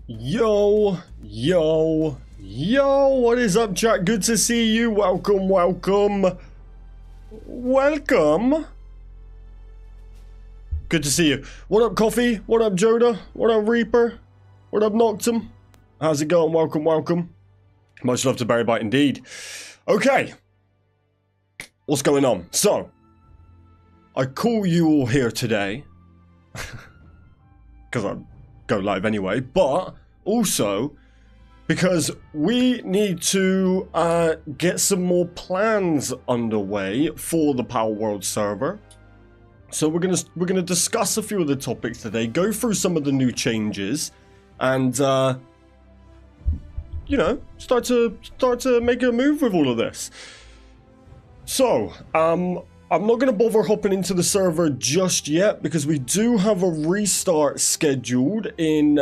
Yo, what is up, chat? Good to see you. Welcome. Good to see you. What up, Coffee? What up, Joda? What up, Reaper? What up, Noctum? How's it going? Welcome. Much love to Barry Bite indeed. Okay. What's going on? So, I call you all here today because I go live anyway, but also because we need to get some more plans underway for the Palworld server. So we're gonna discuss a few of the topics today, go through some of the new changes, and you know, start to make a move with all of this. So I'm not going to bother hopping into the server just yet because we do have a restart scheduled in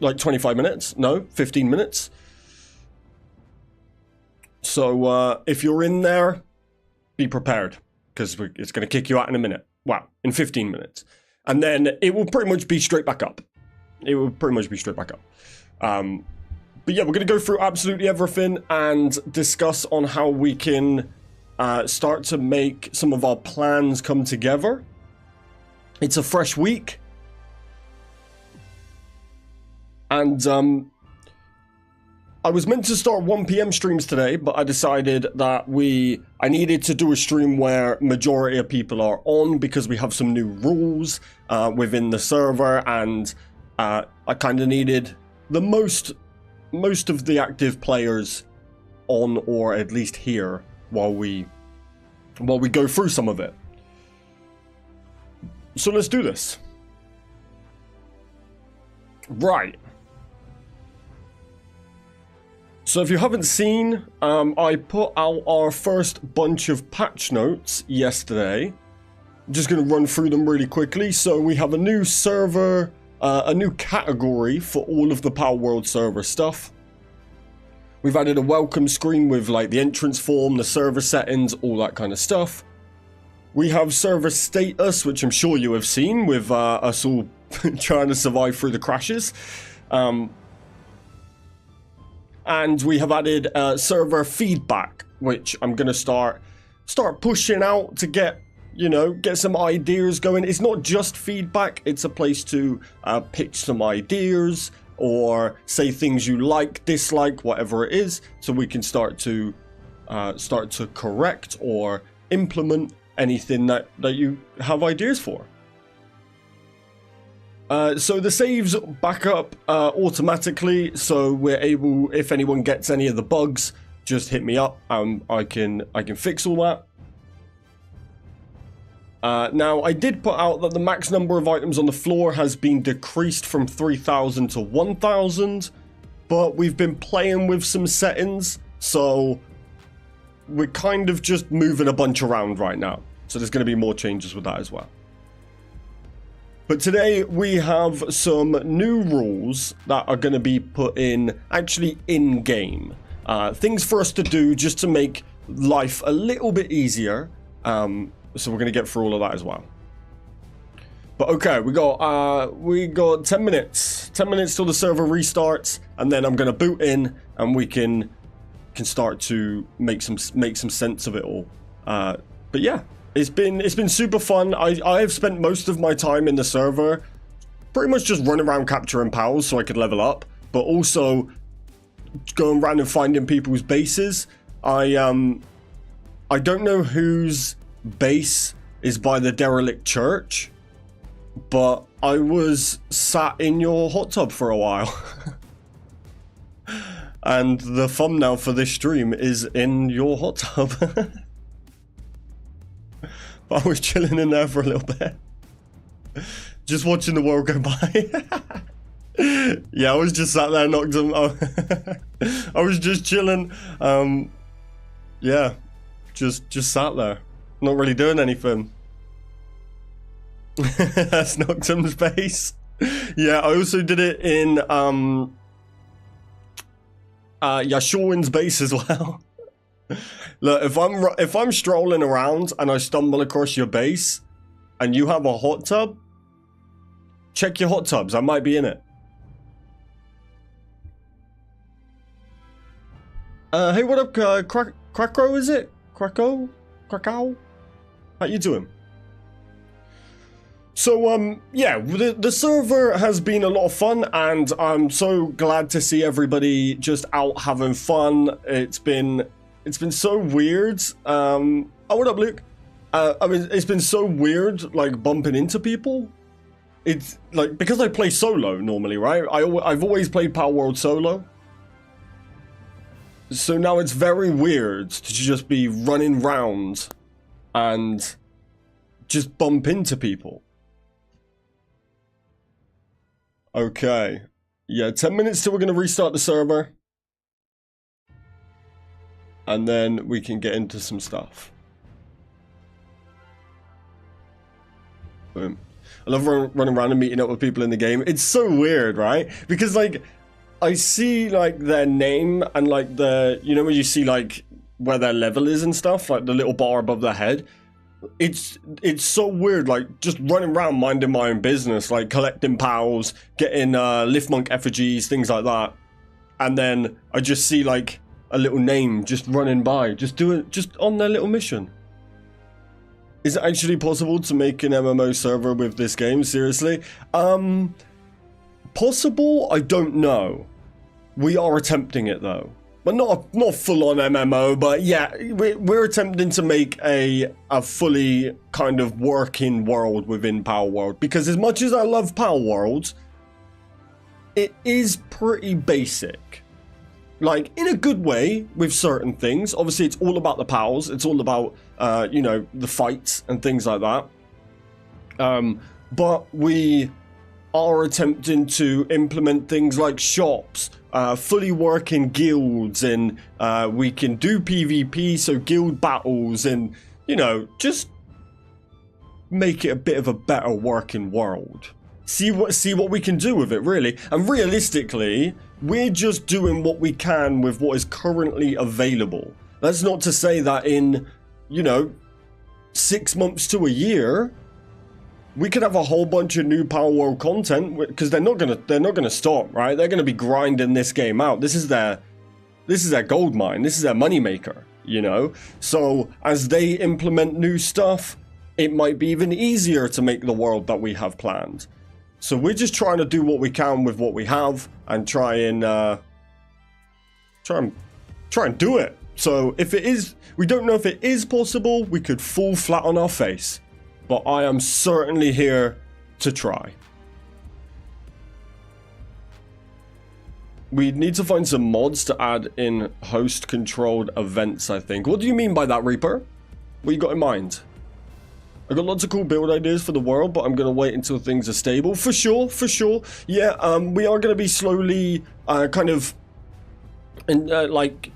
like 25 minutes. No, 15 minutes. So if you're in there, be prepared because it's going to kick you out in a minute. Wow, in 15 minutes. And then it will pretty much be straight back up. But yeah, we're going to go through absolutely everything and discuss on how we can start to make some of our plans come together. It's a fresh week. And I was meant to start 1 PM streams today, but I decided that I needed to do a stream where majority of people are on because we have some new rules within the server, and I kind of needed the most of the active players on, or at least here, while we go through some of it. So let's do this. Right. So if you haven't seen, I put out our first bunch of patch notes yesterday. I'm just going to run through them really quickly. So we have a new server, a new category for all of the Palworld server stuff. We've added a welcome screen with like the entrance form, the server settings, all that kind of stuff. We have server status, which I'm sure you have seen with us all trying to survive through the crashes. And we have added server feedback, which I'm going to start pushing out to get some ideas going. It's not just feedback. It's a place to pitch some ideas or say things you like, dislike, whatever it is, so we can start to correct or implement anything that you have ideas for. So the saves back up automatically, so we're able, if anyone gets any of the bugs, just hit me up. I can fix all that. Now, I did put out that the max number of items on the floor has been decreased from 3,000 to 1,000, but we've been playing with some settings, so we're kind of just moving a bunch around right now. So there's going to be more changes with that as well. But today we have some new rules that are going to be put in, actually in-game. Things for us to do just to make life a little bit easier. So we're going to get through all of that as well. But okay, we got 10 minutes. 10 minutes till the server restarts, and then I'm going to boot in, and we can start to make some sense of it all. But yeah, it's been super fun. I have spent most of my time in the server pretty much just running around capturing pals so I could level up, but also going around and finding people's bases. I don't know whose base is by the derelict church, but I was sat in your hot tub for a while. And the thumbnail for this stream is in your hot tub. But I was chilling in there for a little bit, just watching the world go by. Yeah, I was just sat there, knocked them. I was just chilling. Yeah, just sat there, not really doing anything. That's Noctum's face. Yeah, I also did it in Yashawin's base as well. Look, if I'm strolling around and I stumble across your base and you have a hot tub, Check your hot tubs. I might be in it. Hey, what up, Krakow, is it? Krakow? How you doing? So, yeah, the server has been a lot of fun, and I'm so glad to see everybody just out having fun. It's been so weird. Oh, what up, Luke? I mean, it's been so weird, like, bumping into people. It's, like, because I play solo normally, right? I've always played Palworld solo. So now it's very weird to just be running round and just bump into people. Okay. Yeah, 10 minutes till we're going to restart the server. And then we can get into some stuff. Boom. I love running around and meeting up with people in the game. It's so weird, right? Because, like, I see, like, their name and, like, the... You know when you see, like, where their level is and stuff? Like, the little bar above their head? It's so weird, like, just running around minding my own business, like, collecting pals, getting Liftmonk effigies, things like that. And then I just see, like, a little name just running by, just on their little mission. Is it actually possible to make an MMO server with this game? Seriously? Possible? I don't know. We are attempting it, though. But not full-on MMO, but yeah, we're attempting to make a fully kind of working world within Palworld. Because as much as I love Palworld, it is pretty basic. Like, in a good way, with certain things. Obviously, it's all about the pals. It's all about, you know, the fights and things like that. But we are attempting to implement things like shops, fully working guilds, and we can do PvP, so guild battles, and, you know, just make it a bit of a better working world. See what we can do with it, really. And realistically, we're just doing what we can with what is currently available. That's not to say that in, you know, 6 months to a year, we could have a whole bunch of new Palworld content, because they're not gonna stop, right? They're gonna be grinding this game out. This is their gold mine. This is their moneymaker, you know. So as they implement new stuff, it might be even easier to make the world that we have planned. So we're just trying to do what we can with what we have and try and do it. So if it is, we don't know if it is possible. We could fall flat on our face. But I am certainly here to try. We need to find some mods to add in host-controlled events, I think. What do you mean by that, Reaper? What you got in mind? I got lots of cool build ideas for the world, but I'm going to wait until things are stable. For sure, for sure. Yeah, we are going to be slowly kind of... like...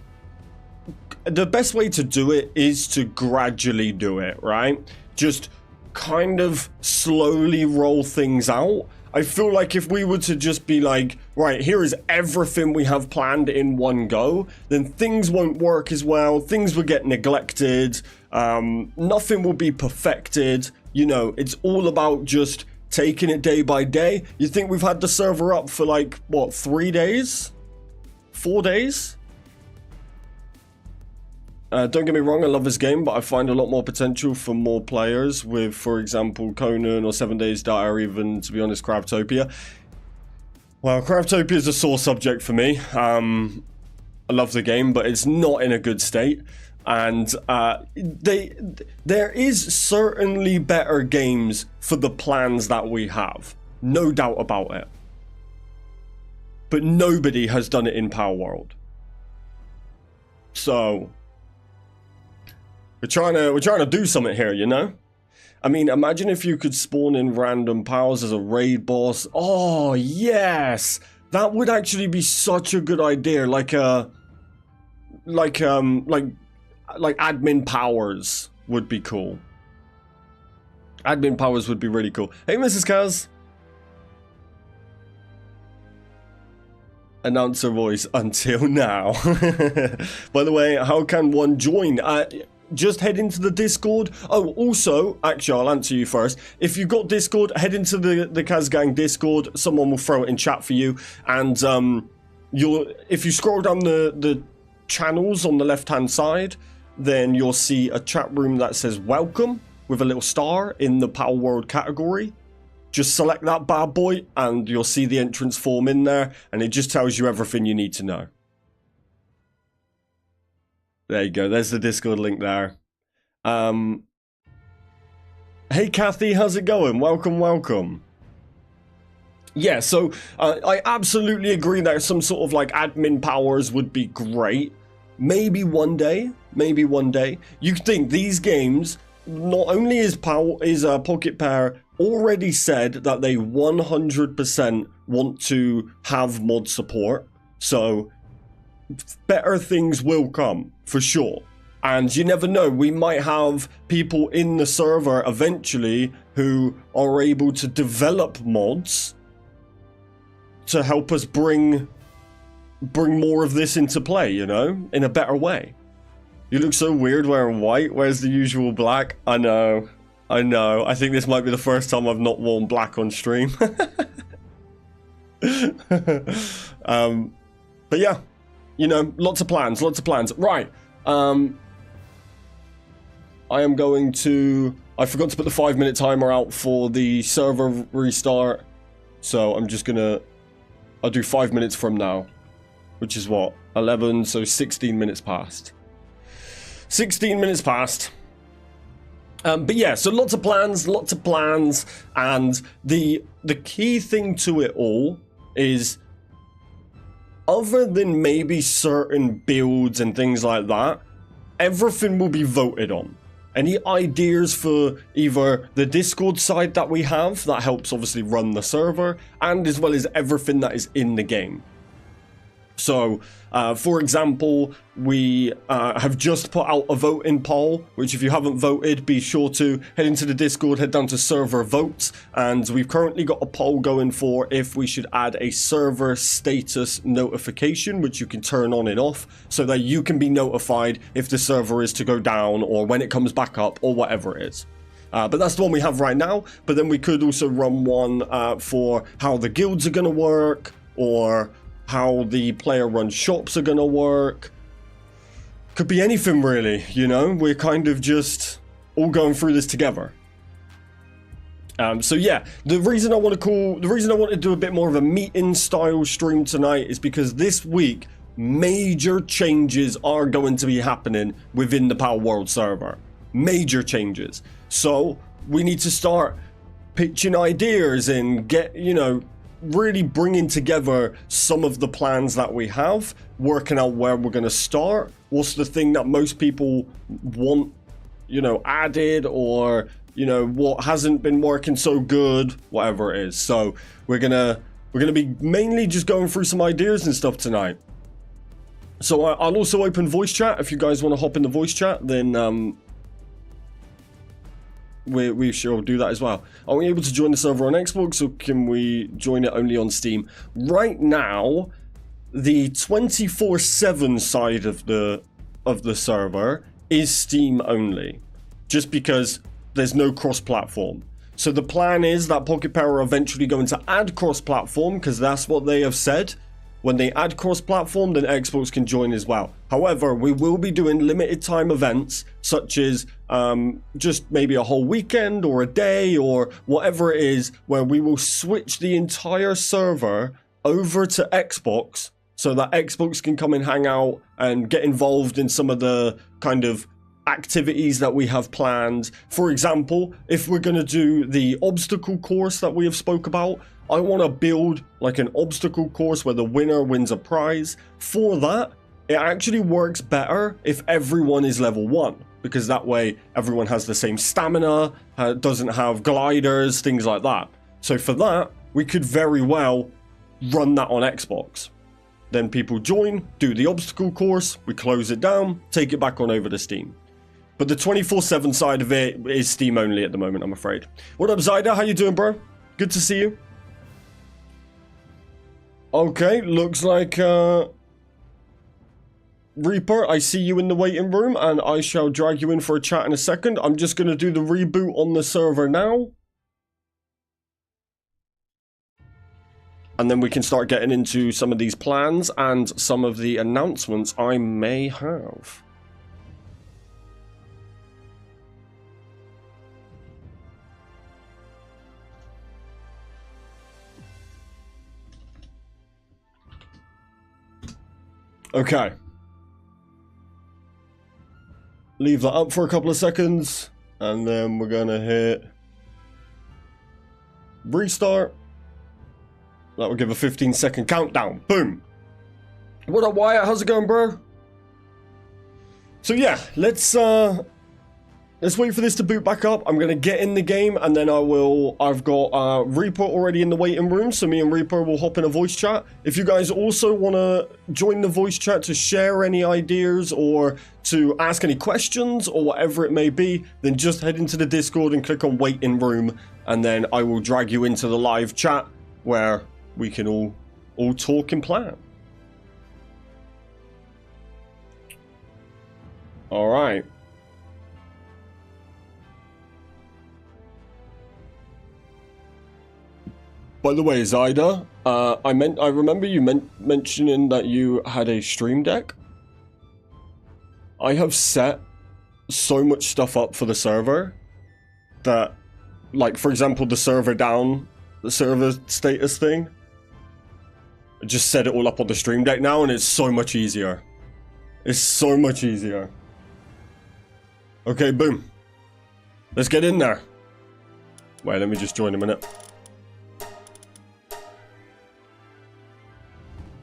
The best way to do it is to gradually do it, right? Just kind of slowly roll things out. I feel like if we were to just be like, right, here is everything we have planned in one go, then things won't work as well. Things will get neglected. Nothing will be perfected. You know, it's all about just taking it day by day. You think we've had the server up for like, what, 3 days? 4 days? Don't get me wrong, I love this game, but I find a lot more potential for more players with, for example, Conan or 7 Days Die, or even, to be honest, Craftopia. Well, Craftopia is a sore subject for me. I love the game, but it's not in a good state. And there is certainly better games for the plans that we have. No doubt about it. But nobody has done it in Palworld. So... We're trying to do something here, you know? I mean, imagine if you could spawn in random pals as a raid boss. Oh, yes! That would actually be such a good idea. Like admin powers would be cool. Admin powers would be really cool. Hey, Mrs. Kaz. Announcer voice until now. By the way, how can one join? just head into the Discord. Oh, also, actually, I'll answer you first. If you've got Discord, head into the CAZGANG Discord. Someone will throw it in chat for you. And if you scroll down the channels on the left-hand side, then you'll see a chat room that says welcome with a little star in the Palworld category. Just select that bad boy and you'll see the entrance form in there, and it just tells you everything you need to know. There you go. There's the Discord link there. Hey, Kathy, how's it going? Welcome, welcome. Yeah, so I absolutely agree that some sort of like admin powers would be great. Maybe one day. Maybe one day. You think these games, not only is Pocket Pair already said that they 100% want to have mod support, so better things will come, for sure. And you never know, we might have people in the server eventually who are able to develop mods to help us bring more of this into play, you know, in a better way. You look so weird wearing white. Where's the usual black? I know. I think this might be the first time I've not worn black on stream. But yeah, you know, lots of plans. Right. I am going to... I forgot to put the 5-minute timer out for the server restart. So I'm just gonna... I'll do 5 minutes from now. Which is what? 11, so 16 minutes past. 16 minutes past. But yeah, so lots of plans, and the key thing to it all is, other than maybe certain builds and things like that, everything will be voted on. Any ideas for either the Discord side that we have, that helps obviously run the server, and as well as everything that is in the game. So, for example, we have just put out a voting poll, which if you haven't voted, be sure to head into the Discord, head down to server votes, and we've currently got a poll going for if we should add a server status notification, which you can turn on and off, so that you can be notified if the server is to go down, or when it comes back up, or whatever it is. But that's the one we have right now, but then we could also run one for how the guilds are going to work, or how the player-run shops are going to work. Could be anything, really, you know? We're kind of just all going through this together. So yeah, the reason I want to do a bit more of a meeting-style stream tonight is because this week, major changes are going to be happening within the Palworld server. Major changes. So, we need to start pitching ideas and get, you know, really bringing together some of the plans that we have, working out where we're going to start, what's the thing that most people want, you know, added, or, you know, what hasn't been working so good, whatever it is. So we're gonna be mainly just going through some ideas and stuff tonight. So I'll also open voice chat. If you guys want to hop in the voice chat, then we shall do that as well. Are we able to join the server on Xbox, or can we join it only on Steam? Right now, the 24/7 side of the server is Steam only, just because there's no cross-platform. So the plan is that Pocket Pair are eventually going to add cross-platform, because that's what they have said. When they add cross-platform, then Xbox can join as well. However, we will be doing limited time events, such as just maybe a whole weekend or a day or whatever it is, where we will switch the entire server over to Xbox, so that Xbox can come and hang out and get involved in some of the kind of activities that we have planned. For example, if we're going to do the obstacle course that we have spoke about, I want to build like an obstacle course where the winner wins a prize. For that, it actually works better if everyone is level 1, because that way everyone has the same stamina, doesn't have gliders, things like that. So for that, we could very well run that on Xbox. Then people join, do the obstacle course, we close it down, take it back on over to Steam. But the 24/7 side of it is Steam only at the moment, I'm afraid. What up, Zyda? How you doing, bro? Good to see you. Okay, looks like Reaper, I see you in the waiting room, and I shall drag you in for a chat in a second. I'm just going to do the reboot on the server now. And then we can start getting into some of these plans and some of the announcements I may have. Okay. Leave that up for a couple of seconds, and then we're gonna hit restart. That will give a 15-second countdown. Boom. What up, Wyatt? How's it going, bro? So yeah, let's wait for this to boot back up. I'm gonna get in the game, and then I've got Reaper already in the waiting room, so me and Reaper will hop in a voice chat. If you guys also wanna join the voice chat to share any ideas or to ask any questions or whatever it may be, then just head into the Discord and click on waiting room, and then I will drag you into the live chat where we can all talk and plan. All right. By the way, Zyda, I remember you mentioning that you had a stream deck. I have set so much stuff up for the server that, like, for example, the server down, the server status thing, I just set it all up on the stream deck now, and it's so much easier. It's so much easier. Okay, boom. Let's get in there. Wait, let me just join a minute.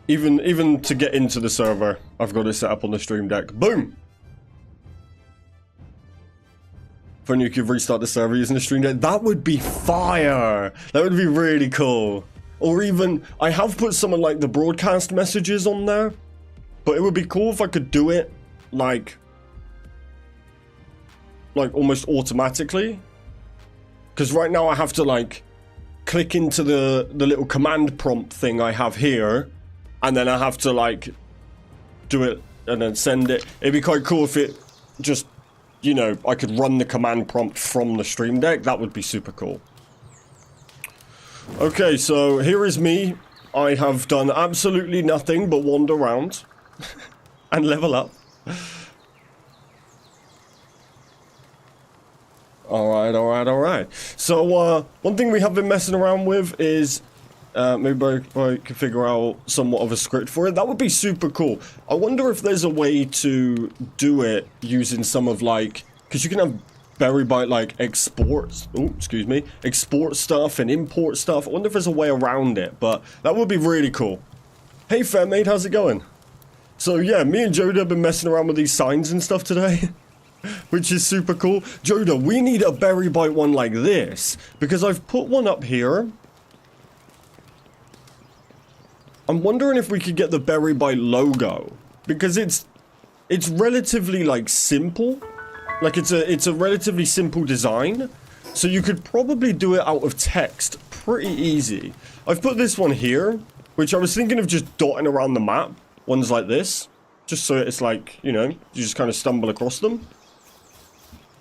Even to get into the server, I've got it set up on the stream deck. Boom! If only you could restart the server using the stream deck. That would be fire! That would be really cool. Or even, I have put some of like the broadcast messages on there, but it would be cool if I could do it like almost automatically. Because right now I have to like click into the little command prompt thing I have here, and then I have to like do it and then send it. It'd be quite cool if it just, you know, I could run the command prompt from the stream deck. That would be super cool. Okay, so here is me. I have done absolutely nothing but wander around and level up. Alright. So, one thing we have been messing around with is, maybe I could figure out somewhat of a script for it. That would be super cool. I wonder if there's a way to do it using some of like, because you can have Berry Bite like export stuff and import stuff. I wonder if there's a way around it, but that would be really cool. Hey Fairmaid, how's it going? So yeah, me and Joda have been messing around with these signs and stuff today. Which is super cool. Joda, we need a Berry Bite one like this, because I've put one up here. I'm wondering if we could get the Berry Bite logo, because it's relatively like simple. Like it's a relatively simple design, so you could probably do it out of text pretty easy. I've put this one here, which I was thinking of just dotting around the map, ones like this, just so it's like, you know, you just kind of stumble across them.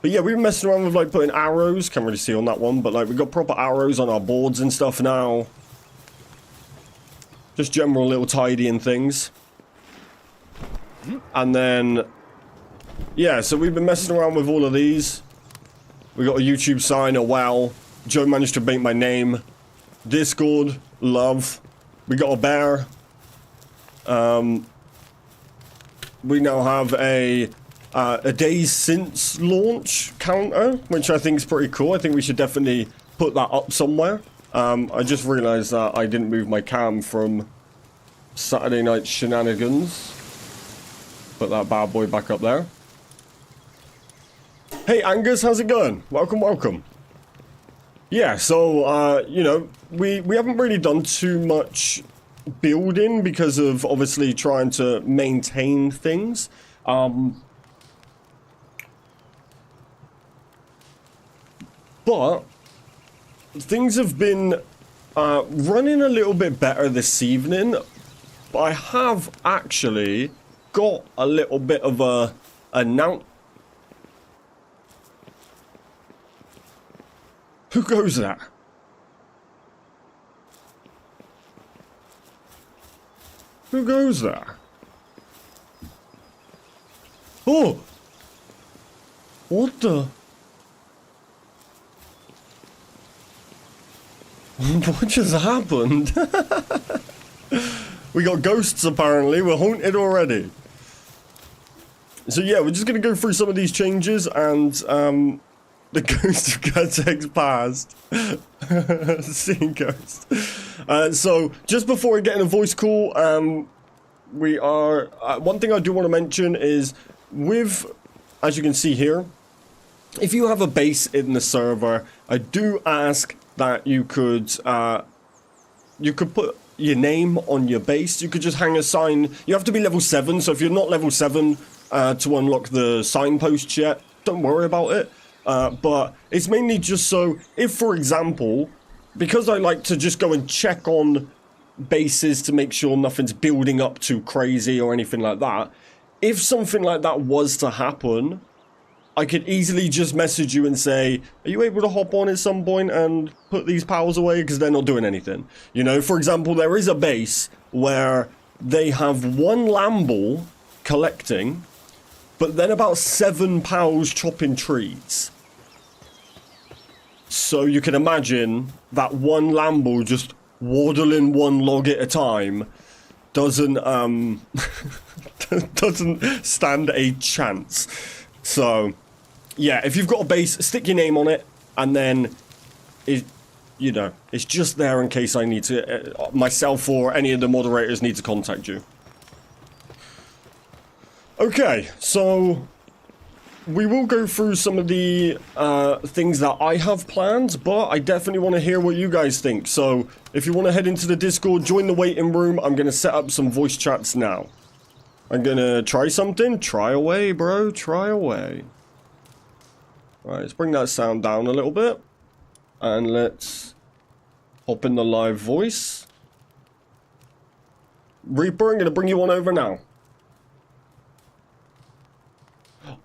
But yeah, we've been messing around with like putting arrows, can't really see on that one, but like we've got proper arrows on our boards and stuff now. Just general little tidying things. And then, yeah, so we've been messing around with all of these. We got a YouTube sign, a well. Joe managed to make my name. Discord, love. We got a bear. We now have a days since launch counter, which I think is pretty cool. I think we should definitely put that up somewhere. I just realized that I didn't move my cam from Saturday night shenanigans. Put that bad boy back up there. Hey Angus, how's it going? Welcome. Yeah, so, you know, we haven't really done too much building because of obviously trying to maintain things. But things have been running a little bit better this evening. But I have actually got a little bit of a now. Who goes there? Who goes there? Oh! What the? What just happened? We got ghosts apparently, we're haunted already. So yeah, we're just gonna go through some of these changes and the ghost of Caztecx passed. Seeing ghost. So just before we get in a voice call, we are one thing I do want to mention is with, as you can see here, if you have a base in the server, I do ask that you could put your name on your base. You could just hang a sign. You have to be level 7, so if you're not level 7 to unlock the signposts yet, don't worry about it. But it's mainly just so if, for example, because I like to just go and check on bases to make sure nothing's building up too crazy or anything like that, if something like that was to happen, I could easily just message you and say, are you able to hop on at some point and put these pals away? Because they're not doing anything. You know, for example, there is a base where they have 1 Lamble collecting, but then about 7 pals chopping trees. So you can imagine that 1 Lamble just waddling 1 log at a time doesn't doesn't stand a chance. So yeah, if you've got a base, stick your name on it, and then you know, it's just there in case I need to myself or any of the moderators need to contact you. Okay, so we will go through some of the things that I have planned, but I definitely want to hear what you guys think. So if you want to head into the Discord, join the waiting room. I'm going to set up some voice chats now. I'm going to try something. Try away, bro. Try away. All right, let's bring that sound down a little bit. And let's hop in the live voice. Reaper, I'm going to bring you on over now.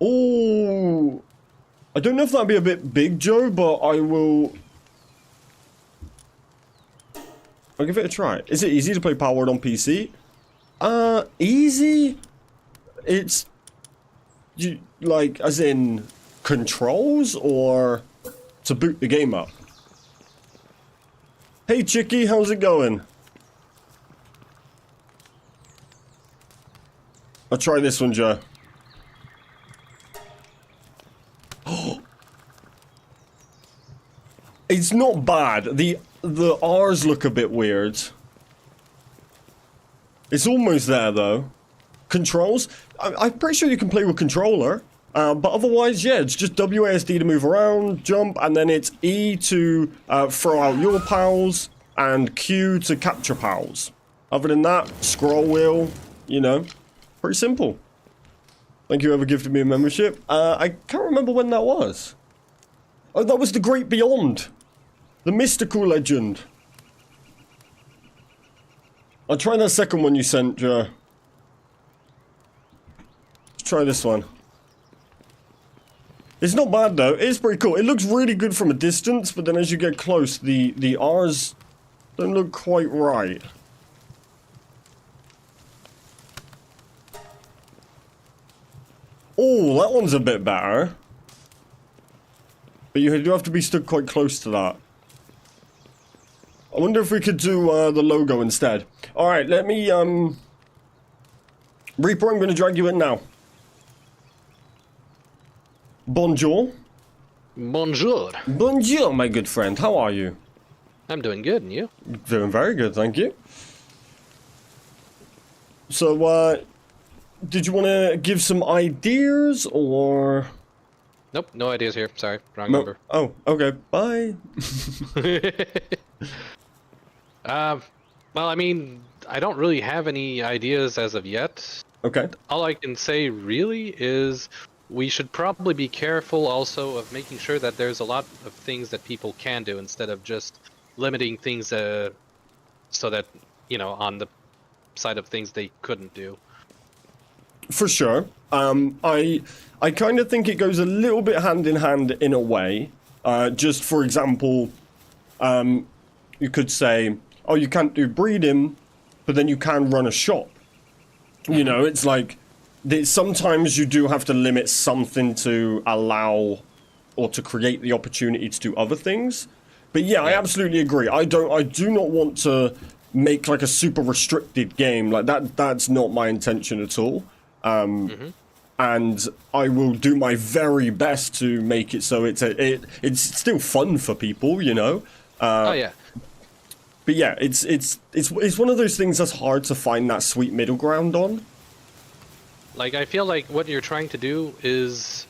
Oh, I don't know if that'd be a bit big, Joe, but I'll give it a try. Is it easy to play Palworld on PC? Easy? It's, like, as in controls or to boot the game up? Hey, Chicky, how's it going? I'll try this one, Joe. It's not bad. The R's look a bit weird. It's almost there though. Controls? I'm pretty sure you can play with controller. But otherwise, yeah, it's just WASD to move around, jump, and then it's E to throw out your pals, and Q to capture pals. Other than that, scroll wheel, you know, pretty simple. Thank you, whoever gifted me a membership. I can't remember when that was. Oh, that was the Great Beyond. The mystical legend. I'll try that second one you sent, Joe. Let's try this one. It's not bad though. It is pretty cool. It looks really good from a distance, but then as you get close, the R's don't look quite right. Oh, that one's a bit better. But you do have to be stood quite close to that. I wonder if we could do the logo instead. Alright, let me, Reaper, I'm going to drag you in now. Bonjour. Bonjour. Bonjour, my good friend. How are you? I'm doing good, and you? Doing very good, thank you. So, did you want to give some ideas, or...? Nope, no ideas here. Sorry, wrong number. Oh, okay. Bye. Well, I mean, I don't really have any ideas as of yet. Okay. All I can say, really, is we should probably be careful also of making sure that there's a lot of things that people can do instead of just limiting things so that, you know, on the side of things they couldn't do. For sure. I kind of think it goes a little bit hand in hand in a way. Just for example, you could say, oh, you can't do breeding, but then you can run a shop. You know, it's like sometimes you do have to limit something to allow or to create the opportunity to do other things. But yeah, I absolutely agree. I do not want to make like a super restricted game like that. That's not my intention at all. And I will do my very best to make it so it's still fun for people, you know. Oh yeah. But yeah, it's one of those things that's hard to find that sweet middle ground on. Like, I feel like what you're trying to do is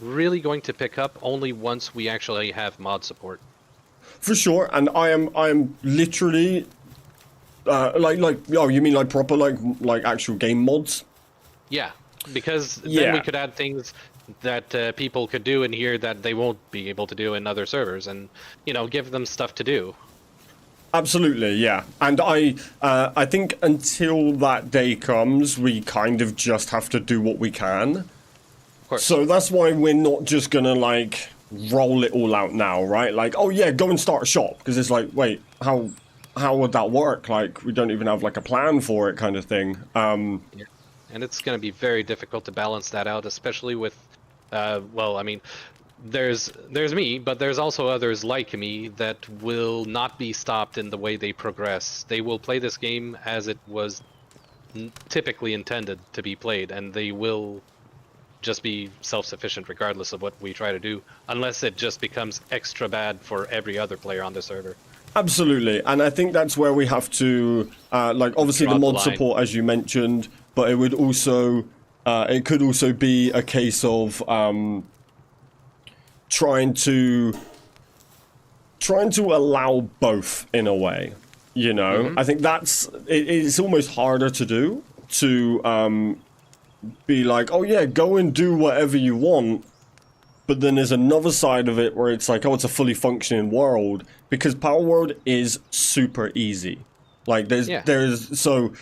really going to pick up only once we actually have mod support. For sure, and I am literally like oh, you mean like proper like actual game mods? Yeah, because then we could add things that people could do in here that they won't be able to do in other servers, and you know, give them stuff to do. Absolutely, yeah. And I think until that day comes, we kind of just have to do what we can. Of course. So that's why we're not just gonna like roll it all out now, right? Like, oh yeah, go and start a shop, because it's like, wait, how would that work? Like, we don't even have like a plan for it, kind of thing. Yeah. And it's going to be very difficult to balance that out, especially with, well, I mean, there's me, but there's also others like me that will not be stopped in the way they progress. They will play this game as it was typically intended to be played, and they will just be self-sufficient regardless of what we try to do, unless it just becomes extra bad for every other player on the server. Absolutely, and I think that's where we have to, like, obviously the mod support, as you mentioned, but it would also, it could also be a case of trying to allow both in a way, you know? I think it's almost harder to do, to be like, oh yeah, go and do whatever you want, but then there's another side of it where it's like, oh, it's a fully functioning world, because Palworld is super easy. Like, there's so,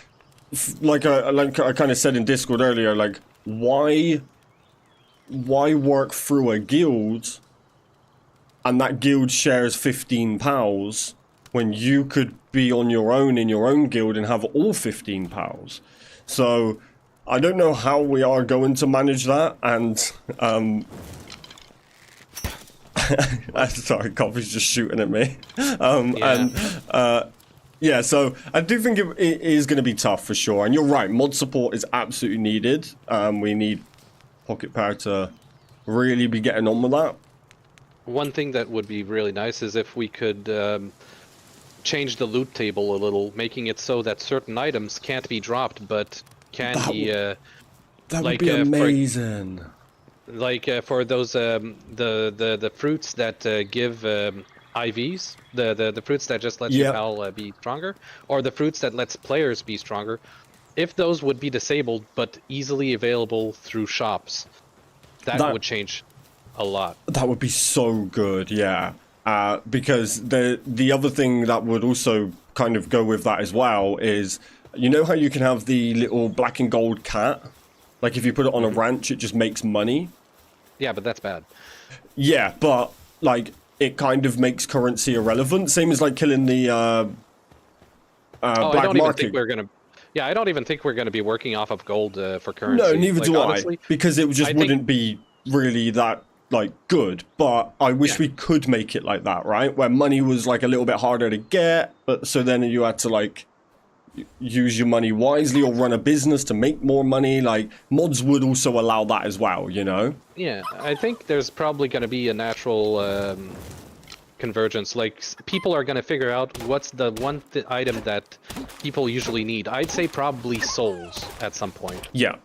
like I kind of said in Discord earlier, like, why work through a guild and that guild shares 15 pals when you could be on your own in your own guild and have all 15 pals? So I don't know how we are going to manage that, and sorry, Coffee's just shooting at me. Yeah, so I do think it is going to be tough for sure, and you're right, mod support is absolutely needed. We need Pocket Power to really be getting on with that. One thing that would be really nice is if we could change the loot table a little, making it so that certain items can't be dropped, but can be... that would be amazing. For those the fruits that give IVs, the fruits that just let your pal be stronger, or the fruits that lets players be stronger, if those would be disabled but easily available through shops, that would change a lot. That would be so good, yeah. Because the other thing that would also kind of go with that as well is, you know how you can have the little black and gold cat? Like, if you put it on a ranch, it just makes money. Yeah, but that's bad. Yeah, but, like, it kind of makes currency irrelevant. Same as, like, killing the black market. I don't even think we're going to be working off of gold for currency. No, neither do honestly, I. Because it just wouldn't be really that, like, good. But I wish we could make it like that, right? Where money was, like, a little bit harder to get. But so then you had to, like, use your money wisely or run a business to make more money. Like, mods would also allow that as well, you know? Yeah, I think there's probably going to be a natural convergence. Like, people are going to figure out what's the one item that people usually need. I'd say probably souls at some point. Yeah.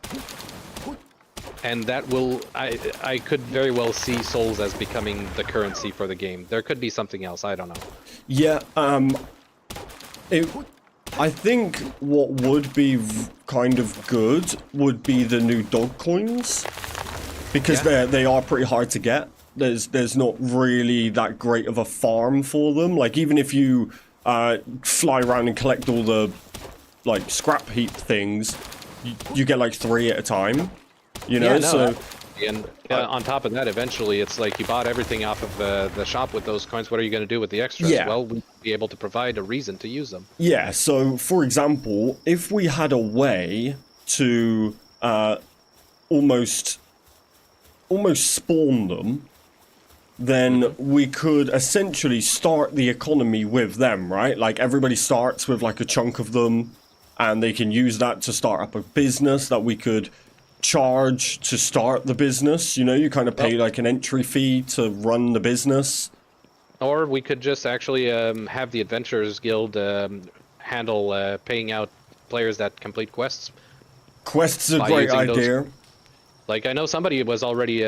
And that will... I could very well see souls as becoming the currency for the game. There could be something else, I don't know. Yeah, I think what would be kind of good would be the new dog coins, because they are pretty hard to get. There's not really that great of a farm for them. Like, even if you fly around and collect all the, like, scrap heap things, you get like 3 at a time. You know, Yeah, no, so. and on top of that, eventually, it's like you bought everything off of the shop with those coins. What are you going to do with the extras? Yeah. Well, we'll be able to provide a reason to use them. Yeah, so for example, if we had a way to almost spawn them, then we could essentially start the economy with them, right? Like everybody starts with like a chunk of them, and they can use that to start up a business that we could charge to start the business. You know, you kind of pay like an entry fee to run the business. Or we could just actually have the Adventurers Guild handle paying out players that complete quests. Quests are a great idea. Like, I know somebody was already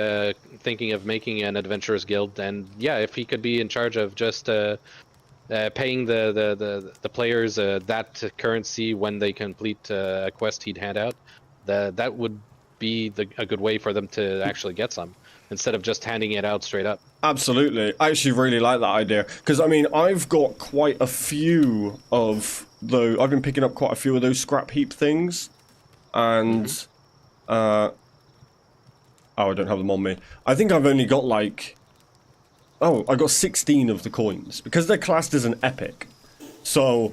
thinking of making an Adventurers Guild, and yeah, if he could be in charge of just paying the players that currency when they complete a quest he'd hand out, that would be a good way for them to actually get some, instead of just handing it out straight up. Absolutely. I actually really like that idea. Because, I mean, I've got quite a few of those. I've been picking up quite a few of those scrap heap things. And, oh, I don't have them on me. I think I've only got like, oh, I got 16 of the coins. Because they're classed as an epic. So,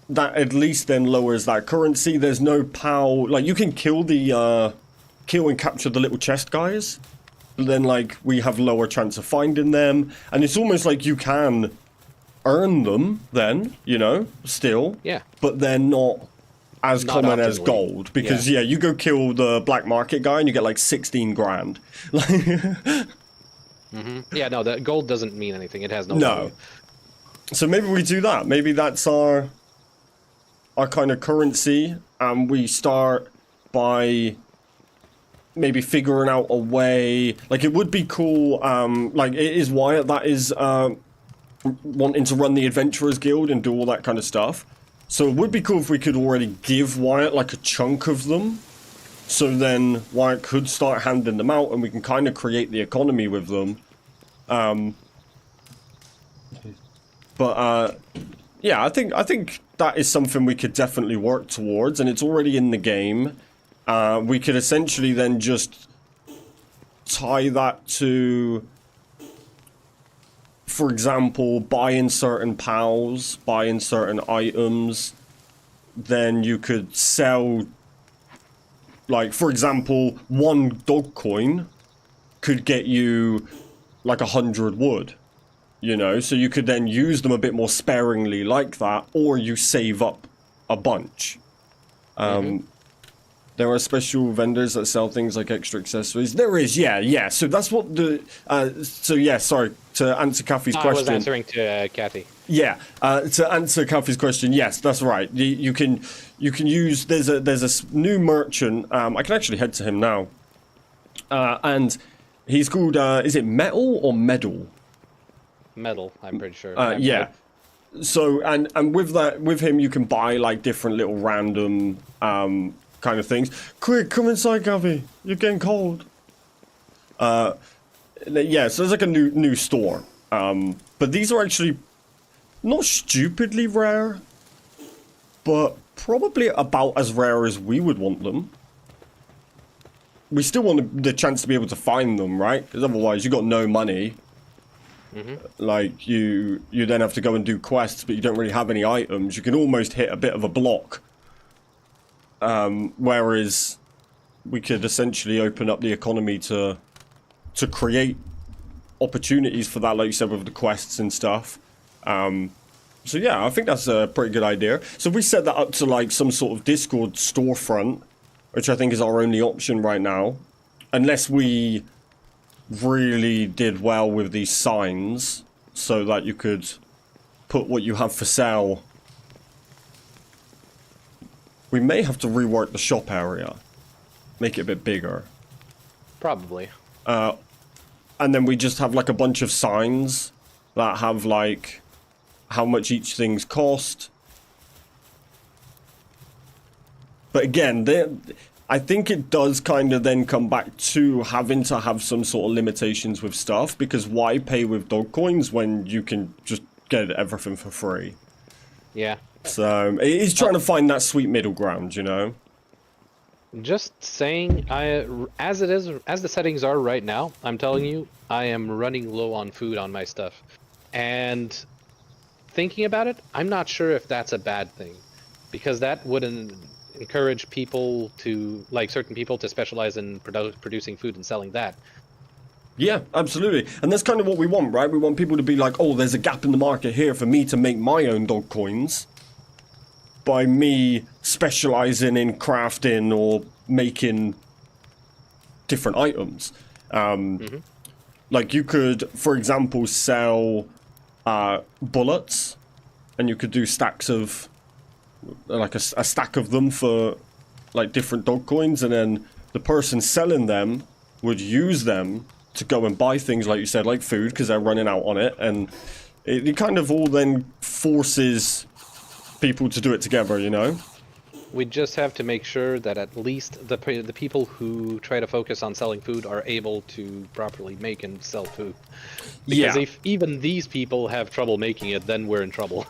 that at least then lowers that currency. There's no POW. Like, you can kill and capture the little chest guys. Then, like, we have lower chance of finding them. And it's almost like you can earn them then, you know, still. Yeah. But they're not as common as optimally. Gold. Because, yeah, you go kill the black market guy and you get, like, 16 grand. Yeah, no, the gold doesn't mean anything. It has no No. value. So maybe we do that. Maybe that's our kind of currency. And we start by maybe figuring out a way. Like, it would be cool, like, it is Wyatt that is wanting to run the Adventurers Guild and do all that kind of stuff. So it would be cool if we could already give Wyatt, like, a chunk of them. So then Wyatt could start handing them out, and we can kind of create the economy with them. Yeah, I think that is something we could definitely work towards, and it's already in the game. We could essentially then just tie that to, for example, buying certain POWs, buying certain items. Then you could sell, like, for example, 1 dog coin could get you like 100 wood, you know? So you could then use them a bit more sparingly like that, or you save up a bunch. There are special vendors that sell things like extra accessories. There is, yeah. So that's what the... so yeah, sorry, to answer Kathy's question. I was answering to Kathy. Yeah, to answer Kathy's question, yes, that's right. You can use... There's a new merchant. I can actually head to him now. And he's called... is it Metal or Medal? Metal, I'm pretty sure. Yeah. So, and with him, you can buy, like, different little random... kind of things. Quick, come inside, Gavi. You're getting cold. Yeah, so there's like a new store. But these are actually not stupidly rare, but probably about as rare as we would want them. We still want the chance to be able to find them, right? Because otherwise you got no money. Like, you then have to go and do quests, but you don't really have any items. You can almost hit a bit of a block. Whereas we could essentially open up the economy to create opportunities for that, like you said, with the quests and stuff. So yeah, I think that's a pretty good idea. So if we set that up to like some sort of Discord storefront, which I think is our only option right now, unless we really did well with these signs so that you could put what you have for sale. We may have to rework the shop area, make it a bit bigger. Probably. And then we just have like a bunch of signs that have like how much each thing's cost. But again, I think it does kind of then come back to having to have some sort of limitations with stuff, because why pay with dog coins when you can just get everything for free? Yeah. So it is trying to find that sweet middle ground, you know? Just saying, as the settings are right now, I'm telling you, I am running low on food on my stuff. And thinking about it, I'm not sure if that's a bad thing, because that would encourage people to, like certain people, to specialize in producing food and selling that. Yeah, absolutely. And that's kind of what we want, right? We want people to be like, oh, there's a gap in the market here for me to make my own dog coins by me specializing in crafting or making different items. Like you could, for example, sell bullets, and you could do stacks of, like a stack of them for like different dog coins, and then the person selling them would use them to go and buy things, like you said, like food, because they're running out on it, and it kind of all then forces people to do it together, you know? We just have to make sure that at least the people who try to focus on selling food are able to properly make and sell food. Because if even these people have trouble making it, then we're in trouble.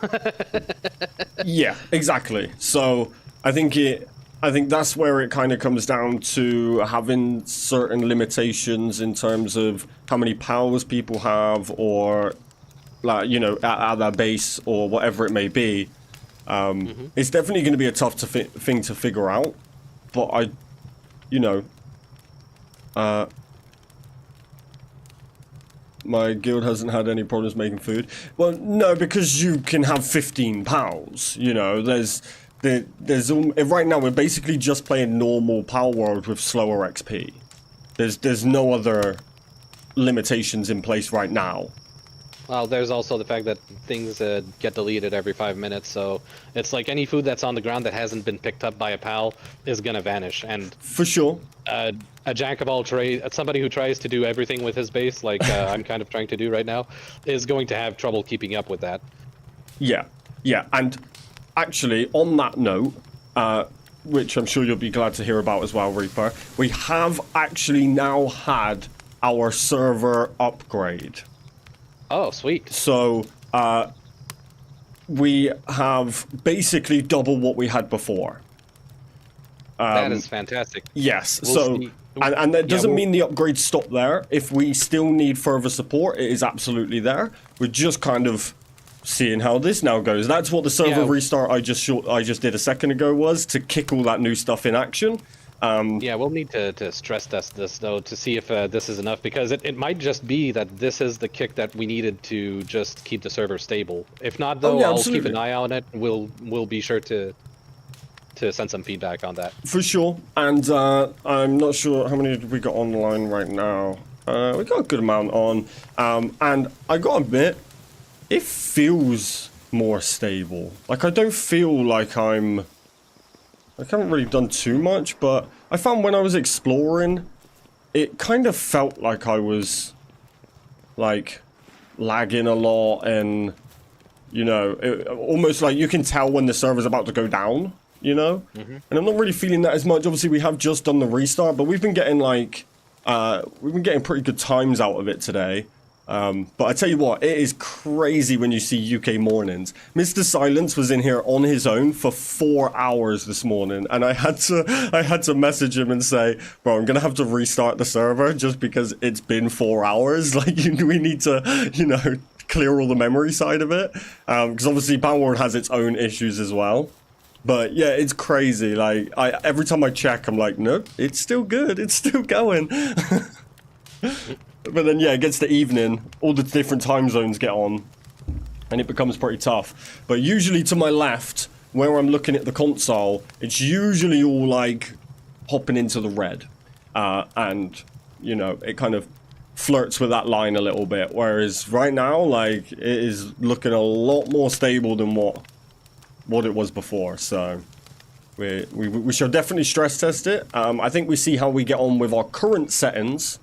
Yeah, exactly. So I think that's where it kind of comes down to having certain limitations in terms of how many powers people have, or like, you know, at their base or whatever it may be. It's definitely going to be a tough thing to figure out, but my guild hasn't had any problems making food. Well, no, because you can have 15 pals, you know, there's right now we're basically just playing normal Palworld with slower XP. There's no other limitations in place right now. Well, there's also the fact that things get deleted every 5 minutes, so it's like any food that's on the ground that hasn't been picked up by a pal is gonna vanish. And for sure, a jack of all trades, somebody who tries to do everything with his base, like I'm kind of trying to do right now, is going to have trouble keeping up with that. Yeah, and actually, on that note, which I'm sure you'll be glad to hear about as well, Reaper, we have actually now had our server upgrade. Oh, sweet. So, we have basically double what we had before. That is fantastic. Yes, We'll see. And that doesn't mean the upgrades stop there. If we still need further support, it is absolutely there. We're just kind of seeing how this now goes. That's what the server restart I just did a second ago was, to kick all that new stuff in action. Yeah, we'll need to stress test this, though, to see if this is enough, because it might just be that this is the kick that we needed to just keep the server stable. If not, though, I'll keep an eye on it. We'll be sure to send some feedback on that. For sure. And I'm not sure how many we got online right now. We got a good amount on. And I gotta admit, it feels more stable. Like, I don't feel like I haven't really done too much, but I found when I was exploring, it kind of felt like I was, like, lagging a lot, and, you know, almost like you can tell when the server's about to go down, you know? And I'm not really feeling that as much. Obviously, we have just done the restart, but we've been getting, like, pretty good times out of it today. But I tell you what, it is crazy when you see UK mornings. Mr. Silence was in here on his own for 4 hours this morning, and I had to message him and say, bro, I'm gonna have to restart the server just because it's been 4 hours. Like, we need to, you know, clear all the memory side of it, because obviously Palworld has its own issues as well. But yeah, it's crazy. Like, every time I check, I'm like, nope, it's still good. It's still going. But then, yeah, it gets to evening, all the different time zones get on, and it becomes pretty tough. But usually to my left, where I'm looking at the console, it's usually all, like, hopping into the red. And, you know, it kind of flirts with that line a little bit. Whereas right now, like, it is looking a lot more stable than what it was before. So we shall definitely stress test it. I think we see how we get on with our current settings,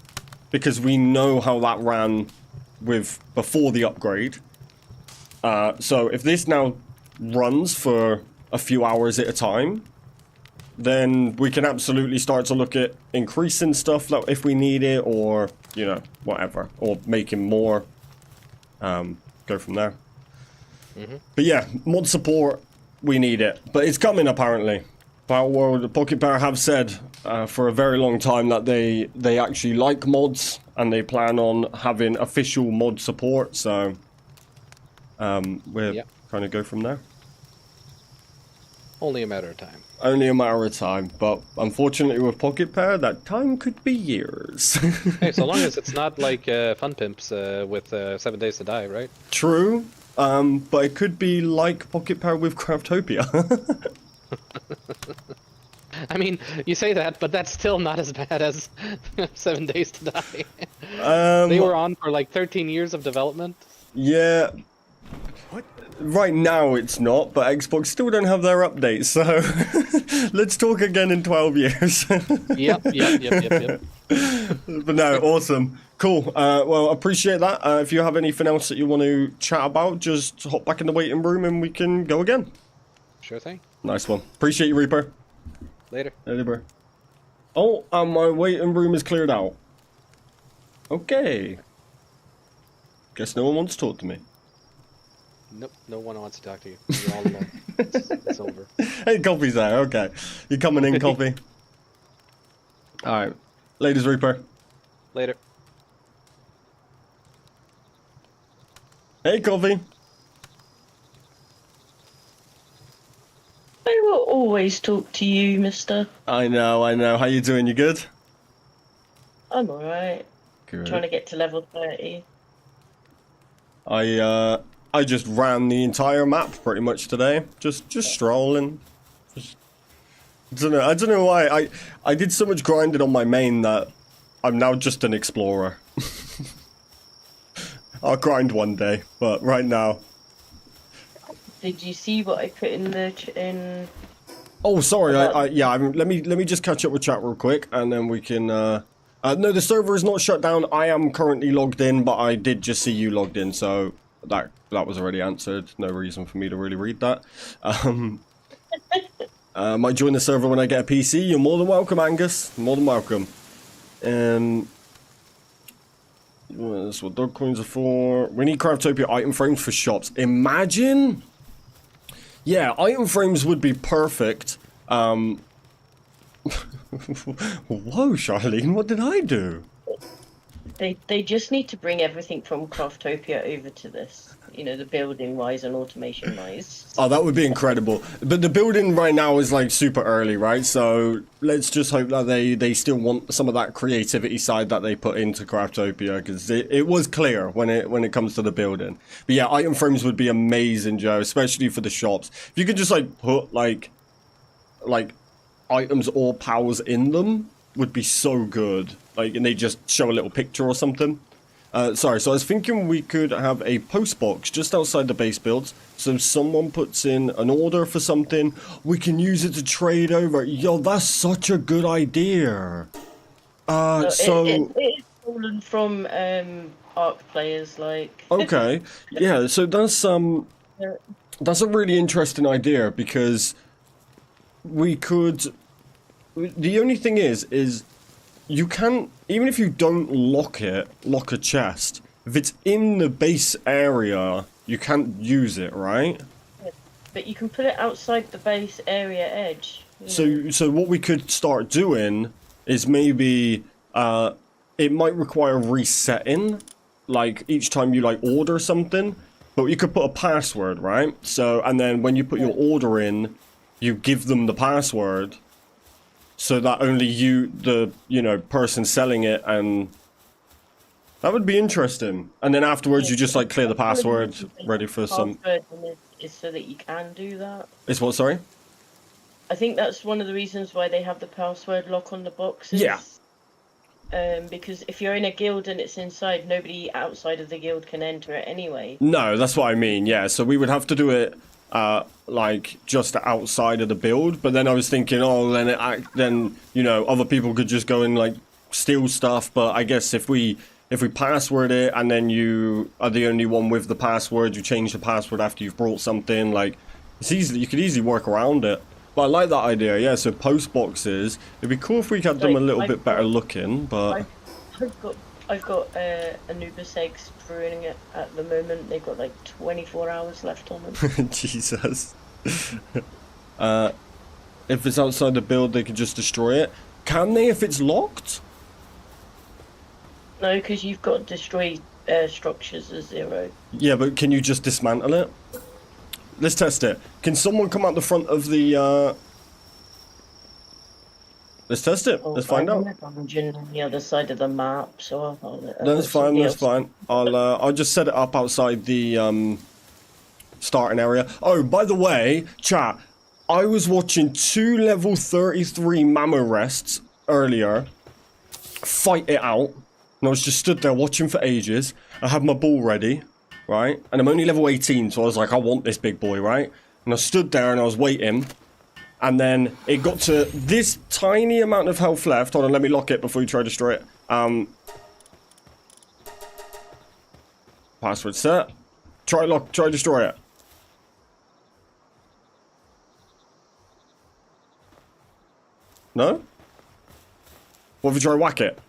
because we know how that ran with before the upgrade. So if this now runs for a few hours at a time, then we can absolutely start to look at increasing stuff like if we need it, or, you know, whatever, or making more. Go from there. But yeah, mod support, we need it, but it's coming apparently. Palworld, the Pocket Pair have said for a very long time that they actually like mods and they plan on having official mod support. So we're trying to go from there. Only a matter of time. Only a matter of time, but unfortunately with Pocket Pair, that time could be years. Hey, so long as it's not like Fun Pimps with 7 Days to Die, right? True, but it could be like Pocket Pair with Craftopia. I mean, you say that, but that's still not as bad as 7 Days to Die. They were on for like 13 years of development. Yeah. Right now it's not, but Xbox still don't have their updates, so let's talk again in 12 years. Yep. But no, awesome. Cool. Well, appreciate that. If you have anything else that you want to chat about, just hop back in the waiting room and we can go again. Sure thing. Nice one. Appreciate you, Reaper. Later. Later, bro. Oh, and my waiting room is cleared out. Okay. Guess no one wants to talk to me. Nope, no one wants to talk to you. You're all alone. It's over. Hey, Coffee's there. Okay. You coming in, Coffee? Alright. Ladies, Reaper. Later. Hey, Coffee. I will always talk to you, mister. I know. How you doing? You good? I'm alright. Good. Trying to get to level 30. I just ran the entire map pretty much today. Just strolling. I don't know why. I did so much grinding on my main that I'm now just an explorer. I'll grind one day, but right now. Did you see what I put in the in? Oh, sorry. Let me just catch up with chat real quick, and then we can. No, the server is not shut down. I am currently logged in, but I did just see you logged in, so that was already answered. No reason for me to really read that. Might join the server when I get a PC. You're more than welcome, Angus. More than welcome. That's what dog coins are for. We need Craftopia item frames for shops. Imagine. Yeah, item frames would be perfect. Whoa, Charlene, what did I do? They just need to bring everything from Craftopia over to this. You know, the building wise and automation wise. Oh, that would be incredible. But the building right now is like super early, right? So let's just hope that they still want some of that creativity side that they put into Craftopia, because it was clear when it comes to the building. But yeah, item frames would be amazing, Joe, especially for the shops. If you could just like put like items or powers in them, would be so good. Like, and they just show a little picture or something. Sorry, so I was thinking we could have a post box just outside the base builds. So if someone puts in an order for something, we can use it to trade over. Yo, that's such a good idea. It is stolen from ARC players, like. Okay, yeah. So that's a really interesting idea, because we could. The only thing is you can't, even if you don't lock a chest, if it's in the base area, you can't use it, right? But you can put it outside the base area edge. So what we could start doing is maybe it might require resetting, like each time you like order something, but you could put a password, right? So, and then when you put your order in, you give them the password. So that only the person selling it, and that would be interesting. And then afterwards, you just like clear the password, ready for some. Is so that you can do that. It's what? Sorry. I think that's one of the reasons why they have the password lock on the boxes. Yeah. Because if you're in a guild and it's inside, nobody outside of the guild can enter it anyway. No, that's what I mean. Yeah. So we would have to do it. Like just outside of the build, but then I was thinking, oh, then other people could just go and like steal stuff. But I guess if we password it and then you are the only one with the password, you change the password after you've brought something. Like it's easy, you could easily work around it. But I like that idea. Yeah. So post boxes, it'd be cool if we had them a little bit better looking. But I've got Anubis eggs brewing it at the moment. They've got like 24 hours left on them. Jesus. If it's outside the build, they can just destroy it. Can they if it's locked? No, because you've got destroy structures as 0. Yeah, but can you just dismantle it? Let's test it. Can someone come out the front of the, Let's test it. Let's find out. On the other side of the map, so That's fine, that's fine. I'll just set it up outside the, starting area. Oh, by the way, chat, I was watching 2 level 33 mammo rests earlier fight it out, and I was just stood there watching for ages. I had my ball ready, right? And I'm only level 18, so I was like, I want this big boy, right? And I stood there and I was waiting, and then it got to this tiny amount of health left. Hold on, let me lock it before you try to destroy it. Password set. Try destroy it. No? What if you try whack it?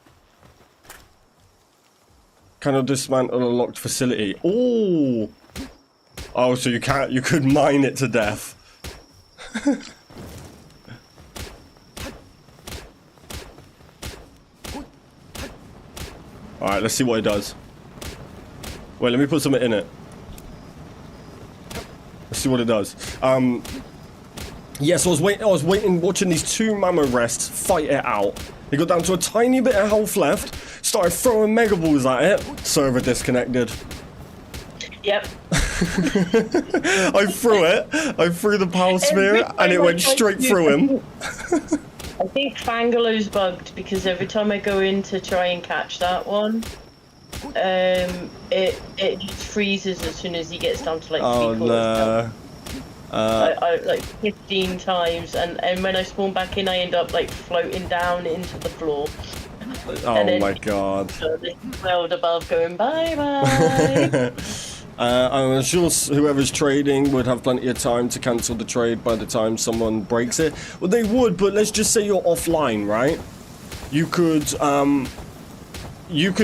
Cannot dismantle a locked facility. Ooh! Oh, so you could mine it to death. Alright, let's see what it does. Wait, let me put something in it. Let's see what it does. Yeah, so I was waiting, watching these 2 mammo rests fight it out. It got down to a tiny bit of health left, started throwing mega balls at it. Server disconnected. Yep. I threw the power sphere, and it went straight through him. I think Fangalow's bugged, because every time I go in to try and catch that one, it just freezes as soon as he gets down to like 3/4 health. I like 15 times, and when I spawn back in, I end up like floating down into the floor. Oh my god. World above going bye bye. I'm sure whoever's trading would have plenty of time to cancel the trade by the time someone breaks it. Well, they would, but let's just say you're offline, right? You could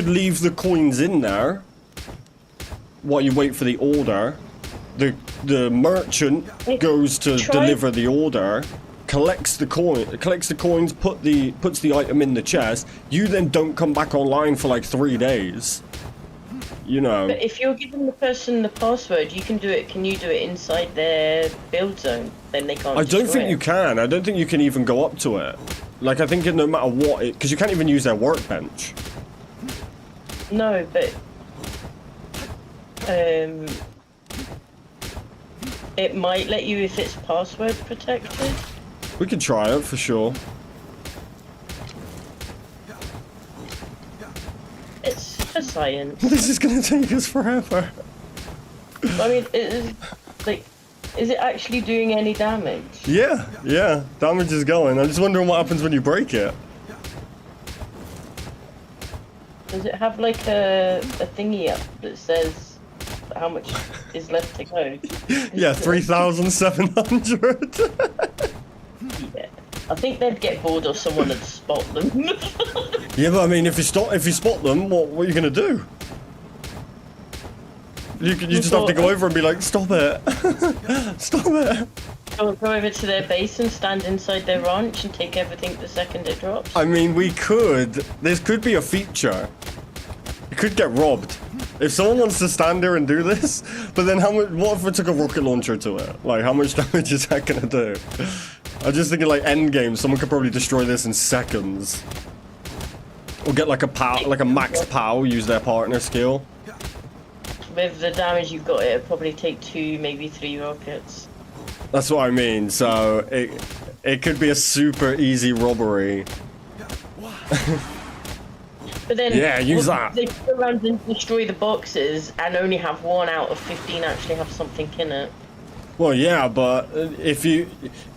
leave the coins in there while you wait for the order. The merchant goes to deliver the order, collects the coins, puts the item in the chest. You then don't come back online for like 3 days. You know. But if you're giving the person the password, you can do it. Can you do it inside their build zone? Then they can't. I don't think you can. I don't think you can even go up to it. Like, I think no matter what, because you can't even use their workbench. No, but it might let you if it's password protected. We could try it for sure. It's for science. This is gonna take us forever. I mean, is it actually doing any damage? Yeah, damage is going. I'm just wondering what happens when you break it. Does it have like a thingy up that says how much is left to go? Yeah, 3,700. Yeah. I think they'd get bored or someone would spot them. Yeah, but I mean, if you spot them, what are you gonna do? You just have to go over and be like, stop it, stop it. Go over to their base and stand inside their ranch and take everything the second it drops. I mean, we could. This could be a feature. You could get robbed. If someone wants to stand there and do this, but then what if we took a rocket launcher to it? Like, how much damage is that gonna do? I'm just thinking like end game, someone could probably destroy this in seconds. Or get like a maxed POW, use their partner skill. With the damage you've got, it'd probably take 2, maybe 3 rockets. That's what I mean, so it could be a super easy robbery. But then, yeah, use that. They go around and destroy the boxes and only have 1 out of 15 actually have something in it. Well, yeah, but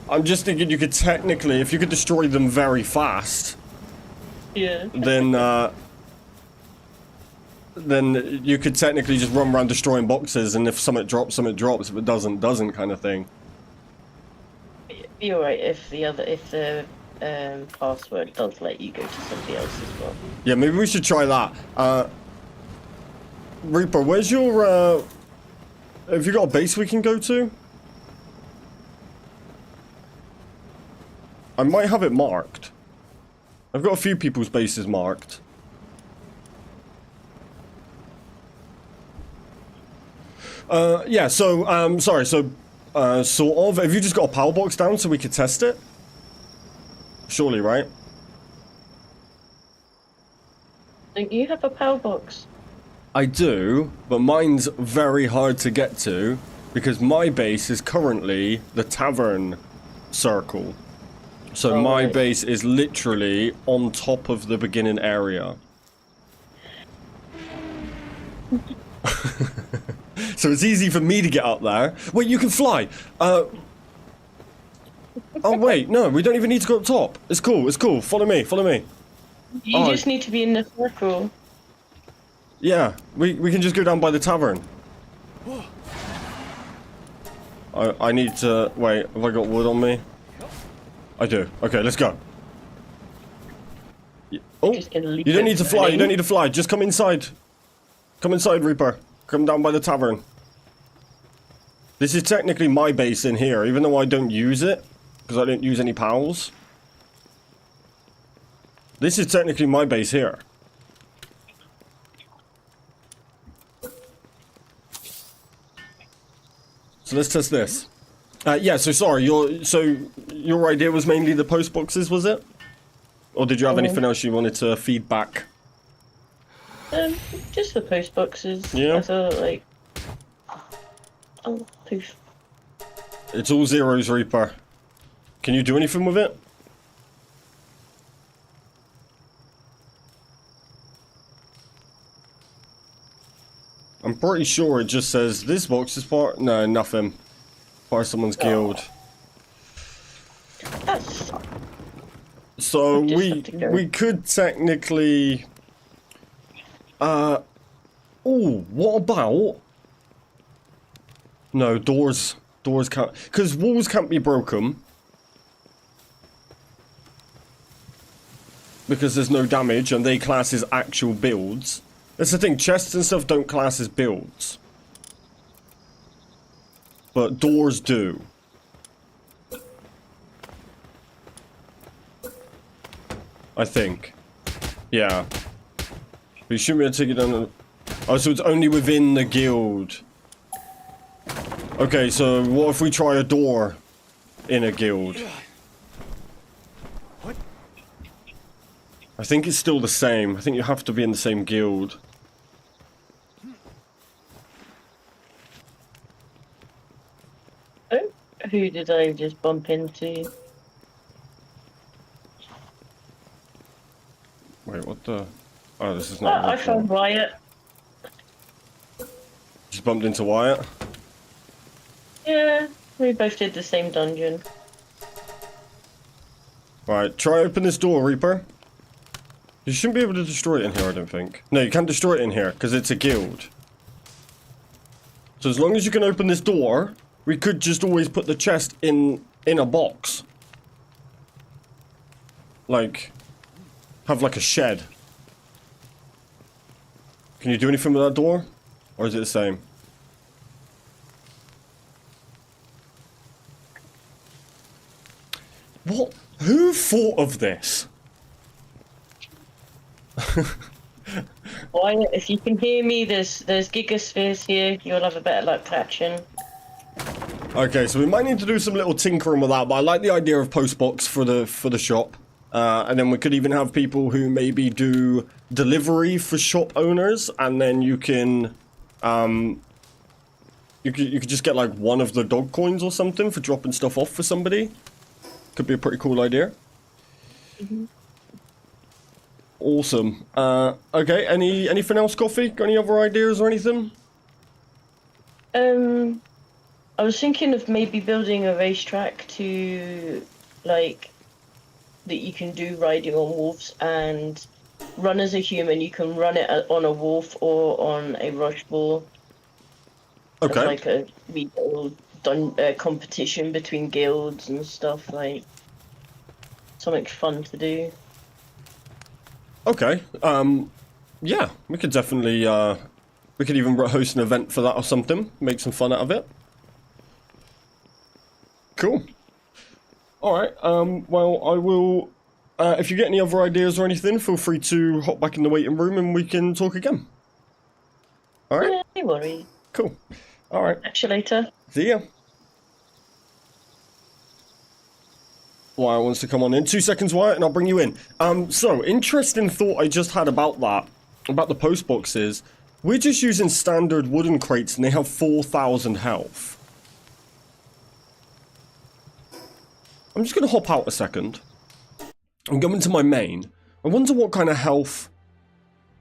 I'm just thinking you could technically, if you could destroy them very fast, yeah, then you could technically just run around destroying boxes, and if something drops, if it doesn't kind of thing. It'd be alright if the password does let you go to somebody else as well. Yeah, maybe we should try that. Reaper, where's your, have you got a base we can go to? I might have it marked. I've got a few people's bases marked. Yeah, so, sorry, so, sort of, have you just got a power box down so we could test it? Surely, right? Don't you have a power box? I do, but mine's very hard to get to because my base is currently the tavern circle. So my base is literally on top of the beginning area. So it's easy for me to get up there. Wait, you can fly! Oh wait, no, we don't even need to go up top. It's cool, it's cool. Follow me, follow me. You just need to be in the circle. Yeah, we can just go down by the tavern. I need to... Wait, have I got wood on me? I do. Okay, let's go. Oh, you don't need to fly, you don't need to fly. Just come inside. Come inside, Reaper. Come down by the tavern. This is technically my base in here, even though I don't use it. Because I don't use any pals. This is technically my base here. So let's test this. Yeah, so sorry, your idea was mainly the post boxes, was it? Or did you have anything else you wanted to feed back? Just the post boxes. Yeah. I thought, like... Oh, poof. It's all zeros, Reaper. Can you do anything with it? I'm pretty sure it just says this box is part... No, nothing. Part of someone's guild. That's... So we could technically... Oh, what about... No, doors can't... Because walls can't be broken. Because there's no damage and they class as actual builds. That's the thing, chests and stuff don't class as builds. But doors do. I think. Yeah. But you shouldn't be able to take it down. Oh, so it's only within the guild. Okay, so what if we try a door in a guild? What? I think it's still the same. I think you have to be in the same guild. Oh, who did I just bump into? Wait, what the... Oh, this is not... I found Wyatt. Just bumped into Wyatt? Yeah, we both did the same dungeon. Right, try open this door, Reaper. You shouldn't be able to destroy it in here, I don't think. No, you can't destroy it in here, because it's a guild. So as long as you can open this door, we could just always put the chest in a box. Like, have like a shed. Can you do anything with that door? Or is it the same? What? Who thought of this? Wyatt, if you can hear me, there's gigaspheres here. You'll have a better luck catching. Okay, so we might need to do some little tinkering with that, but I like the idea of postbox for the shop. And then we could even have people who maybe do delivery for shop owners, and then you can you could just get like one of the dog coins or something for dropping stuff off for somebody. Could be a pretty cool idea. Mm-hmm. Awesome. Okay, anything else, Coffee? Got any other ideas or anything? I was thinking of maybe building a racetrack to, like, that you can do riding on wolves and run as a human. You can run it on a wolf or on a rush ball. Okay. As like a wee little competition between guilds and stuff, like something fun to do. Okay. Yeah, we could definitely we could even host an event for that or something. Make some fun out of it. Cool. Alright, well, I will... if you get any other ideas or anything, feel free to hop back in the waiting room and we can talk again. Alright? Yeah, no worries. Cool. Alright. Catch you later. See ya. Wyatt wants to come on in. 2 seconds, Wyatt, and I'll bring you in. So, interesting thought I just had about that, about the post boxes. We're just using standard wooden crates and they have 4,000 health. I'm just going to hop out a second. I'm going to my main. I wonder what kind of health,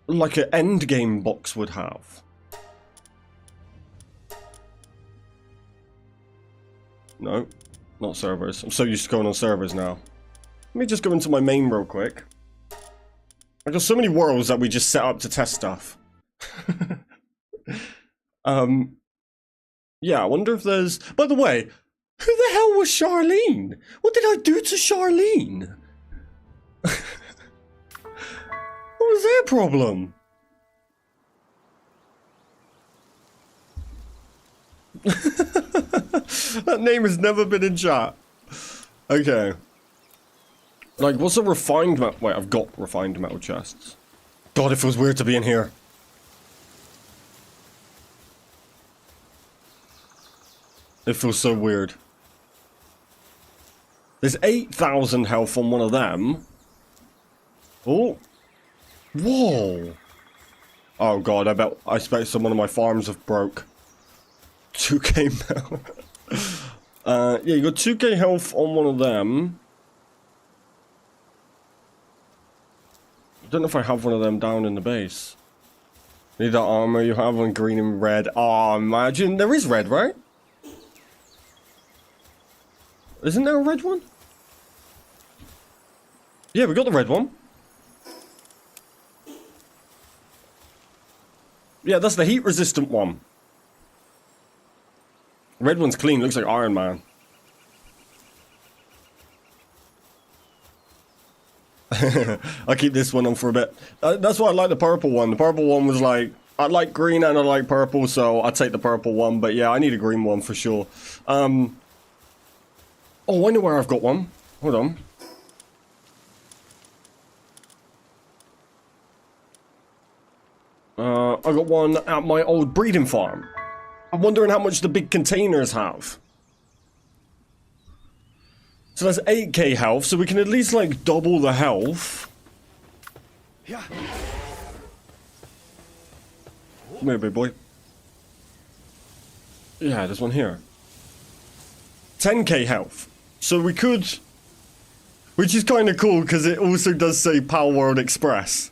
like an end game box would have. No, not servers. I'm so used to going on servers now. Let me just go into my main real quick. I got so many worlds that we just set up to test stuff. Yeah, I wonder if there's... By the way, who the hell was Charlene? What did I do to Charlene? What was their problem? That name has never been in chat. Okay. Like, what's a refined metal? Wait, I've got refined metal chests. God, it feels weird to be in here. It feels so weird. There's 8,000 health on one of them. Oh. Whoa. Oh god, I expect some of my farms have broke. 2k metal. Yeah, you got 2k health on one of them. I don't know if I have one of them down in the base. Need that armor you have on green and red. Oh, imagine. There is red, right? Isn't there a red one? Yeah, we got the red one. Yeah, that's the heat resistant one. Red one's clean, looks like Iron Man. I'll keep this one on for a bit. That's why I like the purple one. The purple one was like, I like green and I like purple, so I'd take the purple one. But yeah, I need a green one for sure. Oh, I know where I've got one. Hold on. I got one at my old breeding farm. I'm wondering how much the big containers have. So that's 8k health, so we can at least like double the health. Yeah. Come here, big boy. Yeah, there's one here. 10k health. So we could... Which is kind of cool, because it also does say Palworld Express.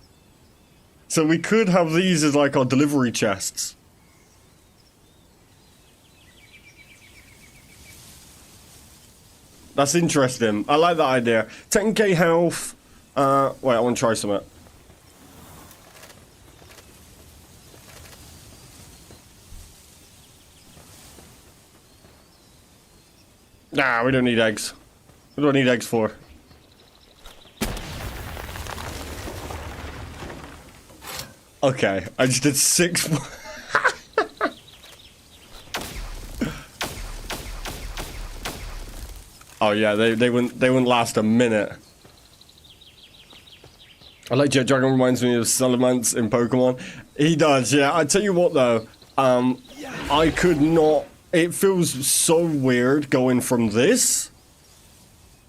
So we could have these as like our delivery chests. That's interesting. I like that idea. 10k health. Wait, I want to try something. Nah, we don't need eggs. What do I need eggs for? Okay, I just did 6. Oh yeah, they wouldn't last a minute. I like Jet Dragon, reminds me of Salamence in Pokemon. He does, yeah. I tell you what though, I could not. It feels so weird going from this,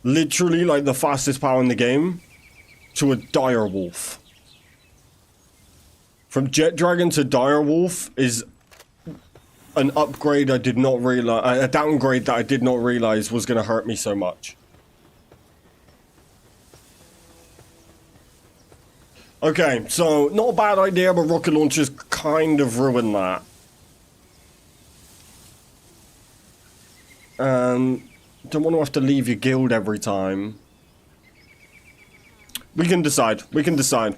literally like the fastest power in the game, to a Direwolf. From Jet Dragon to Direwolf is an upgrade I did not realize, a downgrade that I did not realize was going to hurt me so much. Okay, so not a bad idea, but rocket launchers kind of ruined that. Don't want to have to leave your guild every time. We can decide. We can decide.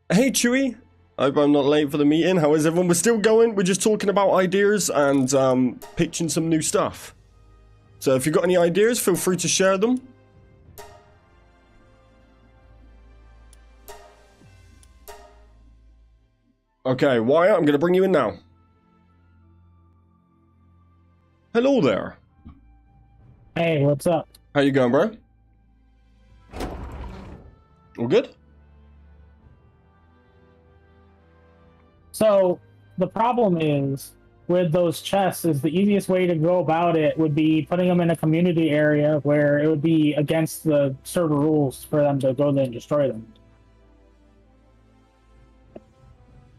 Hey Chewy, I hope I'm not late for the meeting. How is everyone? We're still going. We're just talking about ideas and pitching some new stuff. So if you've got any ideas, feel free to share them. Okay, Wyatt, I'm going to bring you in now. Hello there. Hey, what's up? How you going, bro? All good? So the problem is with those chests is the easiest way to go about it would be putting them in a community area where it would be against the server rules for them to go there and destroy them.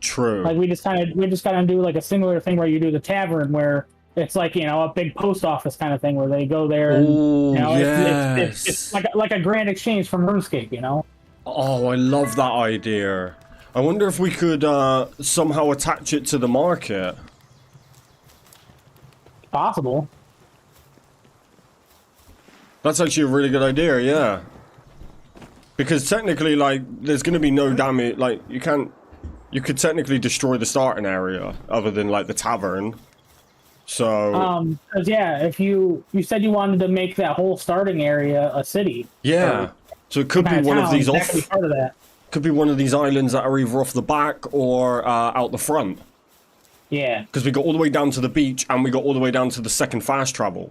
True. Like we just kind of do like a similar thing where you do the tavern where it's like, you know, a big post office kind of thing where they go there and Oh, you know yes. it's like a grand exchange from RuneScape, you know. Oh, I love that idea. I wonder if we could somehow attach it to the market. Possible. That's actually a really good idea, yeah. Because technically, like, there's going to be no damage. Like, you could technically destroy the starting area other than, like, the tavern. So... 'cause yeah, if you said you wanted to make that whole starting area a city. Yeah. So it could be one of these that off... could be part of that. Could be one of these islands that are either off the back or out the front. Yeah. Because we got all the way down to the beach and we got all the way down to the second fast travel.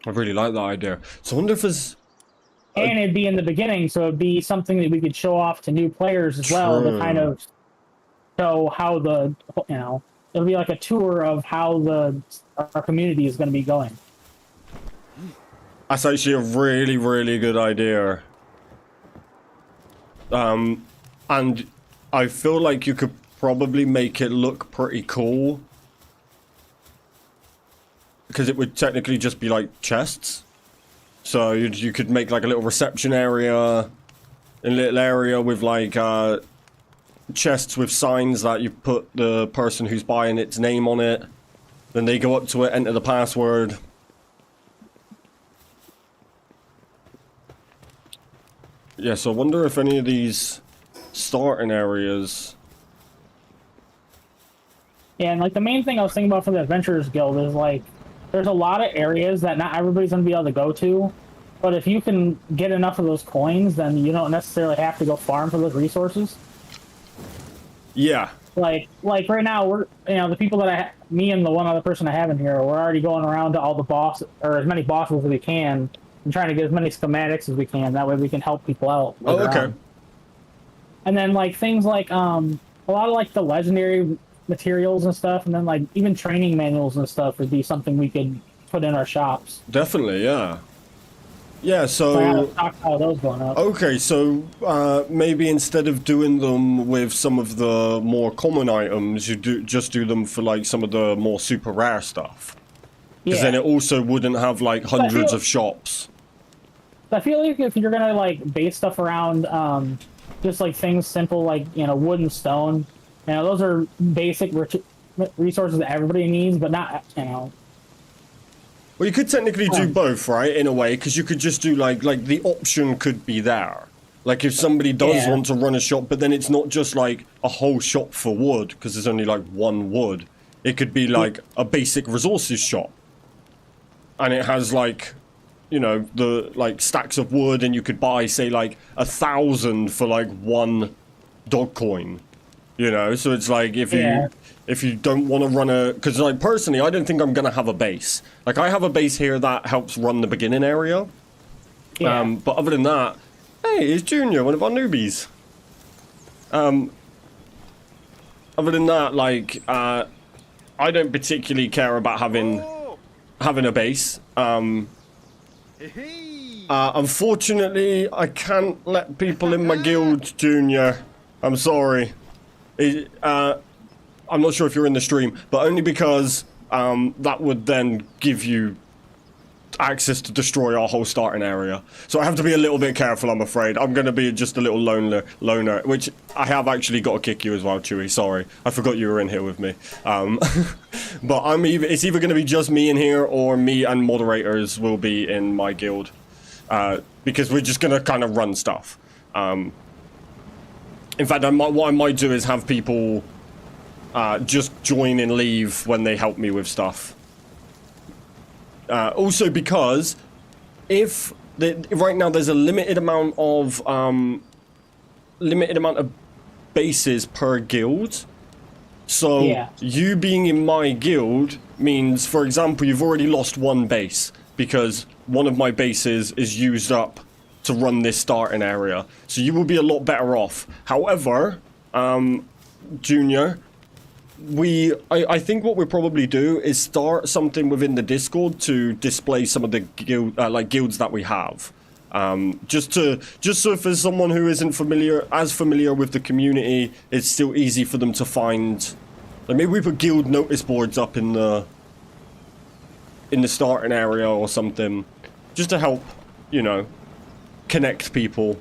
I really like that idea. So I wonder if there's... And it'd be in the beginning, so it'd be something that we could show off to new players as well to kind of show how the, you know, it'll be like a tour of how our community is going to be going. That's actually a really, really good idea. And I feel like you could probably make it look pretty cool. Because it would technically just be like chests. So you could make like a little reception area, a little area with like chests with signs that you put the person who's buying its name on it. Then they go up to it, enter the password. Yeah, so I wonder if any of these starting areas... Yeah, and like the main thing I was thinking about for the Adventurers Guild is like, there's a lot of areas that not everybody's going to be able to go to, but if you can get enough of those coins, then you don't necessarily have to go farm for those resources. Yeah. Like right now, we're, you know, the people that me and the one other person I have in here, we're already going around to all the bosses, or as many bosses as we can, and trying to get as many schematics as we can. That way we can help people out. Oh, okay. And then like things like a lot of like the legendary materials and stuff, and then like even training manuals and stuff would be something we could put in our shops. Definitely, yeah. Yeah, so... I gotta stockpile those going up. Okay, so maybe instead of doing them with some of the more common items, you just do them for like some of the more super rare stuff. Because then it also wouldn't have like hundreds of shops. I feel like if you're gonna like base stuff around just like things simple like, you know, wood and stone, you know, those are basic resources that everybody needs, but not, you know. Well, you could technically do both, right? In a way, because you could just do like the option could be there. Like if somebody does want to run a shop, but then it's not just like a whole shop for wood, because there's only like one wood. It could be like a basic resources shop. And it has like, you know, the like stacks of wood, and you could buy, say, like 1,000 for like 1 dog coin. You know, so it's like if you don't want to run a... Because, like, personally, I don't think I'm going to have a base. Like, I have a base here that helps run the beginning area. Yeah. But other than that... Hey, it's Junior, one of our newbies. Other than that, like, I don't particularly care about having a base. Unfortunately, I can't let people in my guild, Junior. I'm sorry. I'm not sure if you're in the stream, but only because that would then give you access to destroy our whole starting area. So I have to be a little bit careful, I'm afraid. I'm going to be just a little loner, which I have actually got to kick you as well, Chewy. Sorry. I forgot you were in here with me. But it's either going to be just me in here, or me and moderators will be in my guild. Because we're just going to kind of run stuff. In fact, what I might do is have people just join and leave when they help me with stuff. Also, because if right now there's a limited amount of bases per guild, So Yeah. you being in my guild means, for example, you've already lost one base because one of my bases is used up to run this starting area. So you will be a lot better off. However, Junior, I think what we'll probably do is start something within the Discord to display some of the guilds that we have. Just so if there's someone who isn't familiar with the community, it's still easy for them to find. Like maybe we put guild notice boards up in the starting area or something, just to help, you know, connect people.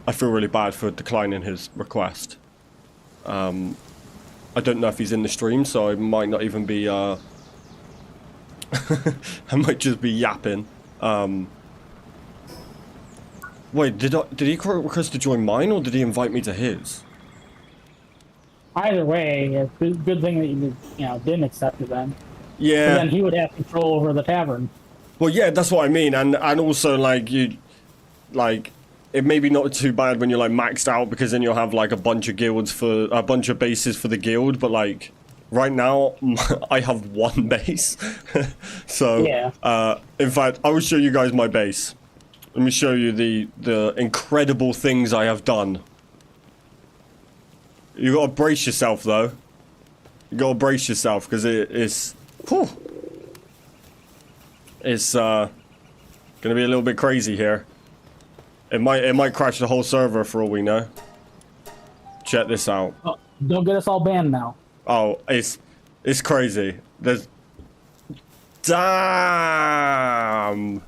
I feel really bad for declining his request. I don't know if he's in the stream, so I might not even be, I might just be yapping. Wait, did he request to join mine, or did he invite me to his? Either way, it's a good thing that you didn't accept it then. Yeah. But then he would have control over the tavern. Well, yeah, that's what I mean, and also like it may be not too bad when you're like maxed out, because then you'll have like a bunch of bases for the guild. But like right now, I have one base, so yeah. In fact, I will show you guys my base. Let me show you the incredible things I have done. You gotta brace yourself though. You gotta brace yourself because it's gonna be a little bit crazy here. It might crash the whole server for all we know. Check this out. Oh, don't get us all banned now. Oh, it's crazy. Damn.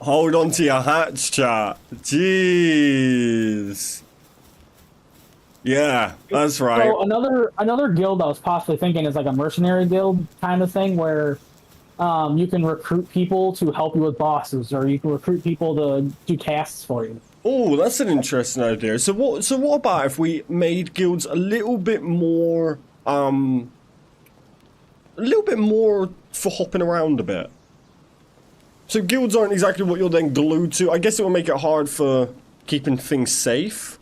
Hold on to your hats, chat. Jeez. Yeah, that's right. So another guild I was possibly thinking is like a mercenary guild kind of thing where you can recruit people to help you with bosses, or you can recruit people to do tasks for you. Oh, that's an interesting idea. So what about if we made guilds a little bit more for hopping around a bit? So guilds aren't exactly what you're then glued to. I guess it will make it hard for keeping things safe.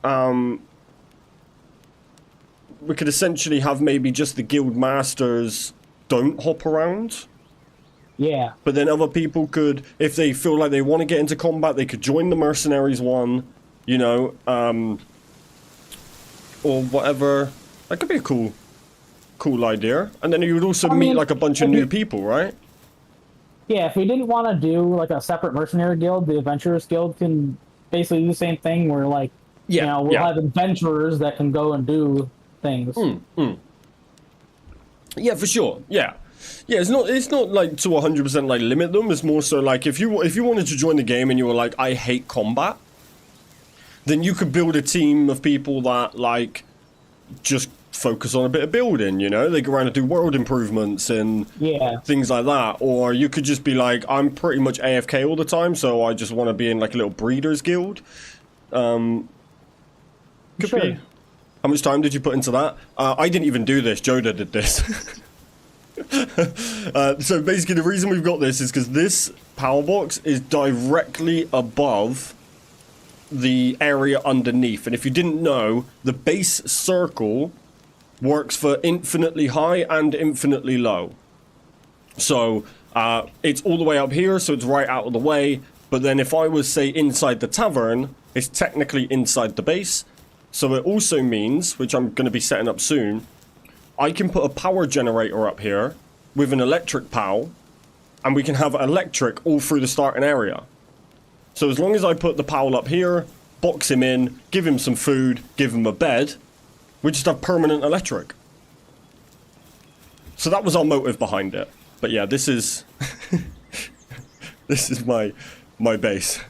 We could essentially have maybe just the guild masters don't hop around. Yeah. But then other people could, if they feel like they want to get into combat, they could join the mercenaries one, you know, or whatever. That could be a cool idea. And then you would also meet like a bunch of new people, right? Yeah, if we didn't want to do like a separate mercenary guild, the adventurers guild can basically do the same thing where like, we'll have adventurers that can go and do things. Yeah, for sure. Yeah. Yeah, it's not like to 100% like limit them. It's more so like if you wanted to join the game and you were like, I hate combat, then you could build a team of people that like just focus on a bit of building, you know? They go around and do world improvements and things like that. Or you could just be like, I'm pretty much AFK all the time, so I just want to be in like a little breeders guild. Could be. How much time did you put into that? I didn't even do this. Joda did this. So basically the reason we've got this is because this power box is directly above the area underneath. And if you didn't know, the base circle works for infinitely high and infinitely low. So it's all the way up here, so it's right out of the way. But then if I was, say, inside the tavern, it's technically inside the base. So it also means, which I'm going to be setting up soon, I can put a power generator up here with an electric POW, and we can have electric all through the starting area. So as long as I put the POW up here, box him in, give him some food, give him a bed, we just have permanent electric. So that was our motive behind it. But yeah, this is this is my base.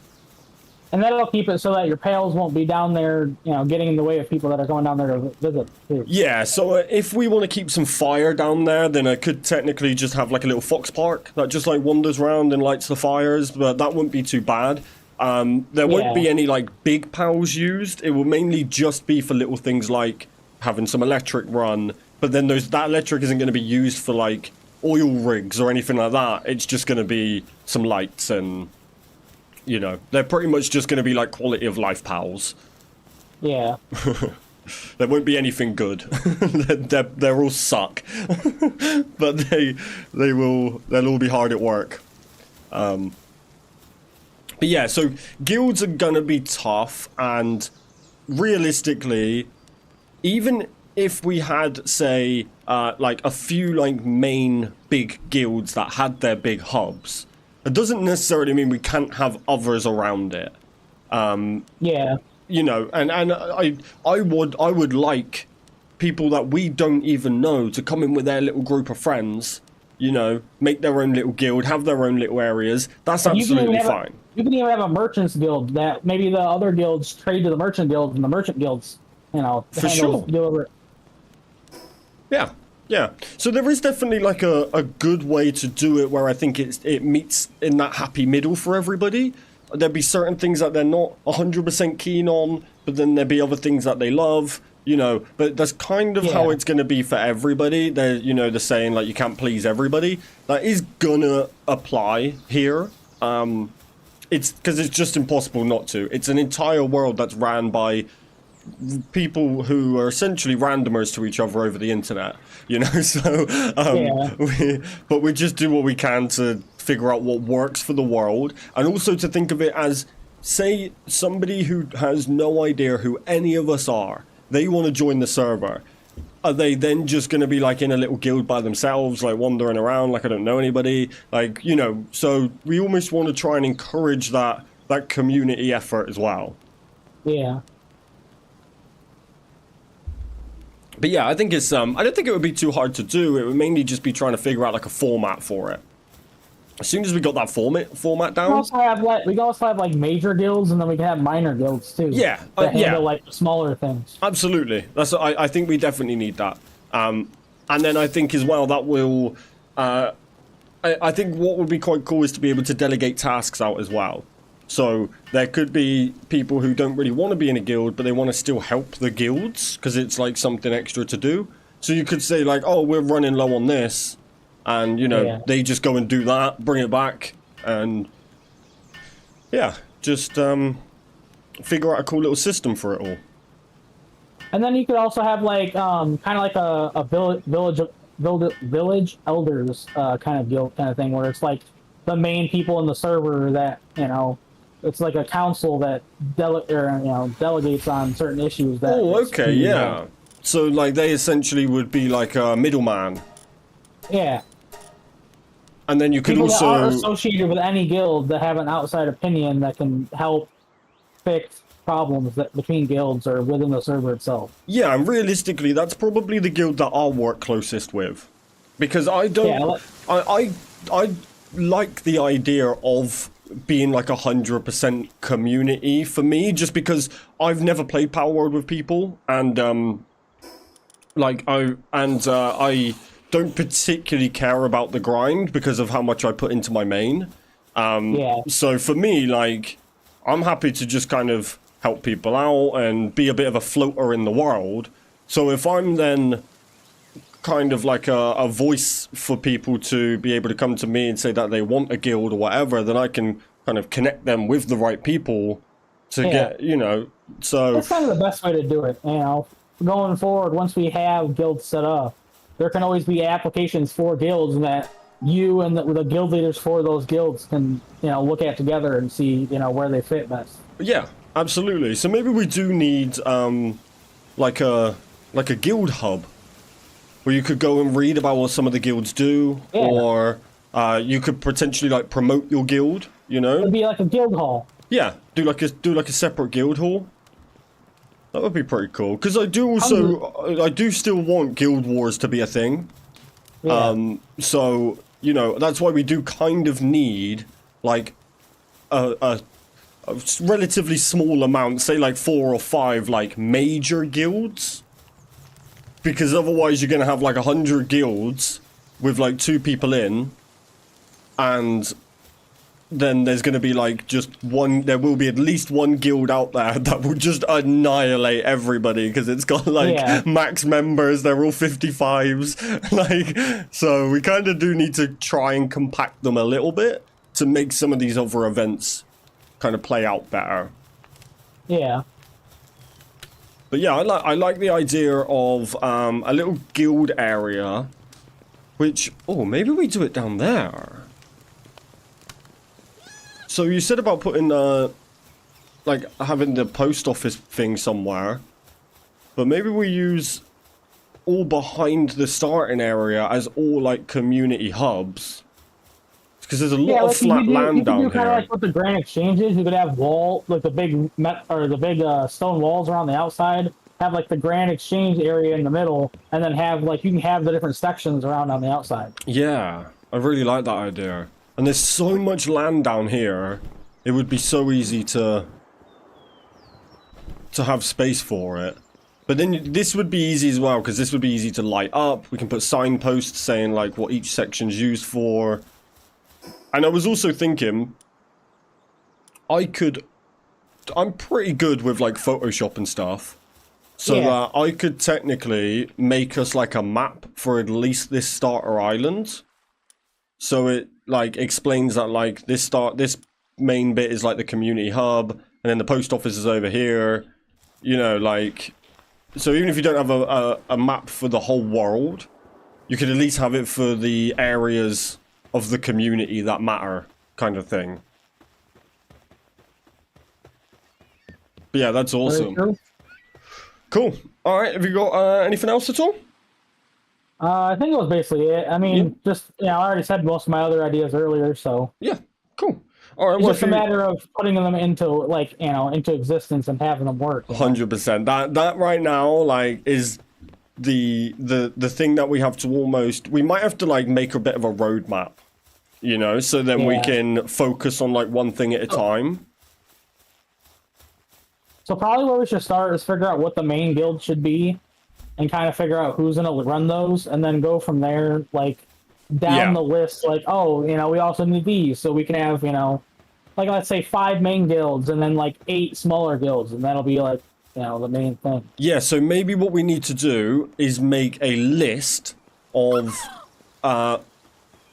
And that'll keep it so that your pails won't be down there, getting in the way of people that are going down there to visit too. Yeah, so if we want to keep some fire down there, then I could technically just have like a little fox park that just like wanders around and lights the fires, but that wouldn't be too bad. There won't be any like big POWs used. It will mainly just be for little things like having some electric run, but then that electric isn't going to be used for like oil rigs or anything like that. It's just going to be some lights and, they're pretty much just going to be like quality of life POWs. Yeah. There won't be anything good. They're all suck. But they'll all be hard at work. But yeah, so guilds are gonna be tough, and realistically, even if we had, say, like a few like main big guilds that had their big hubs, it doesn't necessarily mean we can't have others around it. Yeah. You know, and I would like people that we don't even know to come in with their little group of friends, you know, make their own little guild, have their own little areas. That's absolutely fine. You can even have a merchants guild that maybe the other guilds trade to the merchant guild, and the merchant guilds, you know, For sure. Yeah, yeah. So there is definitely like a good way to do it where I think it meets in that happy middle for everybody. There'd be certain things that they're not 100% keen on, but then there'd be other things that they love, you know. But that's kind of how it's going to be for everybody. They're, you know, the saying, like, you can't please everybody. That is gonna apply here. It's because it's just impossible not to. It's an entire world that's ran by people who are essentially randomers to each other over the internet, you know. So we just do what we can to figure out what works for the world, and also to think of it as, say, somebody who has no idea who any of us are, they want to join the server. Are they then just going to be like in a little guild by themselves, like wandering around like I don't know anybody, like, you know? So we almost want to try and encourage that community effort as well. Yeah. But yeah, I think it's I don't think it would be too hard to do. It would mainly just be trying to figure out like a format for it. As soon as we got that format down, we can also have like major guilds, and then we can have minor guilds too. Yeah, that handle like smaller things. Absolutely. I think we definitely need that. And then I think as well that will. I think what would be quite cool is to be able to delegate tasks out as well. So there could be people who don't really want to be in a guild, but they want to still help the guilds because it's like something extra to do. So you could say like, oh, we're running low on this. And, you know, they just go and do that, bring it back, and, yeah, just figure out a cool little system for it all. And then you could also have, like, kind of like a village elders kind of guild kind of thing, where it's, like, the main people in the server that, you know, it's like a council that delegates on certain issues. That oh, okay, yeah. So, like, they essentially would be like a middleman. Yeah. And then you could people also that are associated with any guild that have an outside opinion that can help fix problems that between guilds or within the server itself. Yeah, and realistically, that's probably the guild that I'll work closest with, because I don't. I like the idea of being like 100% community for me, just because I've never played Palworld with people, and I don't particularly care about the grind because of how much I put into my main. So for me, like, I'm happy to just kind of help people out and be a bit of a floater in the world. So if I'm then kind of like a voice for people to be able to come to me and say that they want a guild or whatever, then I can kind of connect them with the right people to get, you know, so... That's kind of the best way to do it, you know. Going forward, once we have guilds set up, there can always be applications for guilds that you and the guild leaders for those guilds can, you know, look at together and see, you know, where they fit best. Yeah, absolutely. So maybe we do need like a guild hub where you could go and read about what some of the guilds do, or you could potentially like promote your guild. You know, it'd be like a guild hall. Yeah, do like a separate guild hall. That would be pretty cool, because I do still want Guild Wars to be a thing. Yeah. So, you know, that's why we do kind of need, like, a relatively small amount, say like 4 or 5, like, major guilds. Because otherwise you're going to have, like, 100 guilds with, like, 2 people in, and... then there's going to be like there will be at least one guild out there that will just annihilate everybody because it's got like max members, they're all 55s, like, so we kind of do need to try and compact them a little bit to make some of these other events kind of play out better. Yeah. But yeah, I like the idea of a little guild area, which, oh, maybe we do it down there. So you said about putting like having the post office thing somewhere, but maybe we use all behind the starting area as all like community hubs. Because there's a lot of flat land down here. Kind of like what the Grand Exchange is. You could have like the big stone walls around the outside. Have like the Grand Exchange area in the middle, and then have like you can have the different sections around on the outside. Yeah, I really like that idea. And there's so much land down here. It would be so easy to have space for it. But then this would be easy as well, because this would be easy to light up. We can put signposts saying like what each section's used for. And I was also thinking, I'm pretty good with like Photoshop and stuff, so that I could technically make us like a map for at least this starter island. So it like explains that like this main bit is like the community hub, and then the post office is over here. You know, like, so even if you don't have a map for the whole world, you could at least have it for the areas of the community that matter, kind of thing. But yeah, that's awesome. Cool. Alright, have you got anything else at all? I think it was basically it. I mean, just, I already said most of my other ideas earlier, so. Yeah, cool. Alright, it's just a matter of putting them into, like, into existence and having them work. 100%. That right now, like, is the thing that we have to we might have to like make a bit of a roadmap, you know, so then we can focus on like one thing at a time. So probably where we should start is figure out what the main guild should be, and kind of figure out who's gonna run those, and then go from there, like down the list. Like, oh, we also need these, so we can have, like let's say 5 main guilds, and then like 8 smaller guilds, and that'll be like, the main thing. Yeah, so maybe what we need to do is make a list of all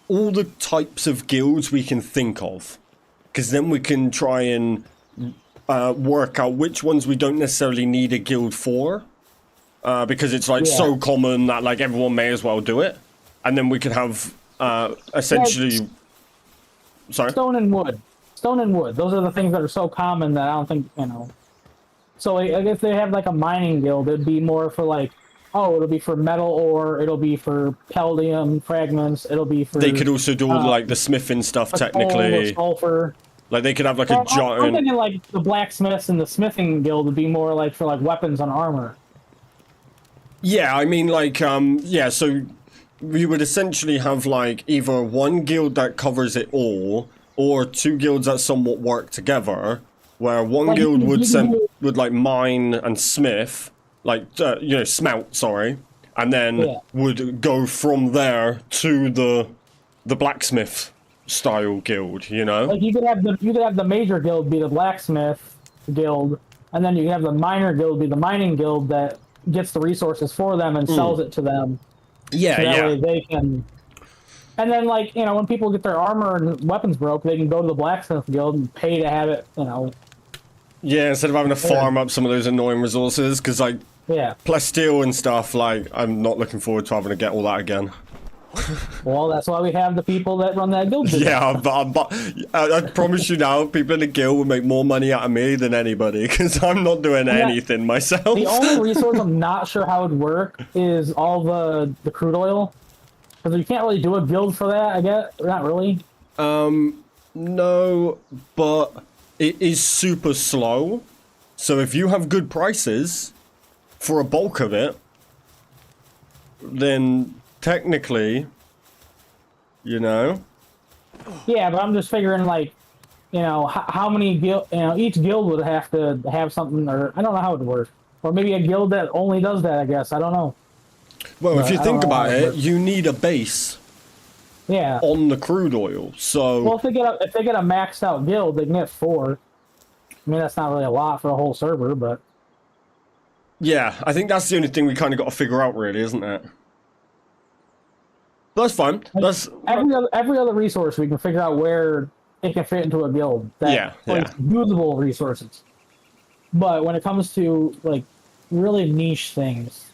the types of guilds we can think of. Because then we can try and work out which ones we don't necessarily need a guild for. Because it's like so common that like everyone may as well do it. And then we could have essentially... Sorry? Stone and wood. Stone and wood. Those are the things that are so common that I don't think, So like, if they have like a mining guild, it'd be more for like, it'll be for metal ore, it'll be for palladium fragments, it'll be for... They could also do like the smithing stuff, technically. Sulfur. Like they could have like a giant... I'm thinking like the blacksmiths and the smithing guild would be more like for like weapons and armor. Yeah, I mean like, so we would essentially have like either one guild that covers it all, or 2 guilds that somewhat work together, where one guild would like mine and smith, like smelt, sorry, and then would go from there to the blacksmith style guild, Like you could have the major guild be the blacksmith guild, and then you can have the minor guild be the mining guild that gets the resources for them and sells it to them. Yeah, so that way they can. And then, like, when people get their armor and weapons broke, they can go to the blacksmith guild and pay to have it, Yeah, instead of having to farm up some of those annoying resources, because, like, plasteel and stuff, like, I'm not looking forward to having to get all that again. Well, that's why we have the people that run that guild. Yeah, but I promise you now, people in the guild will make more money out of me than anybody, because I'm not doing anything myself. The only resource I'm not sure how it would work is all the crude oil. Because you can't really do a guild for that, I guess. Not really. No, but it is super slow. So if you have good prices for a bulk of it, then technically, Yeah, but I'm just figuring, like, how many guild, each guild would have to have something, or I don't know how it would work. Or maybe a guild that only does that, I guess. I don't know. Well, if you think about it, you need a base. Yeah. On the crude oil, so. Well, if they get a maxed out guild, they can get 4. I mean, that's not really a lot for a whole server, but. Yeah, I think that's the only thing we kind of got to figure out, really, isn't it? But that's fine. That's every other resource we can figure out where it can fit into a guild. Usable resources. But when it comes to like really niche things.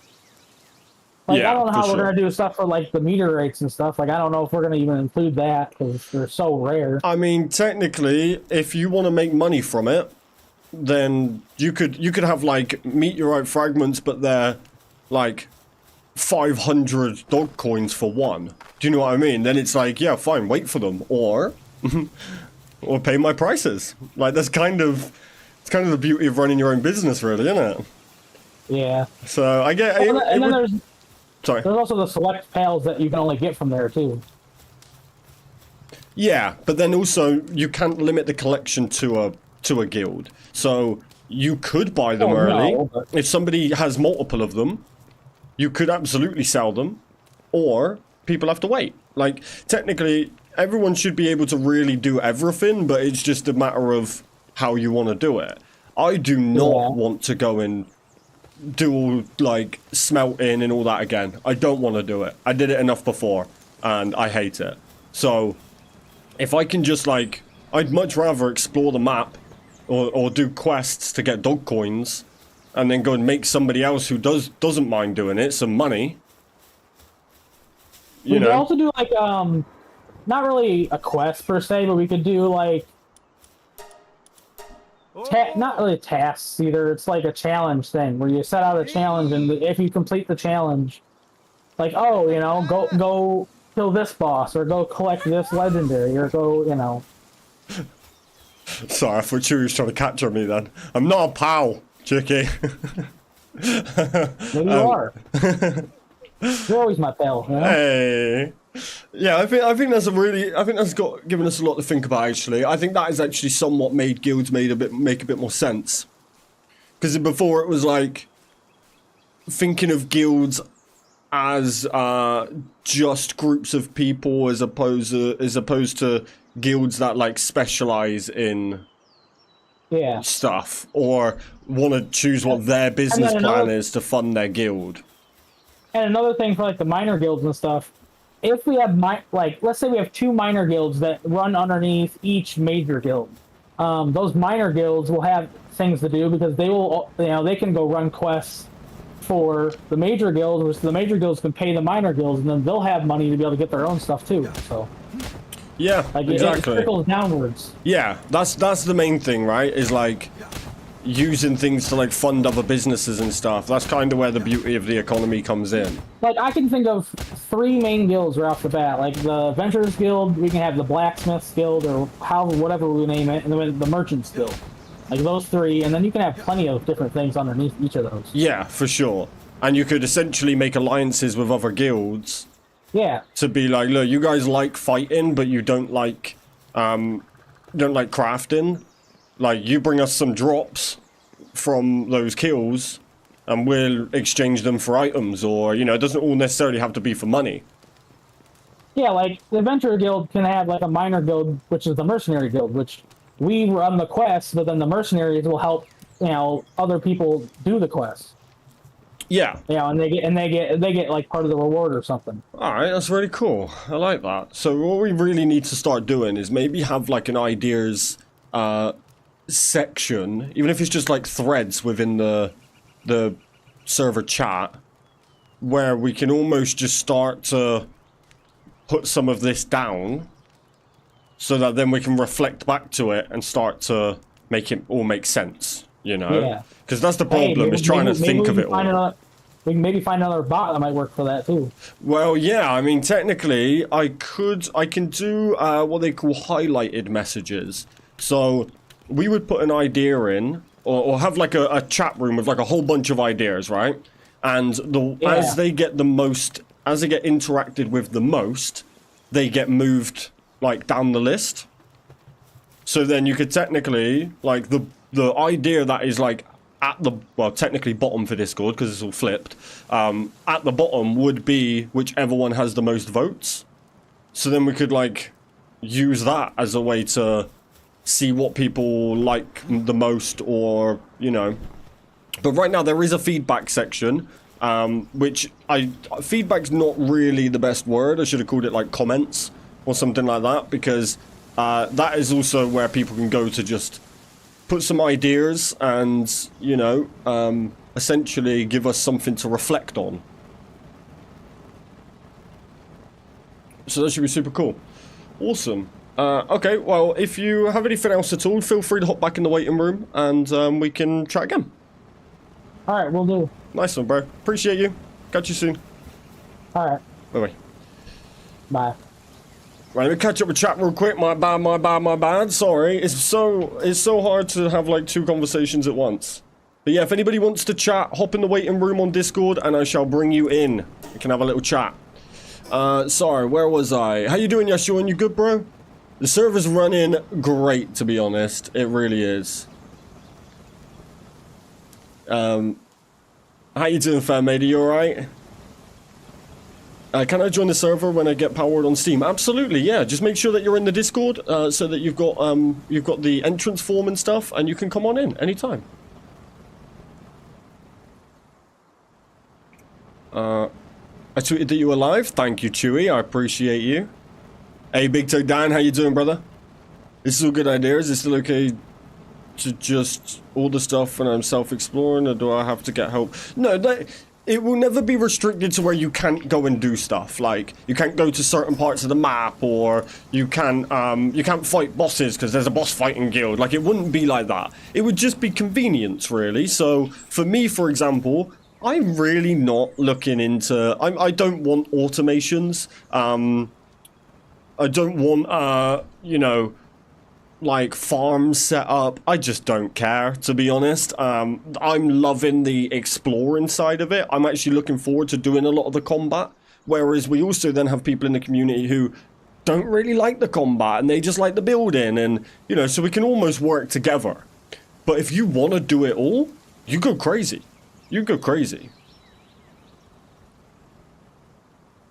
Like, Yeah, I don't know for how we're sure. going to do stuff for, like, the meteorites and stuff. Like, I don't know if we're going to even include that because they're so rare. I mean, technically, if you want to make money from it, then you could have, like, meteorite fragments, but they're, like, 500 dog coins for one. Do you know what I mean? Then it's like, yeah, fine, wait for them. Or pay my prices. Like, that's kind of... It's kind of the beauty of running your own business, really, isn't it? Yeah. So, I get... And then Sorry. there's also the select pals that you can only get from there, too. Yeah, but then also you can't limit the collection to a guild. So you could buy them early. No, but... If somebody has multiple of them, you could absolutely sell them, or people have to wait. Like, technically, everyone should be able to really do everything, but it's just a matter of how you want to do it. I do not want to go and do all, like, smelting and all that again. I don't want to do it. I did it enough before, and I hate it. So, if I can just, like, I'd much rather explore the map, or do quests to get dog coins, and then go and make somebody else who doesn't mind doing it some money. You We could know? also do, like, not really a quest per se, but we could do, like, not really tasks either. It's like a challenge thing where you set out a challenge, and if you complete the challenge, like, oh, you know, go kill this boss, or go collect this legendary, or go, you know. Sorry, I thought you were trying to capture me then. I'm not a pal, Chicky. Maybe you are. You're always my pal. You know? Hey. Yeah, I think that's given us a lot to think about, actually. I think that has actually somewhat made guilds make a bit more sense. Because before it was like thinking of guilds as just groups of people as opposed to guilds that like specialize in stuff or want to choose what their business plan is to fund their guild. And another thing for like the minor guilds and stuff, if we have let's say we have 2 minor guilds that run underneath each major guild, those minor guilds will have things to do because they will, you know, they can go run quests for the major guilds, which the major guilds can pay the minor guilds, and then they'll have money to be able to get their own stuff too. So yeah, like exactly. it trickles downwards. Yeah, that's the main thing, right? Is like using things to like fund other businesses and stuff. That's kind of where the beauty of the economy comes in. Like I can think of 3 main guilds right off the bat. Like the Adventurers Guild, we can have the Blacksmiths Guild, or whatever we name it, and then the Merchants Guild. Like those 3, and then you can have plenty of different things underneath each of those. Yeah, for sure. And you could essentially make alliances with other guilds. Yeah. To be like, look, you guys like fighting, but you don't like crafting. Like, you bring us some drops from those kills, and we'll exchange them for items, or, you know, it doesn't all necessarily have to be for money. Yeah, like, the Adventurer Guild can have, like, a minor guild, which is the Mercenary Guild, which we run the quests, but then the mercenaries will help, you know, other people do the quests. Yeah. You know, and they get like part of the reward or something. Alright, that's really cool. I like that. So what we really need to start doing is maybe have like an ideas section, even if it's just like threads within the server chat, where we can almost just start to put some of this down so that then we can reflect back to it and start to make it all make sense, you know? Yeah. Because that's the problem, is trying to think of it all. We can maybe find another bot that might work for that too. Well, yeah, I mean, technically, I can do what they call highlighted messages. So, we would put an idea in, or have like a chat room with like a whole bunch of ideas, right? And as they get interacted with the most, they get moved like down the list. So then you could technically, like, the idea that is like at the, well, technically bottom for Discord because it's all flipped, at the bottom would be whichever one has the most votes. So then we could like use that as a way to see what people like the most, or, you know. But right now there is a feedback section, which feedback's not really the best word. I should have called it like comments or something like that, because that is also where people can go to just put some ideas and, you know, essentially give us something to reflect on. So that should be super cool. Awesome. Okay, well, if you have anything else at all, feel free to hop back in the waiting room and we can chat again. Alright, we'll do. Nice one, bro. Appreciate you. Catch you soon. Alright. Bye-bye. Bye. Right, let me catch up with chat real quick. My bad. Sorry. It's so hard to have like 2 conversations at once. But yeah, if anybody wants to chat, hop in the waiting room on Discord and I shall bring you in. We can have a little chat. Sorry, where was I? How you doing, Yashua? You good, bro? The server's running great, to be honest. It really is. How you doing, fam, mate? Are you alright? Can I join the server when I get Palworld on Steam? Absolutely, yeah. Just make sure that you're in the Discord, so that you've got the entrance form and stuff, and you can come on in anytime. I tweeted that you were live. Thank you, Chewy. I appreciate you. Hey, Big Toe Dan, how you doing, brother? This is all good ideas. Is it still okay to just order stuff when I'm self-exploring, or do I have to get help? No, it will never be restricted to where you can't go and do stuff. Like, you can't go to certain parts of the map, or you can't fight bosses because there's a boss fighting guild. Like, it wouldn't be like that. It would just be convenience, really. So, for me, for example, I'm really not looking into... I don't want automations. I don't want, you know, like, farms set up. I just don't care, to be honest. I'm loving the exploring side of it. I'm actually looking forward to doing a lot of the combat. Whereas we also then have people in the community who don't really like the combat, and they just like the building, and, you know, so we can almost work together. But if you want to do it all, you go crazy. You go crazy.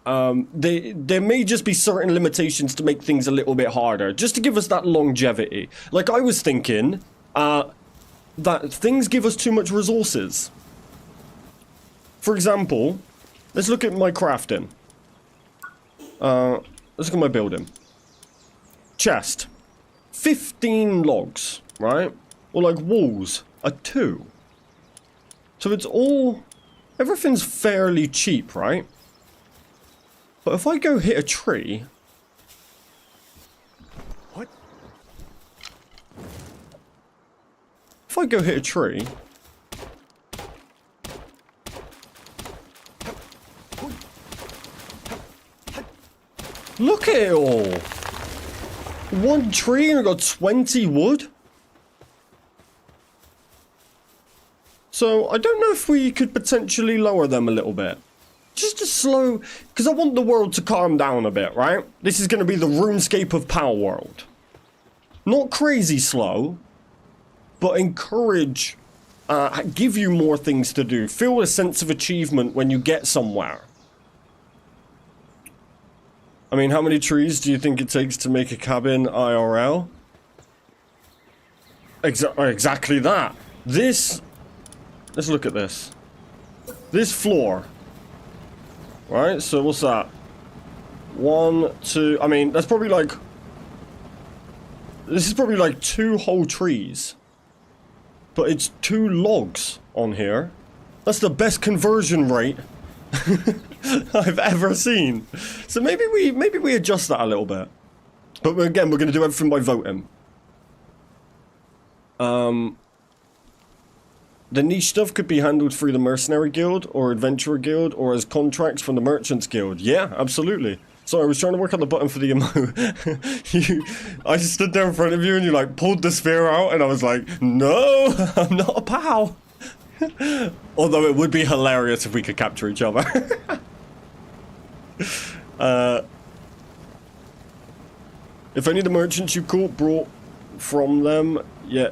There may just be certain limitations to make things a little bit harder, just to give us that longevity. Like, I was thinking, that things give us too much resources. For example, let's look at my crafting. Let's look at my building. Chest. 15 logs, right? Or like walls are 2. So it's all... everything's fairly cheap, right? But if I go hit a tree... What? If I go hit a tree... Look at it all! 1 tree and I got 20 wood? So, I don't know if we could potentially lower them a little bit. Just a slow... because I want the world to calm down a bit, right? This is going to be the RuneScape of Palworld. Not crazy slow, but encourage... give you more things to do. Feel a sense of achievement when you get somewhere. I mean, how many trees do you think it takes to make a cabin IRL? Exactly that. This... let's look at this. This floor... right, so what's that? 1, 2... I mean, that's probably like... this is probably like 2 whole trees. But it's 2 logs on here. That's the best conversion rate I've ever seen. So maybe we adjust that a little bit. But again, we're going to do everything by voting. The niche stuff could be handled through the Mercenary Guild, or Adventurer Guild, or as contracts from the Merchants Guild. Yeah, absolutely. Sorry, I was trying to work on the button for the emote. I just stood there in front of you and you like pulled the sphere out and I was like, no, I'm not a pal. Although it would be hilarious if we could capture each other. If only the merchants you caught brought from them, yeah.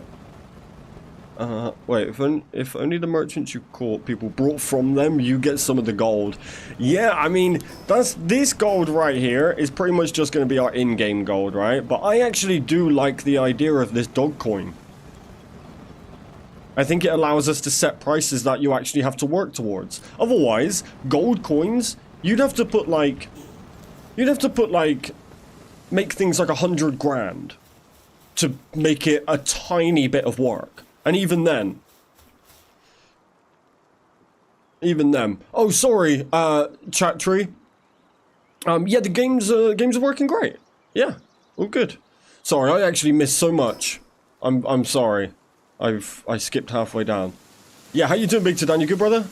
Wait, if only the merchants you caught people brought from them, you get some of the gold. Yeah, I mean, this gold right here is pretty much just going to be our in-game gold, right? But I actually do like the idea of this dog coin. I think it allows us to set prices that you actually have to work towards. Otherwise, gold coins, you'd have to put like, make things like 100 grand to make it a tiny bit of work. And even then, Even them. Oh, sorry, chat tree. Yeah, the games are working great. Yeah, all good. Sorry, I actually missed so much. I'm sorry. I skipped halfway down. Yeah, how you doing, Big Tadan? You good, brother?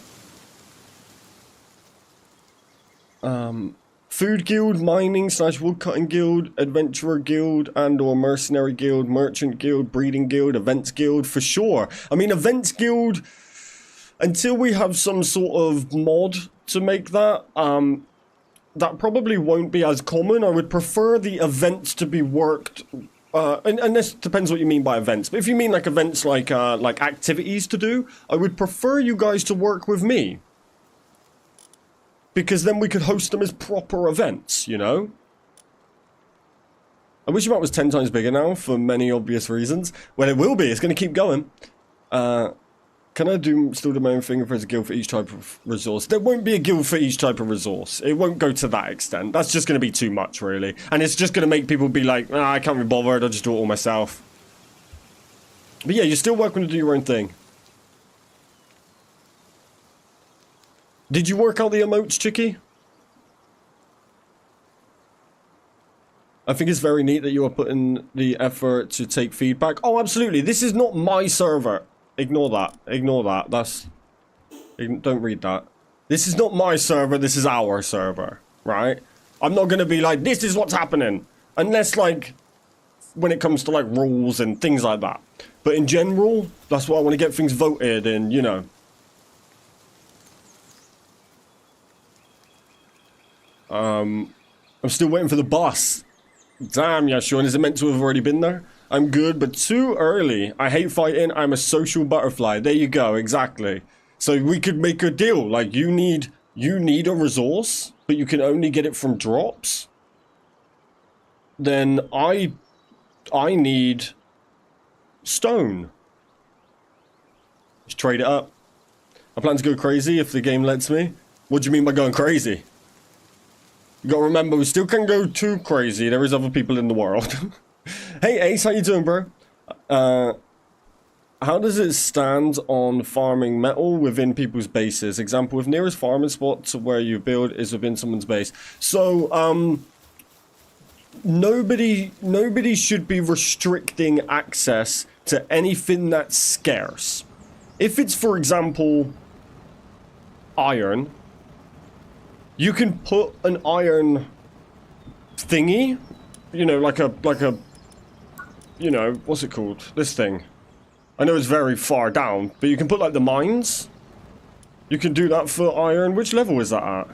Food guild, mining / woodcutting guild, adventurer guild, and or mercenary guild, merchant guild, breeding guild, events guild, for sure. I mean, events guild, until we have some sort of mod to make that, that probably won't be as common. I would prefer the events to be worked, and this depends what you mean by events, but if you mean like events like activities to do, I would prefer you guys to work with me. Because then we could host them as proper events, you know? I wish your map was 10 times bigger now, for many obvious reasons. Well, it will be, it's going to keep going. Can I still do my own thing if there's a guild for each type of resource? There won't be a guild for each type of resource. It won't go to that extent. That's just going to be too much, really. And it's just going to make people be like, I can't be bothered, I'll just do it all myself. But yeah, you're still welcome to do your own thing. Did you work out the emotes, Chicky? I think it's very neat that you are putting the effort to take feedback. Oh, absolutely. This is not my server. Ignore that. Ignore that. Don't read that. This is not my server. This is our server, right? I'm not going to be like, this is what's happening. Unless, like, when it comes to, like, rules and things like that. But in general, that's why I want to get things voted and, you know. I'm still waiting for the boss. Damn, yeah, Sean, is it meant to have already been there? I'm good, but too early. I hate fighting. I'm a social butterfly. There you go, exactly. So we could make a deal. Like, you need a resource, but you can only get it from drops. Then I need stone. Just trade it up. I plan to go crazy if the game lets me. What do you mean by going crazy? You gotta remember, we still can't go too crazy. There is other people in the world. Hey Ace, how you doing, bro? How does it stand on farming metal within people's bases? Example, if nearest farming spot to where you build is within someone's base. So, nobody should be restricting access to anything that's scarce. If it's, for example, iron, you can put an iron thingy, you know, like a, you know, what's it called? This thing. I know it's very far down, but you can put like the mines. You can do that for iron. Which level is that at?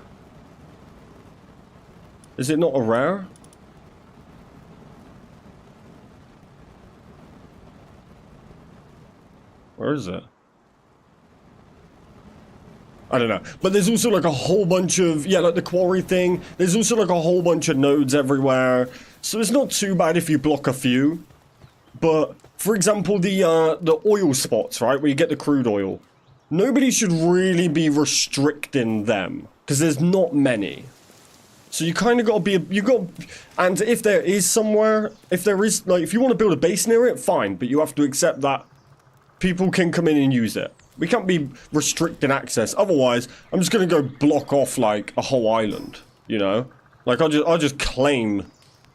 Is it not a rare? Where is it? I don't know. But there's also like a whole bunch of, yeah, like the quarry thing. There's also like a whole bunch of nodes everywhere. So it's not too bad if you block a few. But, for example, the oil spots, right, where you get the crude oil. Nobody should really be restricting them. Because there's not many. So you kind of got to be, and if there is somewhere, if there is, like, if you want to build a base near it, fine. But you have to accept that people can come in and use it. We can't be restricting access. Otherwise, I'm just going to go block off, like, a whole island, you know? Like, I'll just claim,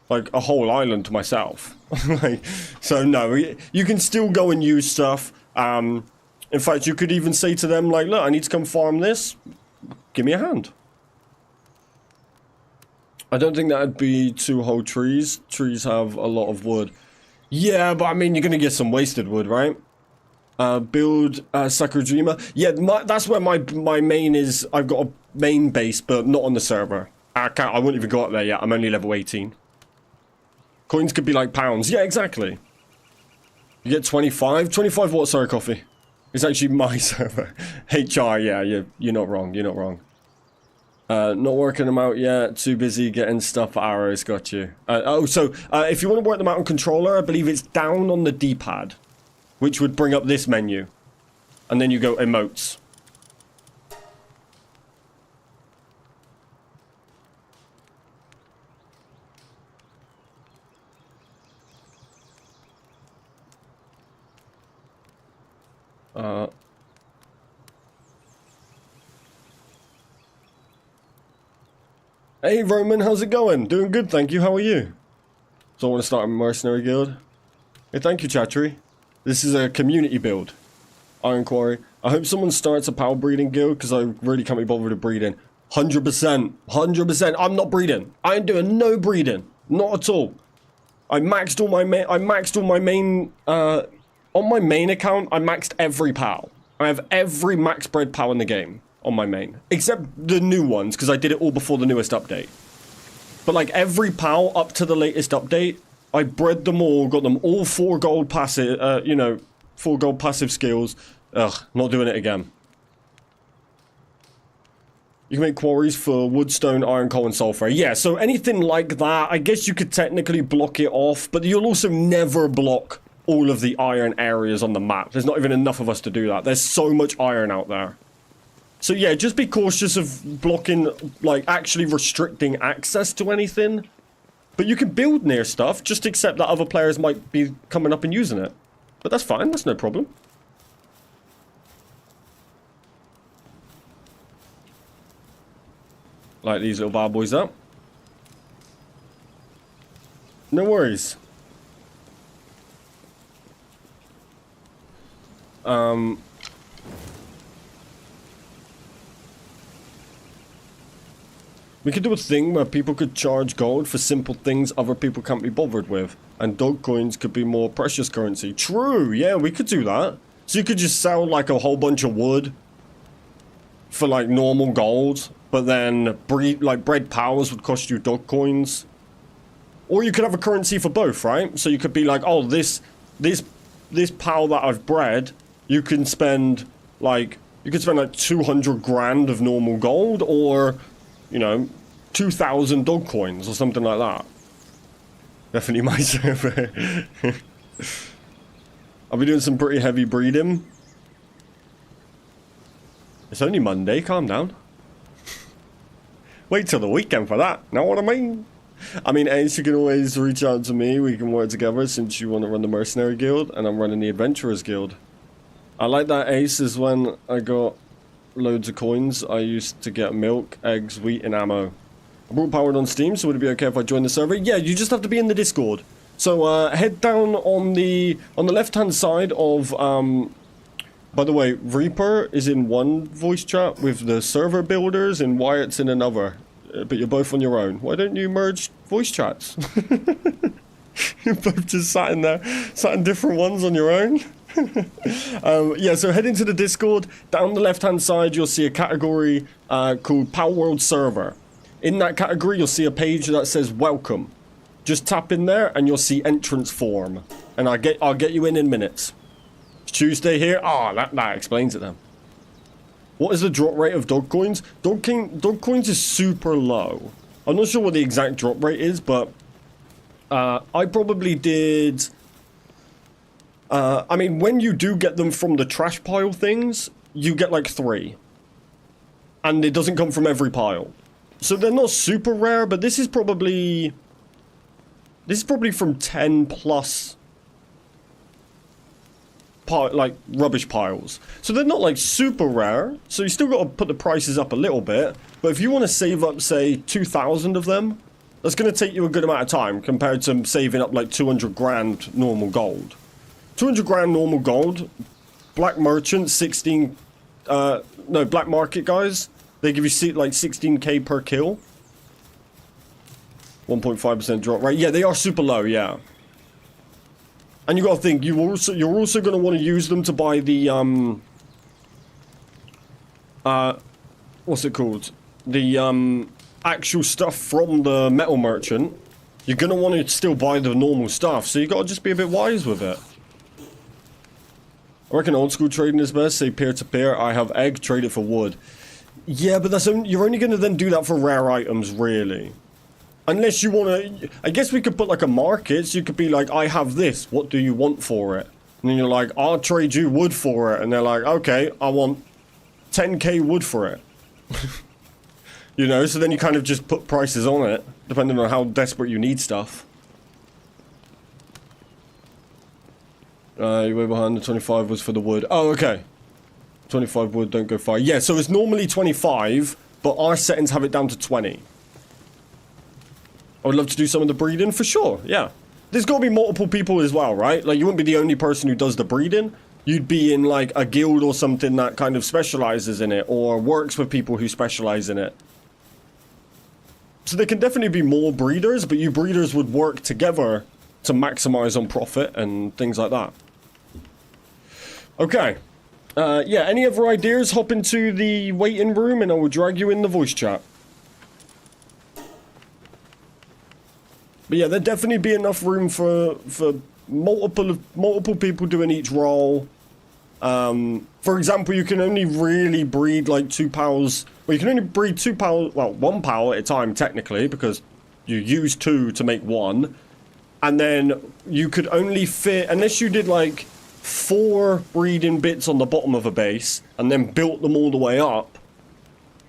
like, a whole island to myself. Like, so, no, you can still go and use stuff. In fact, you could even say to them, like, look, I need to come farm this. Give me a hand. I don't think that'd be 2 whole trees. Trees have a lot of wood. Yeah, but, I mean, you're going to get some wasted wood, right? Build Sakujima. Yeah, that's where my main is. I've got a main base, but not on the server. I wouldn't even go up there yet. I'm only level 18. Coins could be like pounds. Yeah, exactly. You get 25. 25 what, sorry, coffee? It's actually my server. HR, yeah, you're not wrong. You're not wrong. Not working them out yet. Too busy getting stuff for arrows. Got you. So if you want to work them out on controller, I believe it's down on the D-pad, which would bring up this menu. And then you go emotes. Hey Roman, how's it going? Doing good, thank you. How are you? So I want to start a mercenary guild. Hey, thank you, Chattery. This is a community build. Iron Quarry. I hope someone starts a power breeding guild because I really can't be bothered with breeding. 100%. 100%. I'm not breeding. I ain't doing no breeding. Not at all. I maxed all my main, on my main account, I maxed every POW. I have every max bred POW in the game on my main. Except the new ones, because I did it all before the newest update. But like every POW up to the latest update, I bred them all, got them all 4 gold passive, you know, 4 gold passive skills. Ugh, not doing it again. You can make quarries for wood, stone, iron, coal, and sulfur. Yeah, so anything like that, I guess you could technically block it off, but you'll also never block all of the iron areas on the map. There's not even enough of us to do that. There's so much iron out there. So yeah, just be cautious of blocking, like, actually restricting access to anything. But you can build near stuff, just accept that other players might be coming up and using it. But that's fine, that's no problem. Light these little bad boys up. No worries. We could do a thing where people could charge gold for simple things other people can't be bothered with. And dog coins could be more precious currency. True, yeah, we could do that. So you could just sell like a whole bunch of wood for like normal gold. But then bread powers would cost you dog coins. Or you could have a currency for both, right? So you could be like, oh, this POW that I've bred, you can spend like 200 grand of normal gold, or, you know, 2,000 dog coins or something like that. Definitely my server. I'll be doing some pretty heavy breeding. It's only Monday, calm down. Wait till the weekend for that, know what I mean? I mean, Ace, you can always reach out to me, we can work together since you want to run the Mercenary Guild and I'm running the Adventurers Guild. I like that, Ace, is when I got loads of coins, I used to get milk, eggs, wheat and ammo. I brought Palworld on Steam, so would it be okay if I join the server? Yeah, you just have to be in the Discord. So head down on the left-hand side of, by the way, Reaper is in one voice chat with the server builders and Wyatt's in another. But you're both on your own. Why don't you merge voice chats? You're both just sat in there, sat in different ones on your own. Yeah, so head into the Discord. Down the left-hand side, you'll see a category called Palworld Server. In that category, you'll see a page that says Welcome. Just tap in there, and you'll see Entrance Form. And I'll get you in minutes. It's Tuesday here. Ah, that explains it then. What is the drop rate of dog coins? Dog coins is super low. I'm not sure what the exact drop rate is, but I probably did. I mean, when you do get them from the trash pile things, you get like 3. And it doesn't come from every pile. So they're not super rare, but this is probably from 10 plus like rubbish piles. So they're not like super rare. So you still got to put the prices up a little bit. But if you want to save up, say, 2,000 of them, that's going to take you a good amount of time compared to saving up like 200 grand normal gold. 200 grand normal gold, black merchant, 16, no, black market guys, they give you like 16k per kill. 1.5% drop rate. Yeah, they are super low, yeah. And you gotta think, you're also gonna want to use them to buy the, what's it called? The, actual stuff from the metal merchant. You're gonna want to still buy the normal stuff, so you gotta just be a bit wise with it. I reckon old school trading is best, say peer-to-peer, I have egg, trade it for wood. Yeah, but you're only gonna then do that for rare items, really. Unless you want to, I guess we could put like a market, so you could be like, I have this, what do you want for it? And then you're like, I'll trade you wood for it. And they're like, okay, I want 10k wood for it. You know, so then you kind of just put prices on it, depending on how desperate you need stuff. You're way behind, the 25 was for the wood. Oh, okay. 25 wood, don't go far. Yeah, so it's normally 25, but our settings have it down to 20. I would love to do some of the breeding for sure, yeah. There's got to be multiple people as well, right? Like, you wouldn't be the only person who does the breeding. You'd be in, like, a guild or something that kind of specializes in it, or works with people who specialize in it. So there can definitely be more breeders, but you breeders would work together to maximize on profit and things like that. Okay. Yeah, any other ideas? Hop into the waiting room and I will drag you in the voice chat. But yeah, there'd definitely be enough room for multiple people doing each role. For example, you can only really breed like 2 pals. Well, you can only breed 2 pals, well, 1 pal at a time technically, because you use 2 to make 1. And then you could only fit, unless you did like 4 breeding bits on the bottom of a base and then built them all the way up.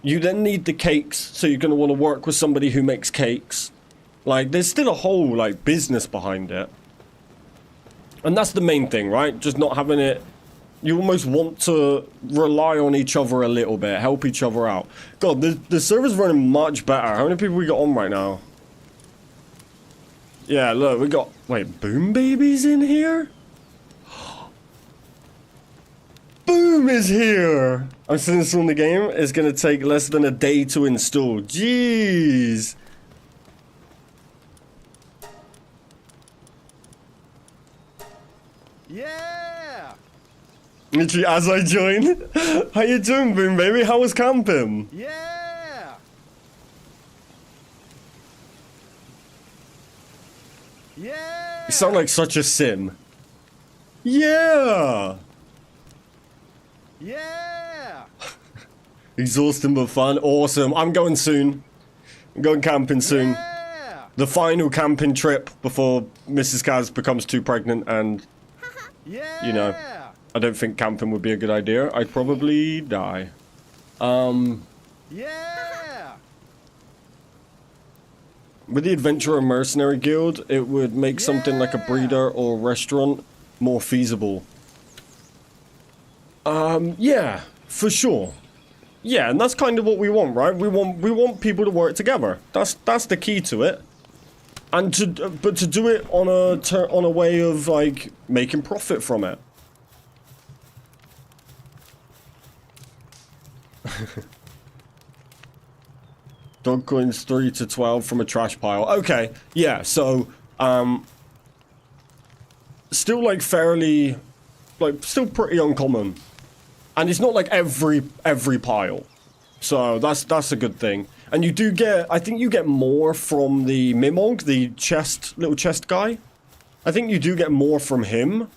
You then need the cakes, so you're going to want to work with somebody who makes cakes. Like, there's still a whole, like, business behind it. And that's the main thing, right? Just not having it... You almost want to rely on each other a little bit, help each other out. God, the server's running much better. How many people we got on right now? Yeah, look, we got... Wait, Boom Baby's in here? Boom is here! I'm seeing this on the game. It's gonna take less than a day to install. Jeez! Yeah! Literally, as I join. How you doing, Boom Baby? How was camping? Yeah! Yeah! You sound like such a sim. Yeah! Yeah! Exhausting but fun. Awesome. I'm going soon. I'm going camping soon. Yeah! The final camping trip before Mrs. Kaz becomes too pregnant and, Yeah! you know, I don't think camping would be a good idea. I'd probably die. Yeah! With the Adventurer Mercenary Guild, it would make something like a breeder or restaurant more feasible. Yeah, for sure. Yeah, and that's kind of what we want, right? We want people to work together. That's the key to it. And but to do it on a way of like making profit from it. Dog coins 3 to 12 from a trash pile. Okay, yeah, so still like fairly, like still pretty uncommon. And it's not like every pile. So that's a good thing. And you do get, I think you get more from the Mimog, the little chest guy. I think you do get more from him.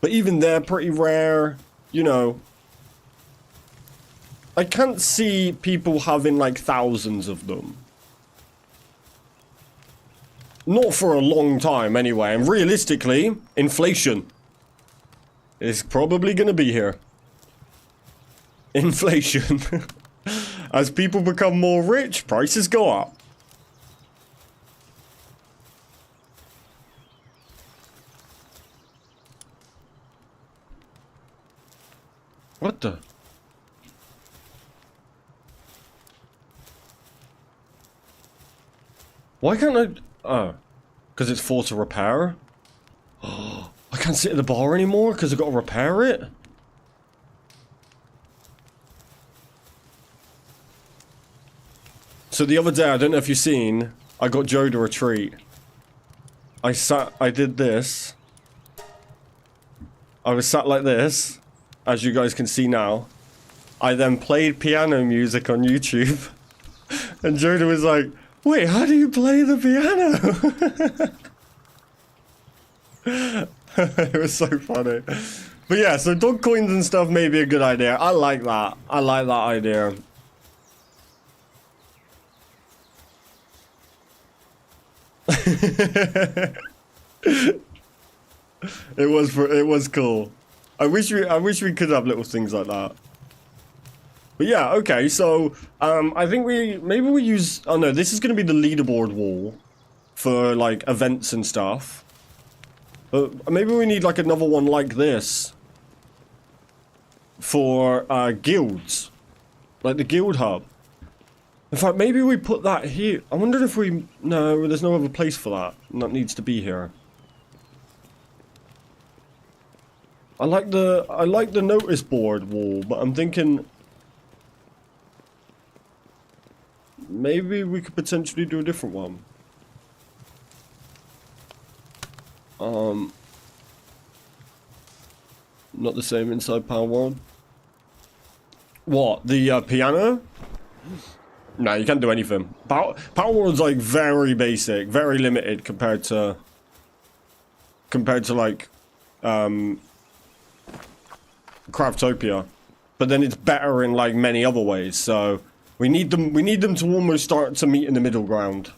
But even they're pretty rare, you know. I can't see people having like thousands of them. Not for a long time anyway. And realistically, inflation is probably going to be here. Inflation. As people become more rich, prices go up. What the? Why can't I... Oh. Because it's 4 to repair? Oh, I can't sit at the bar anymore because I've got to repair it? So the other day, I don't know if you've seen, I got Joda a treat. I did this. I was sat like this, as you guys can see now. I then played piano music on YouTube. And Joda was like, wait, how do you play the piano? It was so funny. But yeah, so dog coins and stuff may be a good idea. I like that. I like that idea. It was cool. I wish we could have little things like that. But yeah, okay, so I think maybe we use, oh no, this is gonna be the leaderboard wall for like events and stuff. But maybe we need like another one like this for guilds. Like the guild hub. In fact, maybe we put that here. I wonder if we... No, there's no other place for that. And that needs to be here. I like the notice board wall, but I'm thinking... Maybe we could potentially do a different one. Not the same inside Palworld. What? The piano? No, you can't do anything. Palworld's like very basic, very limited compared to like Craftopia. But then it's better in like many other ways, so we need them to almost start to meet in the middle ground.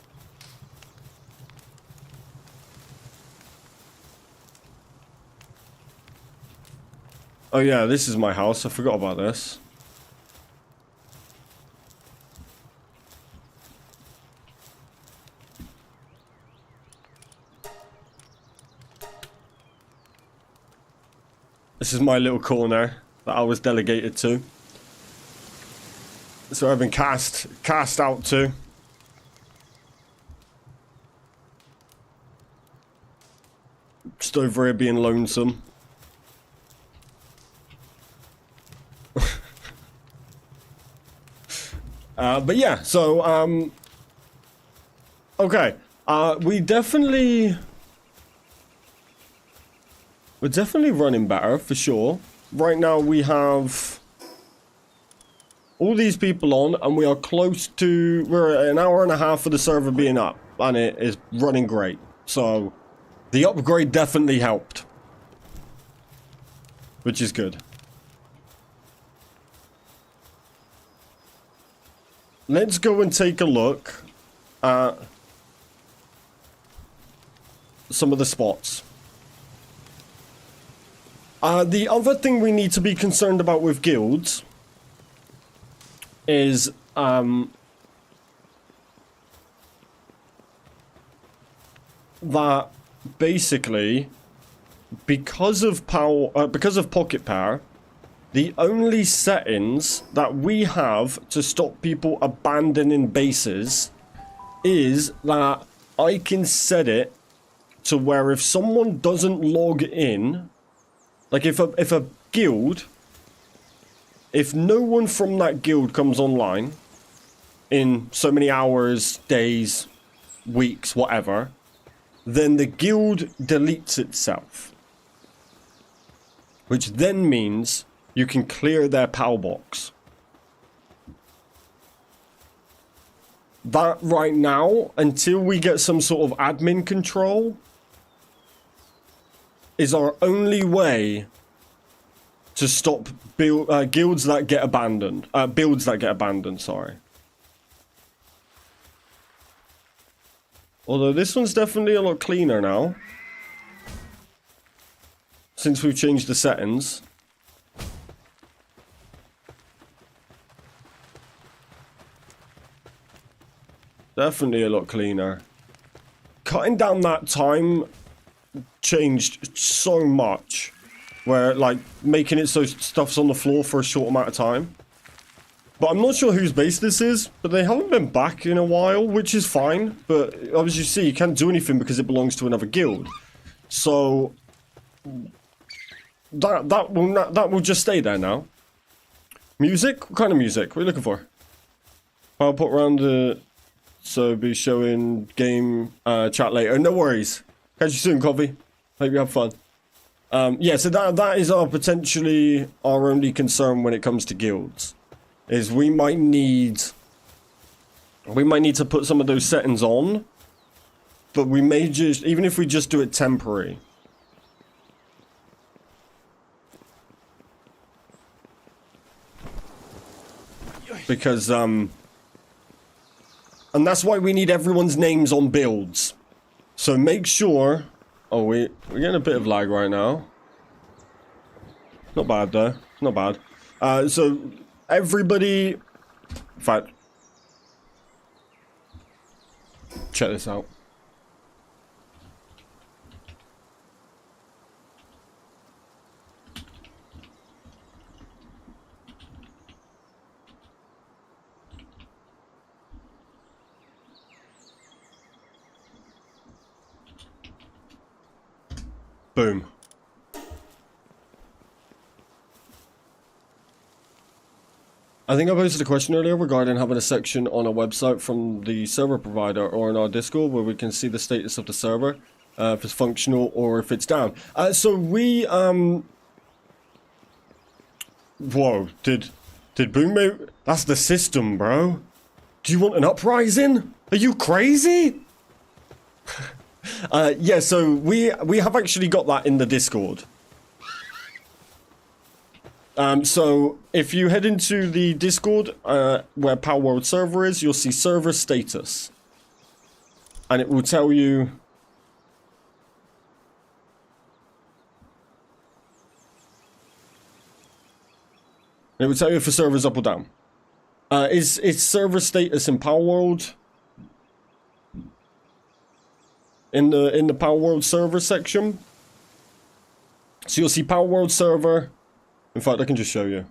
Oh yeah, this is my house. I forgot about this. This is my little corner that I was delegated to. So I've been cast out to. Just over here being lonesome. But yeah, so, okay. We're definitely running better, for sure. Right now we have all these people on, and we are close to... We're at an hour and a half of the server being up, and it is running great. So, the upgrade definitely helped. Which is good. Let's go and take a look at some of the spots. The other thing we need to be concerned about with guilds is that basically because of pocket power, the only settings that we have to stop people abandoning bases is that I can set it to where if someone doesn't log in, like if a guild, if no one from that guild comes online in so many hours, days, weeks, whatever, then the guild deletes itself. Which then means you can clear their PAL box. That right now, until we get some sort of admin control, is our only way to stop guilds that get abandoned. Builds that get abandoned, sorry. Although this one's definitely a lot cleaner now. Since we've changed the settings. Definitely a lot cleaner. Cutting down that time changed so much. Where, like, making it so stuff's on the floor for a short amount of time. But I'm not sure whose base this is, but they haven't been back in a while, which is fine. But as you see, you can't do anything because it belongs to another guild. So that will just stay there now. Music? What kind of music? What are you looking for? I'll put around the... So be showing game chat later. No worries. Catch you soon, Coffee. Hope you have fun. Yeah, so that is potentially our only concern when it comes to guilds. Is we might need to put some of those settings on. But we may just, even if we just do it temporary. Because, and that's why we need everyone's names on builds. So make sure... Oh, we're getting a bit of lag right now. Not bad, though. Not bad. So, everybody... In fact... Check this out. Boom. I think I posted a question earlier regarding having a section on a website from the server provider or in our Discord where we can see the status of the server, if it's functional or if it's down. So we, whoa, did Boom move? That's the system, bro. Do you want an uprising? Are you crazy? Yeah, so we have actually got that in the Discord. So if you head into the Discord, where Palworld server is, you'll see server status. And it will tell you... It will tell you if the server's up or down. Is server status in Palworld? In the Palworld server section. So you'll see Palworld server. In fact, I can just show you.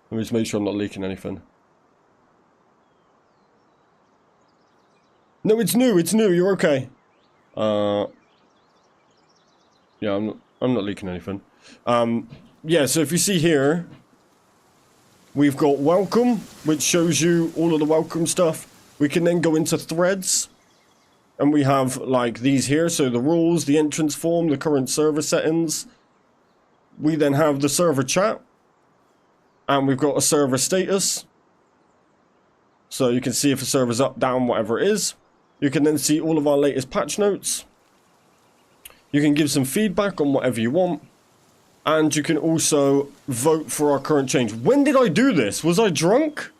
Let me just make sure I'm not leaking anything. No, it's new. It's new. You're okay. Yeah, I'm not leaking anything. Yeah. So if you see here, we've got welcome, which shows you all of the welcome stuff. We can then go into threads, and we have like these here. So the rules, the entrance form, the current server settings. We then have the server chat, and we've got a server status. So you can see if the server's up, down, whatever it is. You can then see all of our latest patch notes. You can give some feedback on whatever you want. And you can also vote for our current change. When did I do this? Was I drunk?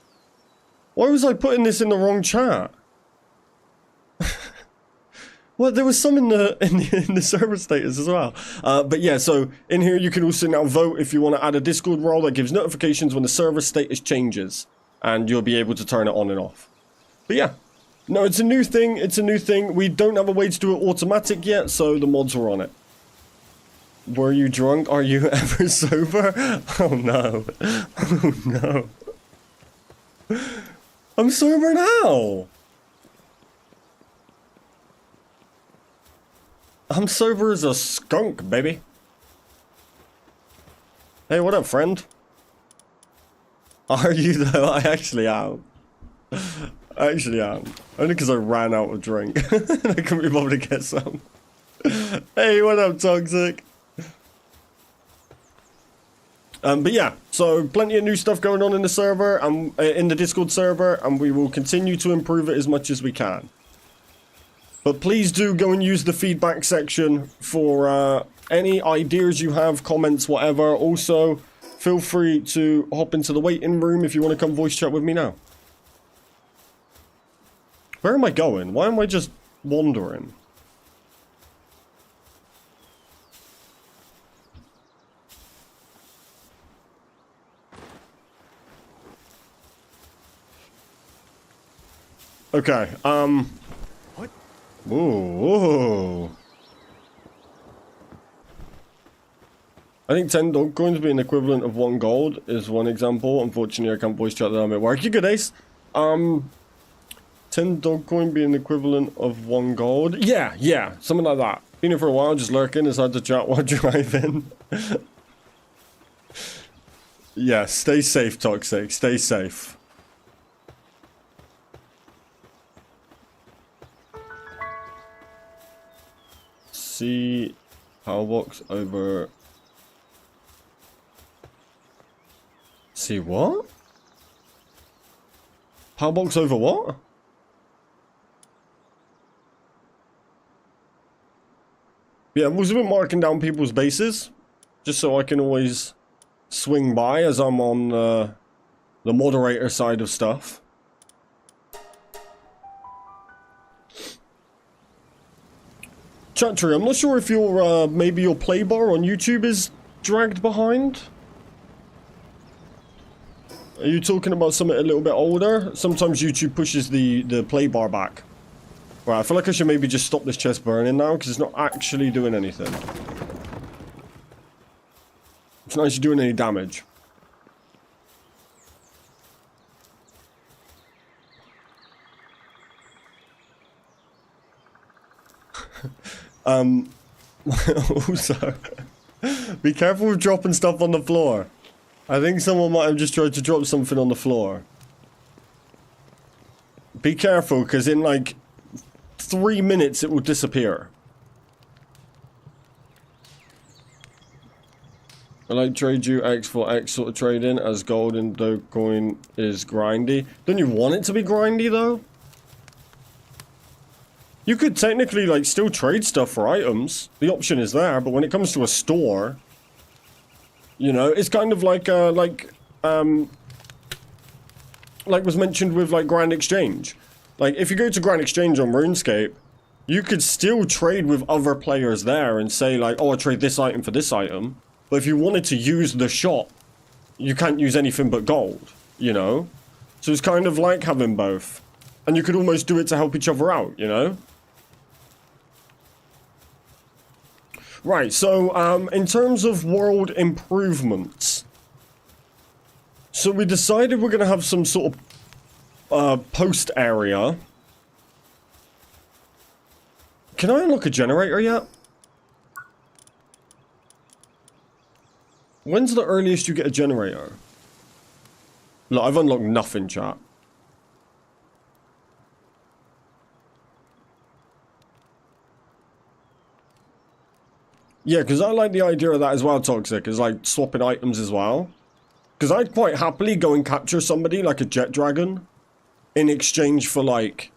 Why was I putting this in the wrong chat? Well, there was some in the server status as well. But yeah, so in here you can also now vote if you want to add a Discord role that gives notifications when the server status changes. And you'll be able to turn it on and off. But yeah, no, it's a new thing. It's a new thing. We don't have a way to do it automatic yet, so the mods are on it. Were you drunk? Are you ever sober? Oh no. Oh no. I'm sober now. I'm sober as a skunk, baby. Hey, what up, friend? Are you though? I actually am. I actually am. Only because I ran out of drink. And I couldn't be bothered to get some. Hey, what up, Toxic? But yeah, so plenty of new stuff going on in the server, and in the Discord server, and we will continue to improve it as much as we can. But please do go and use the feedback section for any ideas you have, comments, whatever. Also, feel free to hop into the waiting room if you want to come voice chat with me now. Where am I going? Why am I just wandering? Okay, What? Ooh. I think 10 dog coins being equivalent of 1 gold is one example. Unfortunately, I can't voice chat that I'm at work. You good, Ace? 10 dog coin being equivalent of 1 gold. Yeah, something like that. Been here for a while, just lurking. It's hard to chat while driving. Yeah, stay safe, Toxic. Stay safe. See Powerbox over. See what? Powerbox over what? Yeah, I've also been marking down people's bases, just so I can always swing by as I'm on the moderator side of stuff. Chattery, I'm not sure if your maybe your play bar on YouTube is dragged behind. Are you talking about something a little bit older? Sometimes YouTube pushes the play bar back. Right, I feel like I should maybe just stop this chest burning now, because it's not actually doing anything. It's not actually doing any damage. Also, be careful with dropping stuff on the floor. I think someone might have just tried to drop something on the floor. Be careful, because in like 3 minutes it will disappear. I like trade you X for X sort of trading, as gold in Dogecoin is grindy. Don't you want it to be grindy though? You could technically like still trade stuff for items. The option is there, but when it comes to a store, you know, it's kind of like was mentioned with like Grand Exchange. Like if you go to Grand Exchange on RuneScape, you could still trade with other players there and say like, oh, I trade this item for this item. But if you wanted to use the shop, you can't use anything but gold, you know? So it's kind of like having both. And you could almost do it to help each other out, you know? Right, so in terms of world improvements, so we decided we're going to have some sort of post area. Can I unlock a generator yet? When's the earliest you get a generator? Look, I've unlocked nothing, chat. Yeah, because I like the idea of that as well, Toxic, is like swapping items as well. Because I'd quite happily go and capture somebody like a jet dragon in exchange for like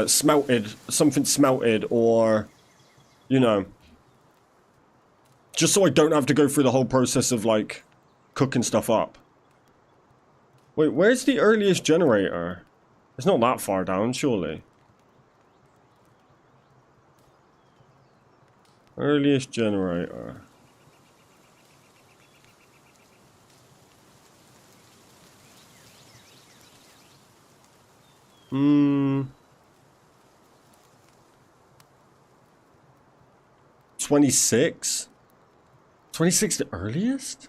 something smelted, or, you know, just so I don't have to go through the whole process of like cooking stuff up. Wait, where's the earliest generator? It's not that far down, surely. Earliest generator. Hmm. 26? 26 the earliest?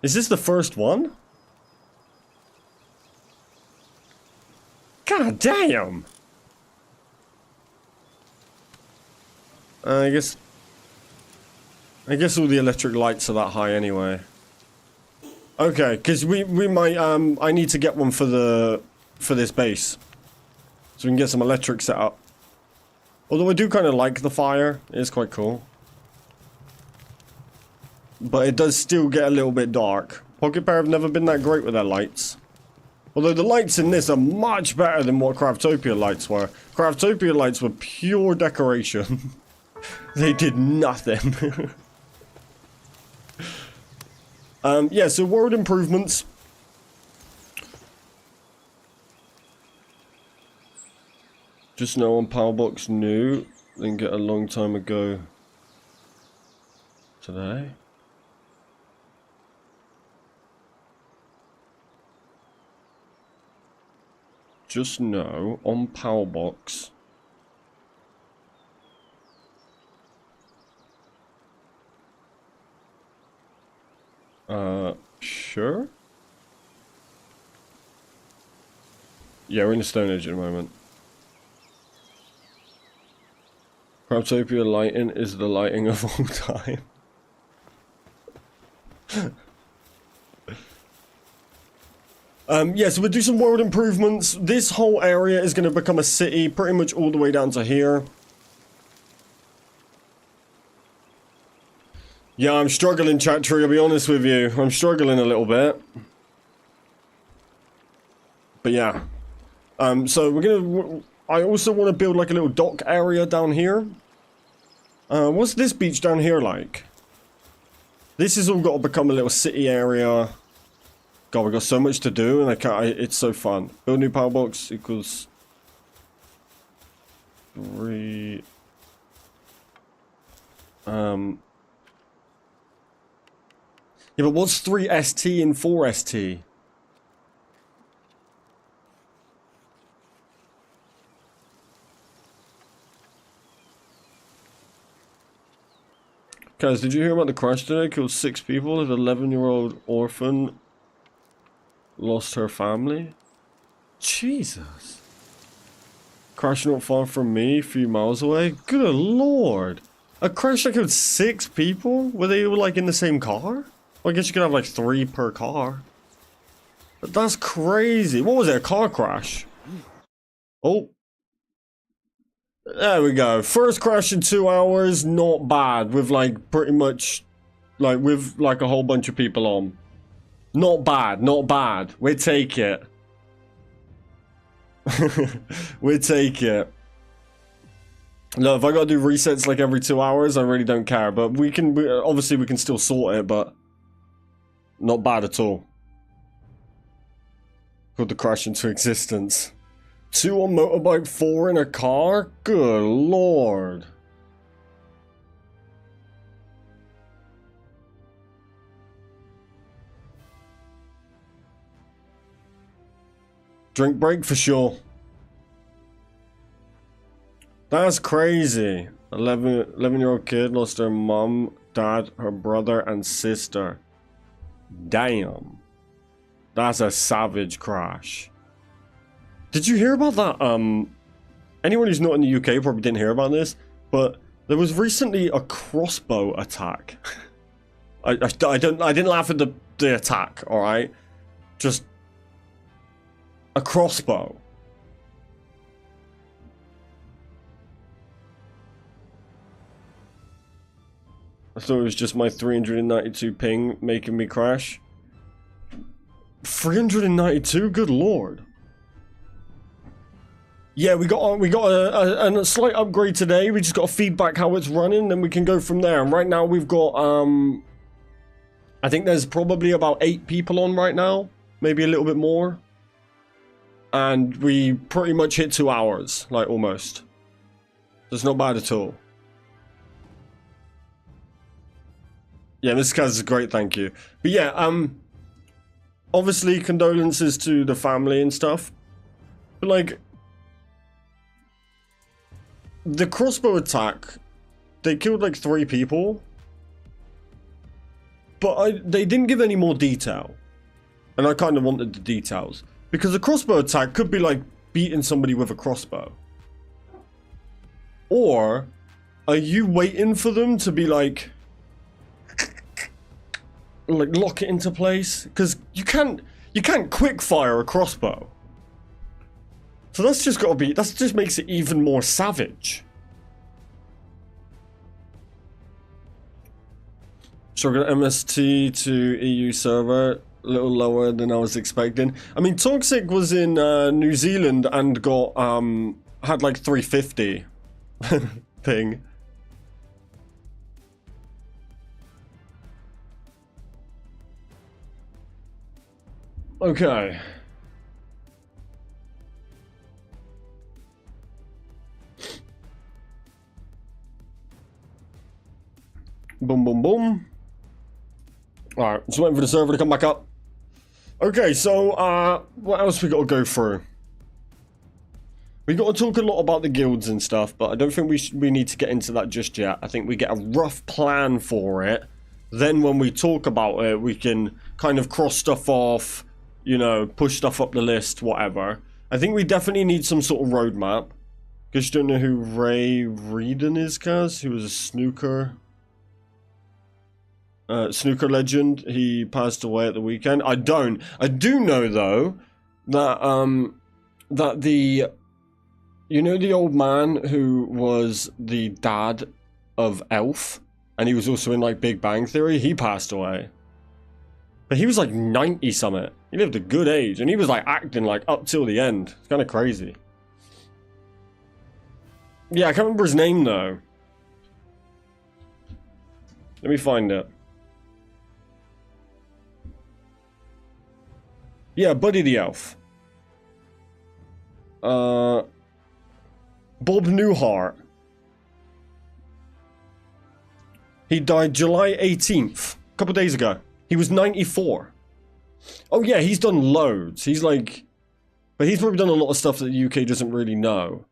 Is this the first one? God damn! I guess all the electric lights are that high anyway. Okay, because we might I need to get one for this base, so we can get some electric set up. Although I do kind of like the fire, it's quite cool. But it does still get a little bit dark. Pocket Pair have never been that great with their lights. Although the lights in this are much better than what Craftopia lights were. Craftopia lights were pure decoration. They did nothing. Yeah, so world improvements. Just know on Palworld new, didn't get a long time ago today. Just know on Palworld. Sure? Yeah, we're in the Stone Age at the moment. Craftopia lighting is the lighting of all time. Yeah, so we'll do some world improvements. This whole area is going to become a city, pretty much all the way down to here. Yeah, I'm struggling, chat tree, I'll be honest with you. I'm struggling a little bit. But yeah. So we're gonna... I also want to build like a little dock area down here. What's this beach down here like? This has all got to become a little city area. God, we've got so much to do and I can't... it's so fun. Build new power box equals... 3... Yeah, but what's 3 ST and 4 ST? Guys, did you hear about the crash today? Killed 6 people. An 11-year-old orphan lost her family. Jesus. Crash not far from me, a few miles away. Good lord. A crash that killed 6 people? Were they like in the same car? Well, I guess you could have like 3 per car. But that's crazy. What was it? A car crash? Oh. There we go. First crash in 2 hours. Not bad. With like pretty much like with like a whole bunch of people on. Not bad. Not bad. We take it. We take it. Look, if I gotta do resets like every 2 hours, I really don't care. But obviously we can still sort it, but not bad at all. Put the crash into existence. 2 on motorbike, 4 in a car? Good lord. Drink break for sure. That's crazy. 11-year-old kid lost her mom, dad, her brother, and sister. Damn. That's a savage crash. Did you hear about that? Anyone who's not in the UK probably didn't hear about this, but there was recently a crossbow attack. I didn't laugh at the attack, alright? Just a crossbow. I thought it was just my 392 ping making me crash. 392? Good lord. Yeah, we got a slight upgrade today. We just got to feedback how it's running, then we can go from there. And right now we've got I think there's probably about 8 people on right now, maybe a little bit more. And we pretty much hit 2 hours, like almost. That's not bad at all. Yeah, Mr. Kaz is great, thank you. But yeah, obviously condolences to the family and stuff. But like, the crossbow attack, they killed like 3 people. But they didn't give any more detail. And I kind of wanted the details. Because a crossbow attack could be like beating somebody with a crossbow. Or are you waiting for them to be like lock it into place? Because you can't quick fire a crossbow. So that's just got to be, that just makes it even more savage. Struggle MST to EU server, a little lower than I was expecting. I mean, Caztecx was in New Zealand and got had like 350 ping. Okay. Boom, boom, boom. Alright, just waiting for the server to come back up. Okay, so, what else we got to go through? We got to talk a lot about the guilds and stuff, but I don't think we need to get into that just yet. I think we get a rough plan for it. Then when we talk about it, we can kind of cross stuff off, you know, push stuff up the list, whatever. I think we definitely need some sort of roadmap. Because you don't know who Ray Reedon is, Kaz? He was a snooker legend. He passed away at the weekend. I don't. I do know though that that the, you know, the old man who was the dad of Elf, and he was also in like Big Bang Theory. He passed away, but he was like 90 something. He lived a good age, and he was like acting like up till the end. It's kind of crazy. Yeah, I can't remember his name though. Let me find it. Yeah, Buddy the Elf. Bob Newhart. He died July 18th, a couple days ago. He was 94. Oh yeah, he's done loads. He's like, but he's probably done a lot of stuff that the UK doesn't really know.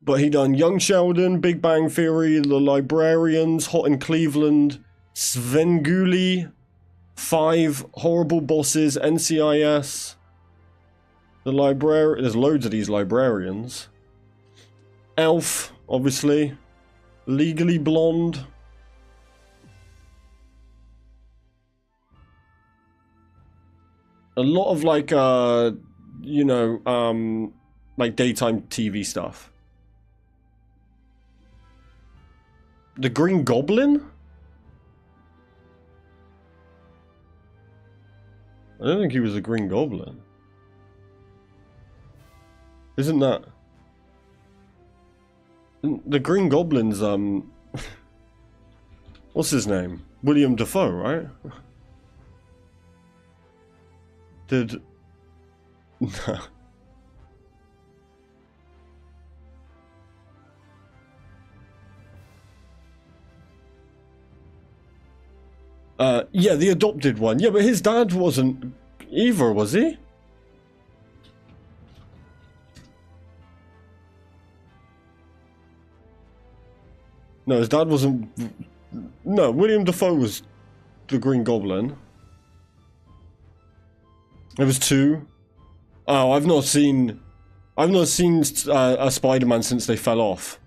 But he done Young Sheldon, Big Bang Theory, The Librarians, Hot in Cleveland, Svengoolie, 5, Horrible Bosses, NCIS. The library. There's loads of these librarians. Elf, obviously. Legally Blonde. A lot of like, you know, like daytime TV stuff. The Green Goblin? I don't think he was a Green Goblin. Isn't that... The Green Goblin's, what's his name? William Dafoe, right? Did... No. Yeah, the adopted one. Yeah, but his dad wasn't either, was he? No, his dad wasn't... No, William Dafoe was the Green Goblin. There was two. Oh, I've not seen a Spider-Man since they fell off.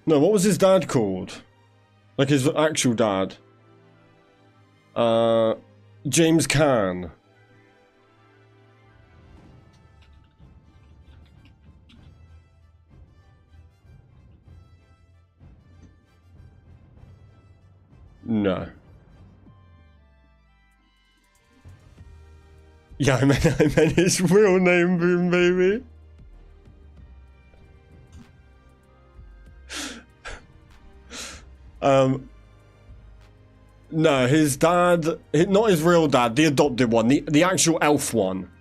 No, what was his dad called? Like his actual dad. James Caan. No. Yeah, I meant his real name, Boom Baby. No, his dad, not his real dad, the adopted one, the actual elf one.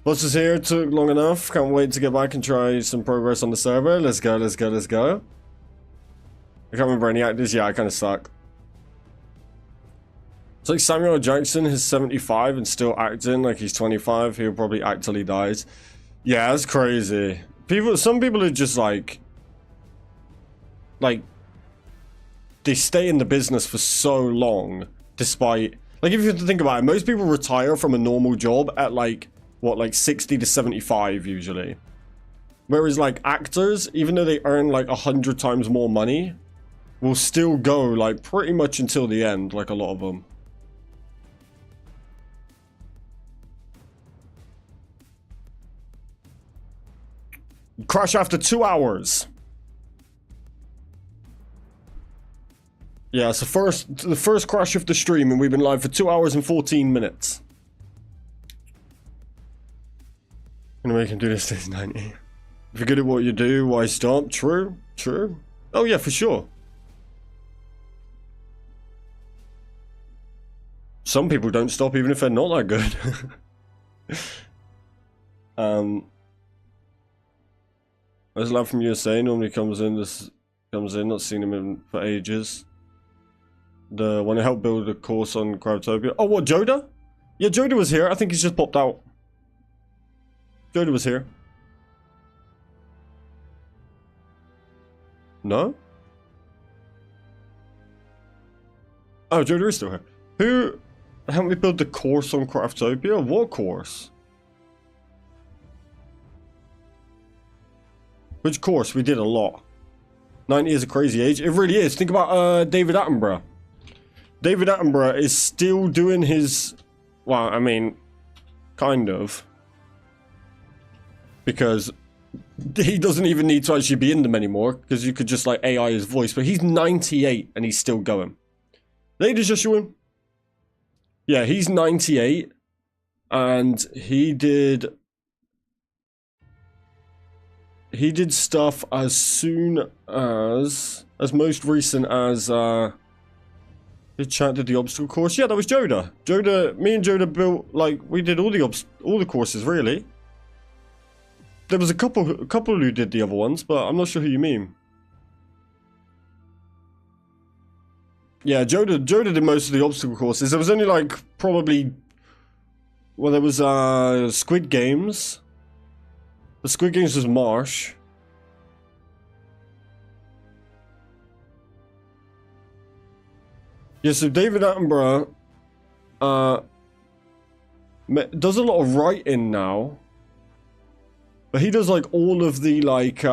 What's this here? Took long enough. Can't wait to get back and try some progress on the server. Let's go, let's go, let's go. I can't remember any actors. Yeah, I kind of suck. It's like Samuel L. Jackson is 75 and still acting like he's 25. He'll probably act till he dies. Yeah, that's crazy. Some people are just like they stay in the business for so long, despite, like, if you have to think about it, most people retire from a normal job at like, what, like 60 to 75 usually. Whereas like actors, even though they earn like 100 times more money, will still go like pretty much until the end, like a lot of them. Crash after 2 hours. Yeah, it's the first crash of the stream, and we've been live for 2 hours and 14 minutes. Anyway, you can do this to 90. If you're good at what you do, why stop? True, true. Oh yeah, for sure. Some people don't stop even if they're not that good. There's a lad from USA normally comes in. Not seen him for ages. The one who helped build a course on Cryptopia. Oh, what, Joda? Yeah, Joda was here. I think he's just popped out. Joda was here. No? Oh, Joda is still here. Who helped me build the course on Craftopia? What course? Which course? We did a lot. 90 is a crazy age. It really is. Think about David Attenborough. David Attenborough is still doing his... Well, I mean, kind of. Because he doesn't even need to actually be in them anymore. Because you could just like AI his voice. But he's 98 and he's still going. Ladies and gentlemen. Yeah, he's 98. And he did stuff as soon as most recent as did chat did the obstacle course. Yeah, that was Joda. Me and Joda built, like, we did all the courses really. There was a couple who did the other ones, but I'm not sure who you mean. Yeah, Joda did most of the obstacle courses. There was only like probably, well, there was Squid Games. The Squid Games was Marsh. Yeah, so David Attenborough does a lot of writing now. But he does like all of the like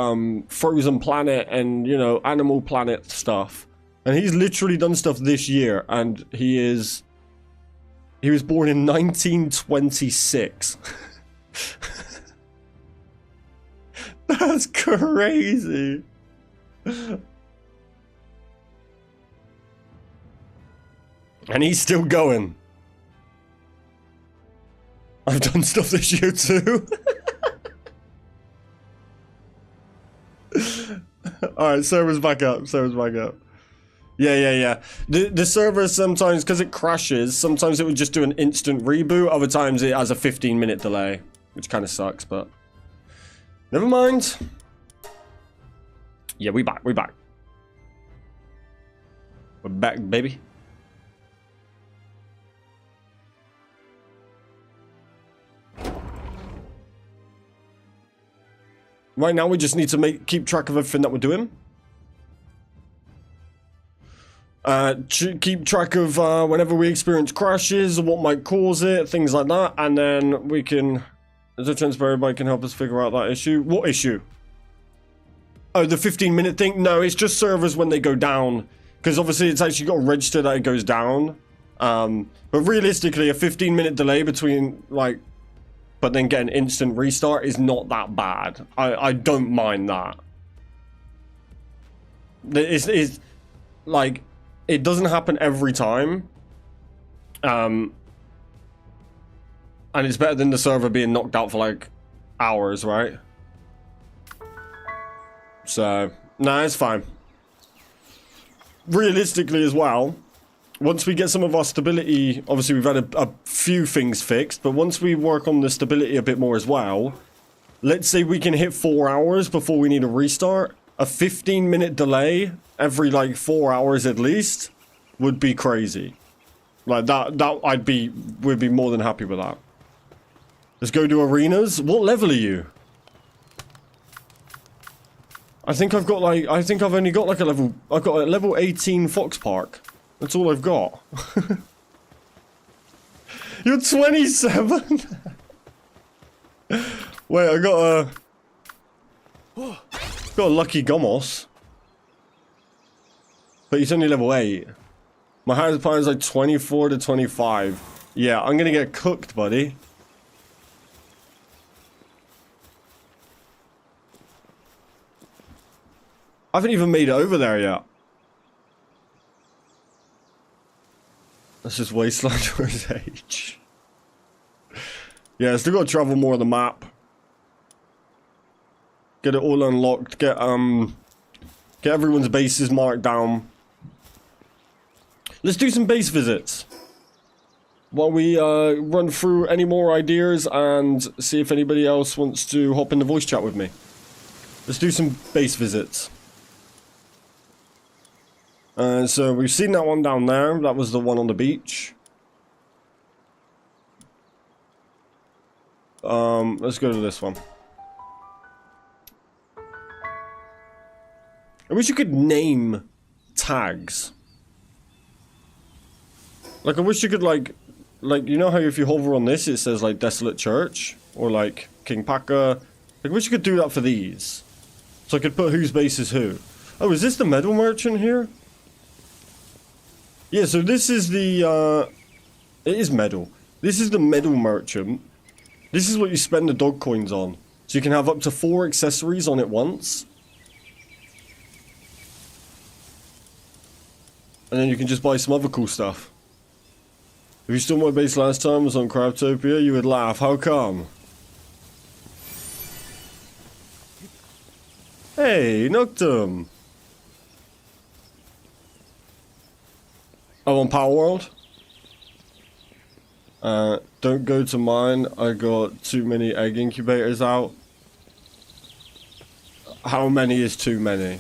Frozen Planet and, you know, Animal Planet stuff. And he's literally done stuff this year, and he was born in 1926. That's crazy. And he's still going. I've done stuff this year too. Alright, server's back up. Yeah. The server sometimes, because it crashes, sometimes it would just do an instant reboot. Other times it has a 15-minute delay, which kind of sucks, but never mind. Yeah, we back. We're back, baby. Right now, we just need to keep track of everything that we're doing. Keep track of whenever we experience crashes, what might cause it, things like that, and then we can... The transparent bike can help us figure out that issue. What issue? Oh, the 15-minute thing? No, it's just servers when they go down, because obviously it's actually got to register that it goes down. But realistically, a 15-minute delay between, like... But then get an instant restart is not that bad. I don't mind that. It's like, it doesn't happen every time. And it's better than the server being knocked out for like hours, right? So, nah, it's fine. Realistically as well, once we get some of our stability, obviously we've had a few things fixed, but once we work on the stability a bit more as well, let's say we can hit 4 hours before we need a restart, a 15-minute delay every like 4 hours at least would be crazy. Like we'd be more than happy with that. Let's go to arenas. What level are you? I think I've only got like I've got a level 18 Fox Park. That's all I've got. You're 27? Wait, I got a Lucky Gomos. But he's only level 8. My highest power is like 24 to 25. Yeah, I'm gonna get cooked, buddy. I haven't even made it over there yet. That's just Wasteland for his age. Yeah, still gotta travel more of the map. Get it all unlocked. Get everyone's bases marked down. Let's do some base visits. While we run through any more ideas and see if anybody else wants to hop in the voice chat with me. Let's do some base visits. So we've seen that one down there. That was the one on the beach. Let's go to this one. I wish you could name tags. Like, I wish you could, like, you know how if you hover on this, it says, like, Desolate Church? Or, like, King Paka? Like, I wish you could do that for these. So I could put whose base is who. Oh, is this the Medal Merchant here? Yeah, so this is the, it is Medal. This is the Medal Merchant. This is what you spend the dog coins on. So you can have up to 4 accessories on it once. And then you can just buy some other cool stuff. If you stole my base last time was on Craftopia, you would laugh. How come? Hey, Noctum! Oh, on Palworld? Don't go to mine. I got too many egg incubators out. How many is too many?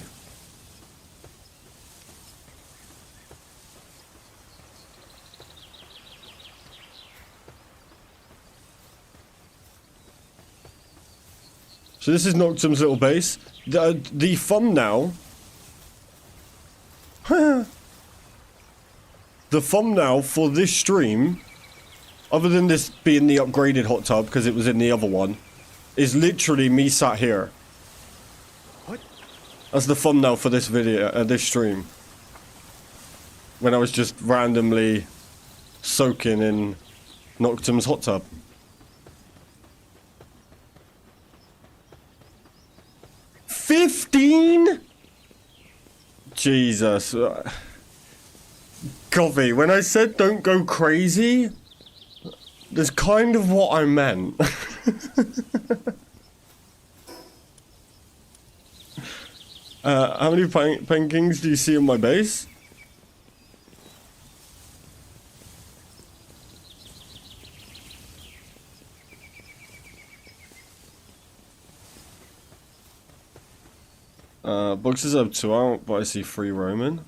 So this is Noctum's little base. The fun now. The the thumbnail for this stream, other than this being the upgraded hot tub, because it was in the other one, is literally me sat here. What? That's the thumbnail for this video, this stream. When I was just randomly soaking in Noctum's hot tub. $15? Jesus. Coffee, when I said don't go crazy, that's kind of what I meant. How many paintings do you see on my base? Boxes have 2 out, but I see 3 Roman.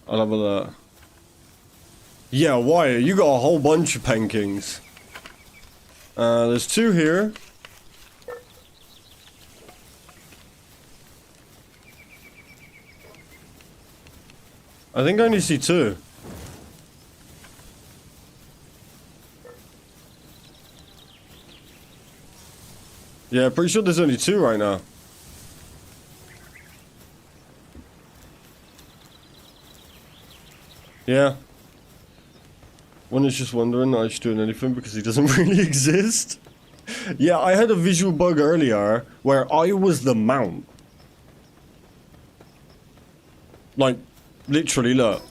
I'll have a look. Yeah, why? You got a whole bunch of paintings. There's 2 here. I think I only see 2. Yeah, pretty sure there's only 2 right now. Yeah. One is just wondering, not just doing anything because he doesn't really exist. Yeah, I had a visual bug earlier where I was the mount. Like, literally, look.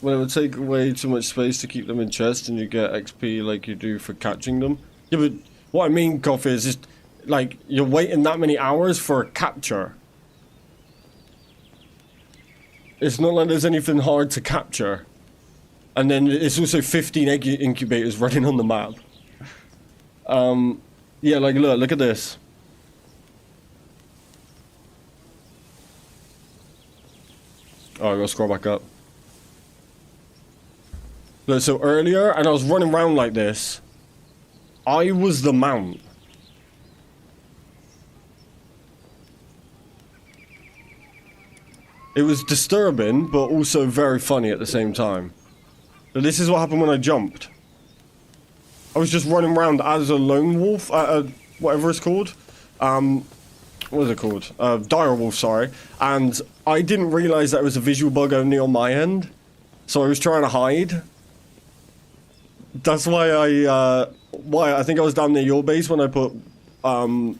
Well, it would take away too much space to keep them in chests and you get XP like you do for catching them. Yeah, but what I mean, Coffee, is just, like, you're waiting that many hours for a capture. It's not like there's anything hard to capture. And then it's also 15 egg incubators running on the map. Yeah, like, look at this. Oh, I gotta scroll back up. Look, so earlier, and I was running around like this, I was the mount. It was disturbing, but also very funny at the same time. But this is what happened when I jumped. I was just running around as a lone wolf, whatever it's called. What is it called? Dire wolf, sorry. And I didn't realize that it was a visual bug only on my end. So I was trying to hide. That's why I think I was down near your base when I put, oh,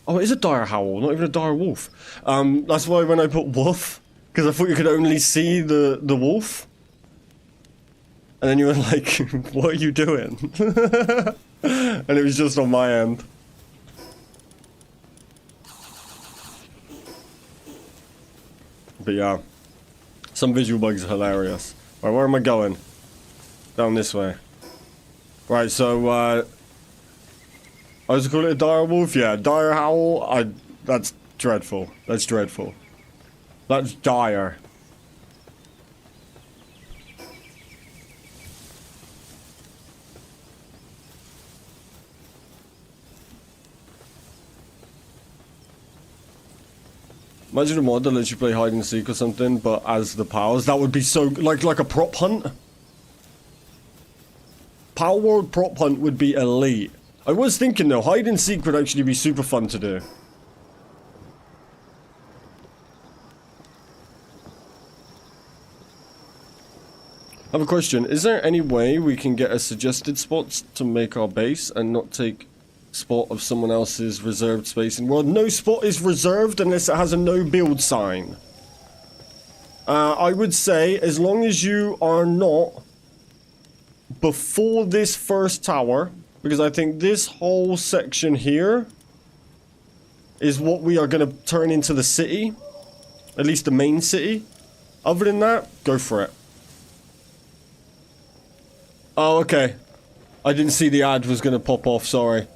it is a dire howl, not even a dire wolf. That's why when I put wolf, because I thought you could only see the wolf. And then you were like, what are you doing? And it was just on my end. But yeah, some visual bugs are hilarious. Right, where am I going? Down this way. Right, so, I was call it a dire wolf? Yeah, dire howl, that's dreadful. That's dreadful. That's dire. Imagine a mod that lets you play hide and seek or something, but as the powers. That would be so, like a prop hunt. Palworld prop hunt would be elite. I was thinking though, hide and seek would actually be super fun to do. I have a question. Is there any way we can get a suggested spots to make our base and not take spot of someone else's reserved space in world? No spot is reserved unless it has a no build sign. I would say as long as you are not before this first tower, because I think this whole section here is what we are going to turn into the city, at least the main city. Other than that, go for it. Oh, okay. I didn't see the ad was going to pop off, sorry.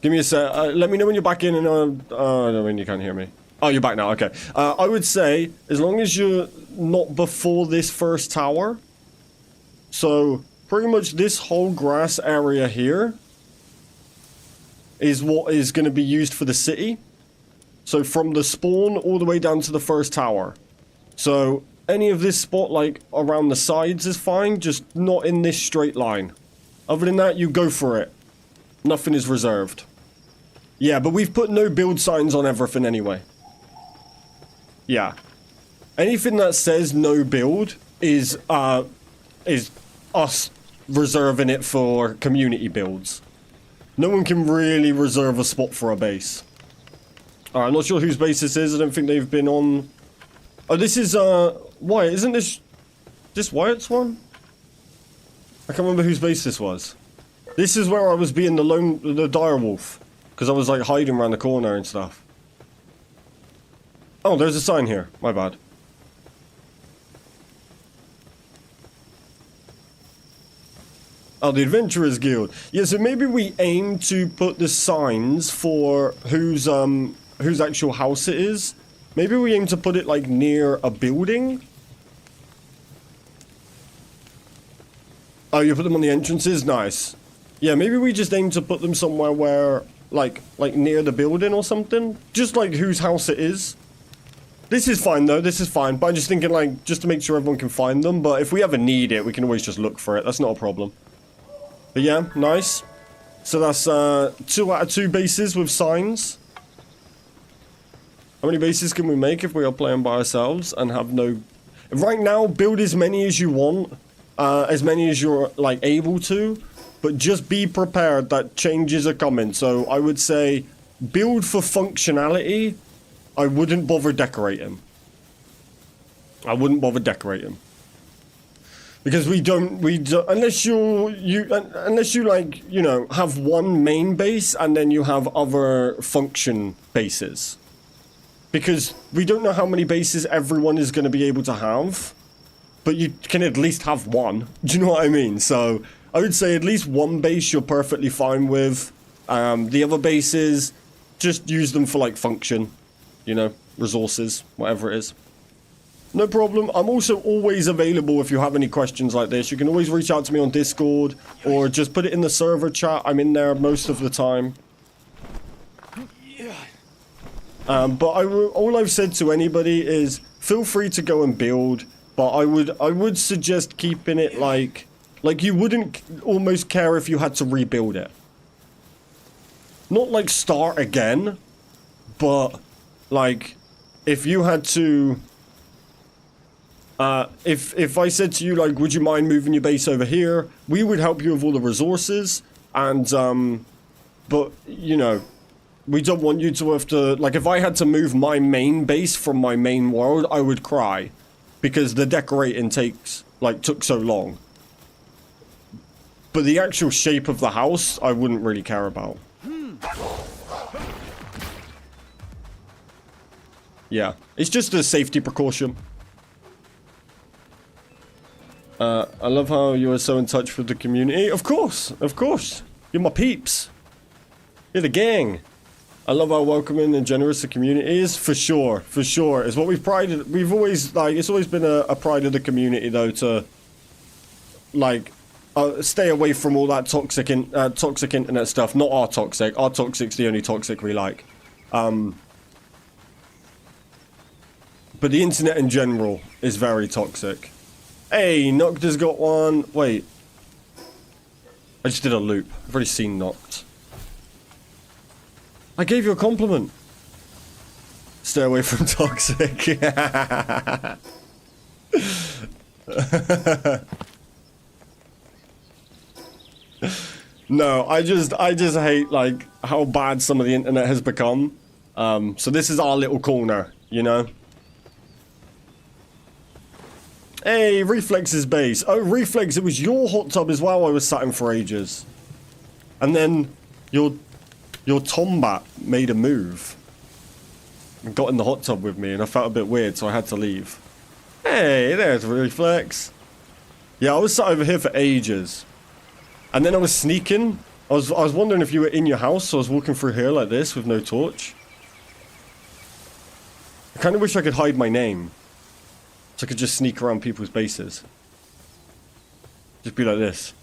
Give me a sec. Let me know when you're back in and no, when you can't hear me. Oh, you're back now, okay. I would say, as long as you're not before this first tower, so pretty much this whole grass area here is what is going to be used for the city. So from the spawn all the way down to the first tower. So any of this spot like around the sides is fine, just not in this straight line. Other than that, you go for it. Nothing is reserved. Yeah, but we've put no build signs on everything anyway. Yeah. Anything that says no build is us reserving it for community builds. No one can really reserve a spot for a base. Alright, I'm not sure whose base this is. I don't think they've been on... Oh, this is, Wyatt. Isn't this Wyatt's one? I can't remember whose base this was. This is where I was being the direwolf. Because I was, like, hiding around the corner and stuff. Oh, there's a sign here. My bad. Oh, the Adventurers Guild. Yeah, so maybe we aim to put the signs for whose actual house it is. Maybe we aim to put it, like, near a building. Oh, you put them on the entrances? Nice. Yeah, maybe we just aim to put them somewhere where, like near the building or something. Just, like, whose house it is. This is fine, though. This is fine. But I'm just thinking, like, just to make sure everyone can find them. But if we ever need it, we can always just look for it. That's not a problem. But yeah, nice. So that's 2 out of 2 bases with signs. How many bases can we make if we are playing by ourselves and have no... Right now, build as many as you want. As many as you're, like, able to. But just be prepared that changes are coming. So I would say build for functionality. I wouldn't bother decorating. I wouldn't bother decorating. Because we don't unless you like, you know, have one main base and then you have other function bases. Because we don't know how many bases everyone is going to be able to have, but you can at least have one. Do you know what I mean? So I would say at least one base you're perfectly fine with. The other bases, just use them for like function, you know, resources, whatever it is. No problem. I'm also always available if you have any questions like this. You can always reach out to me on Discord or just put it in the server chat. I'm in there most of the time. But all I've said to anybody is feel free to go and build, but I would suggest keeping it like you wouldn't almost care if you had to rebuild it. Not like start again, but like if you had to... if I said to you, like, would you mind moving your base over here? We would help you with all the resources, and, but, you know, we don't want you to have to, like, if I had to move my main base from my main world, I would cry, because the decorating took so long. But the actual shape of the house, I wouldn't really care about. Yeah, it's just a safety precaution. I love how you are so in touch with the community. Of course, of course. You're my peeps. You're the gang. I love how welcoming and generous the community is. For sure, for sure. It's what we've always, like, it's always been a pride of the community, though, to, like, stay away from all that toxic internet stuff. Not our toxic. Our toxic's the only toxic we like. But the internet in general is very toxic. Hey, Nocta's got one. Wait. I just did a loop. I've already seen Noct. I gave you a compliment. Stay away from toxic. No, I just hate, like, how bad some of the internet has become. So this is our little corner, you know? Hey, Reflex's base. Oh, Reflex, it was your hot tub as well I was sat in for ages. And then your Tombat made a move. And got in the hot tub with me, and I felt a bit weird, so I had to leave. Hey, there's Reflex. Yeah, I was sat over here for ages. And then I was sneaking. I was wondering if you were in your house, so I was walking through here like this with no torch. I kind of wish I could hide my name. So I could just sneak around people's bases. Just be like this.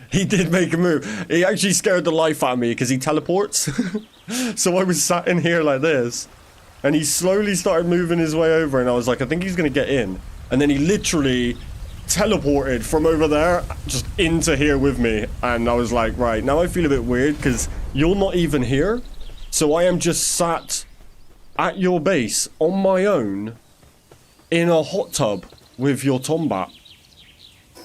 He did make a move. He actually scared the life out of me because he teleports. So I was sat in here like this. And he slowly started moving his way over. And I was like, I think he's going to get in. And then he literally teleported from over there just into here with me. And I was like, right, now I feel a bit weird because you're not even here. So I am just sat at your base on my own in a hot tub with your Tombat. I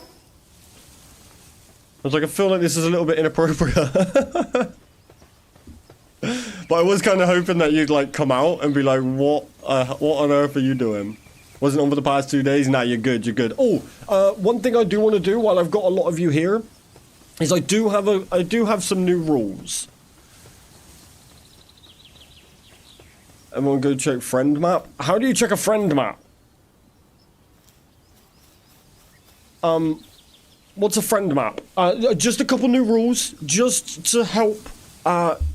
was like, I feel like this is a little bit inappropriate. But I was kind of hoping that you'd like come out and be like, what on earth are you doing? Wasn't on for the past 2 days? Nah, you're good, you're good. Oh, one thing I do want to do while I've got a lot of you here is I do have some new rules. Everyone go check friend map. How do you check a friend map? What's a friend map? Just a couple new rules, just to help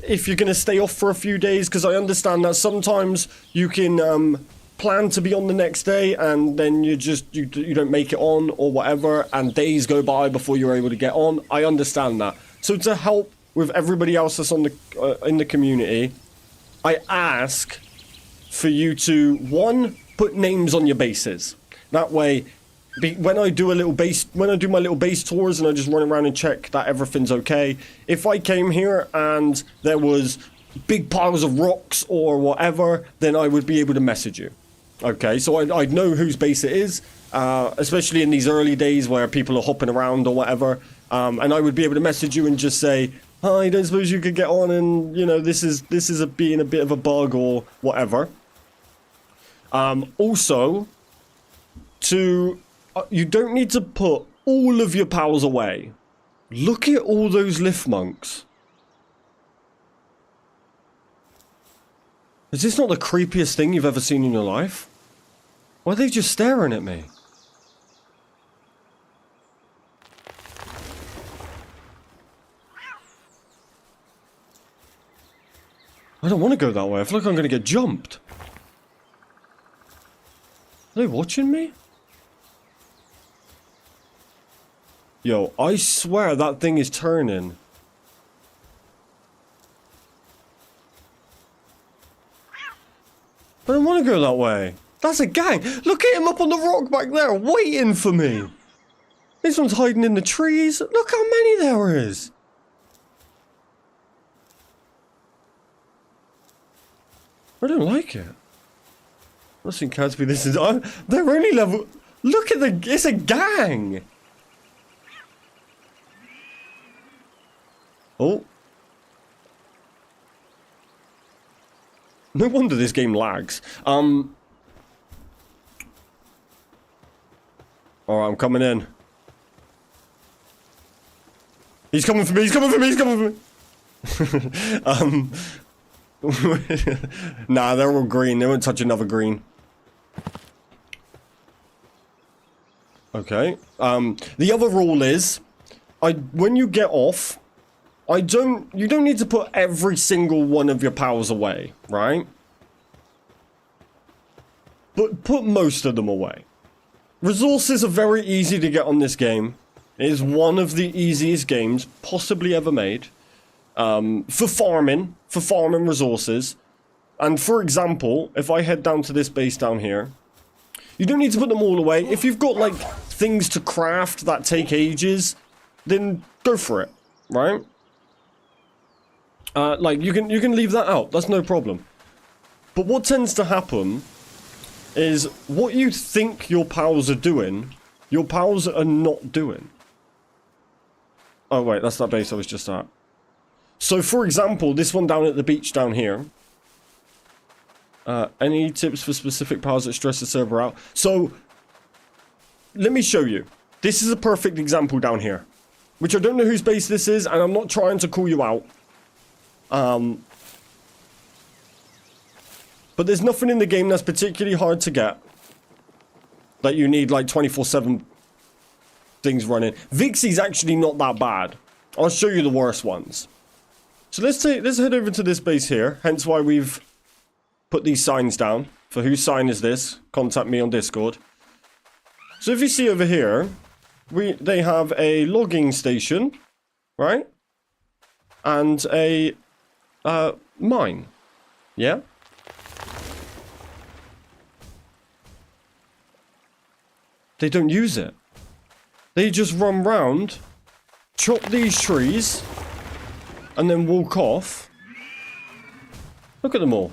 if you're gonna stay off for a few days, because I understand that sometimes you can plan to be on the next day and then you don't make it on or whatever, and days go by before you're able to get on. I understand that. So to help with everybody else that's on the in the community, I ask for you to, one, put names on your bases. That way, when I do my little base tours and I just run around and check that everything's okay, if I came here and there was big piles of rocks or whatever, then I would be able to message you. Okay, so I'd know whose base it is, especially in these early days where people are hopping around or whatever, and I would be able to message you and just say, hi, I don't suppose you could get on, and you know, this is being a bit of a bug or whatever. Also, you don't need to put all of your pals away. Look at all those lift monks. Is this not the creepiest thing you've ever seen in your life? Why are they just staring at me? I don't want to go that way. I feel like I'm going to get jumped. Are they watching me? Yo, I swear that thing is turning. I don't want to go that way. That's a gang. Look at him up on the rock back there, waiting for me. This one's hiding in the trees. Look how many there is. I don't like it. Listen, Cazby, this is... they're only level... Look at the... It's a gang. Oh. No wonder this game lags. Alright, I'm coming in. He's coming for me, he's coming for me, he's coming for me! Nah, they're all green. They won't touch another green. Okay. The other rule is, when you get off, you don't need to put every single one of your pals away, right? But put most of them away. Resources are very easy to get on this game. It is one of the easiest games possibly ever made. For farming resources. And for example, if I head down to this base down here, you don't need to put them all away. If you've got like things to craft that take ages, then go for it, right? Like you can leave that out. That's no problem. But what tends to happen is what you think your pals are doing, your pals are not doing. Oh wait, that's that base I was just at. So for example, this one down at the beach down here. Any tips for specific pals that stress the server out? So, let me show you. This is a perfect example down here. Which I don't know whose base this is, and I'm not trying to call you out. But there's nothing in the game that's particularly hard to get. That you need like 24/7 things running. Vixie's actually not that bad. I'll show you the worst ones. So let's head over to this base here, hence why we've put these signs down. For whose sign is this? Contact me on Discord. So if you see over here, they have a logging station, right? And a mine. Yeah? They don't use it. They just run round, chop these trees, and then walk off. Look at them all.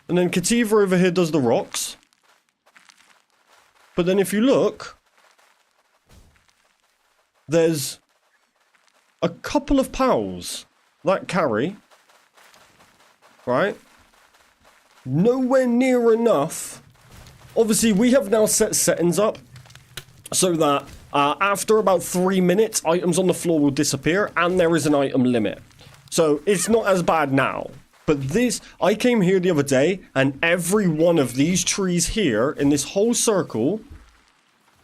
And then Kativa over here does the rocks. But then if you look, there's a couple of pals that carry, right? Nowhere near enough. Obviously, we have now set settings up so that after about 3 minutes, items on the floor will disappear, and there is an item limit. So it's not as bad now. But this, I came here the other day, and every one of these trees here in this whole circle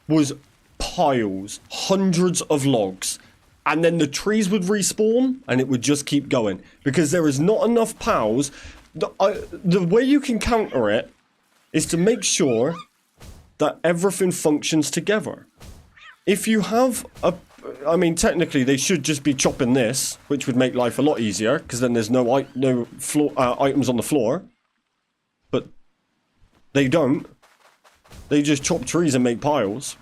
was piles, hundreds of logs. And then the trees would respawn, and it would just keep going. Because there is not enough pals. The way you can counter it is to make sure that everything functions together. If you have a... I mean, technically, they should just be chopping this, which would make life a lot easier, because then there's no items on the floor. But they don't. They just chop trees and make piles.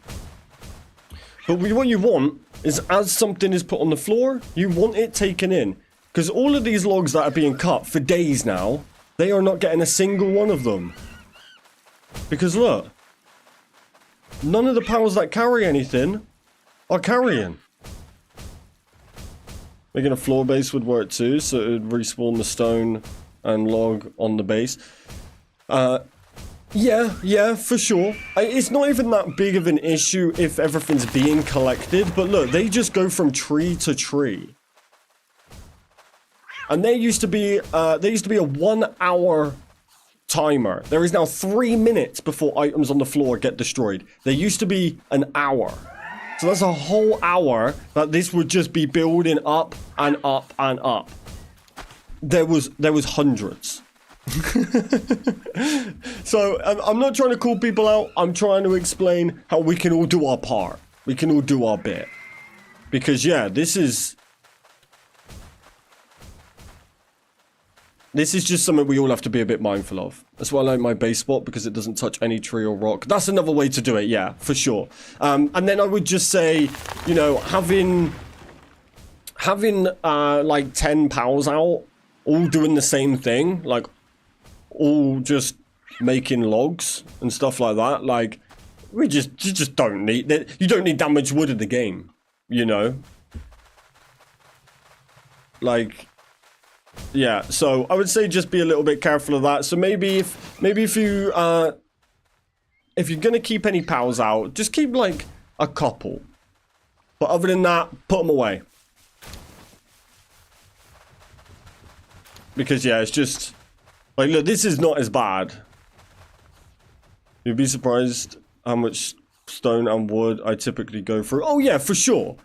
But what you want is, as something is put on the floor, you want it taken in. Because all of these logs that are being cut for days now, they are not getting a single one of them. Because look, none of the pals that carry anything are carrying. Making a floor base would work too, so it would respawn the stone and log on the base. Yeah, for sure. It's not even that big of an issue if everything's being collected, but look, they just go from tree to tree. And there used to be a 1 hour timer. There is now 3 minutes before items on the floor get destroyed. There used to be an hour. So that's a whole hour that this would just be building up and up and up. There was hundreds. So I'm not trying to call people out. I'm trying to explain how we can all do our part. We can all do our bit. Because yeah, this is just something we all have to be a bit mindful of. That's why I like my base spot, because it doesn't touch any tree or rock. That's another way to do it, yeah, for sure. And then I would just say, you know, having like 10 pals out, all doing the same thing, like all just making logs and stuff like that. Like, you just don't need that. You don't need that much wood in the game, you know. Like, yeah, so I would say just be a little bit careful of that. So maybe if you're gonna keep any pals out, just keep like a couple. But other than that, put them away. Because yeah, it's just like, look, this is not as bad. You'd be surprised how much stone and wood I typically go through. Oh yeah, for sure.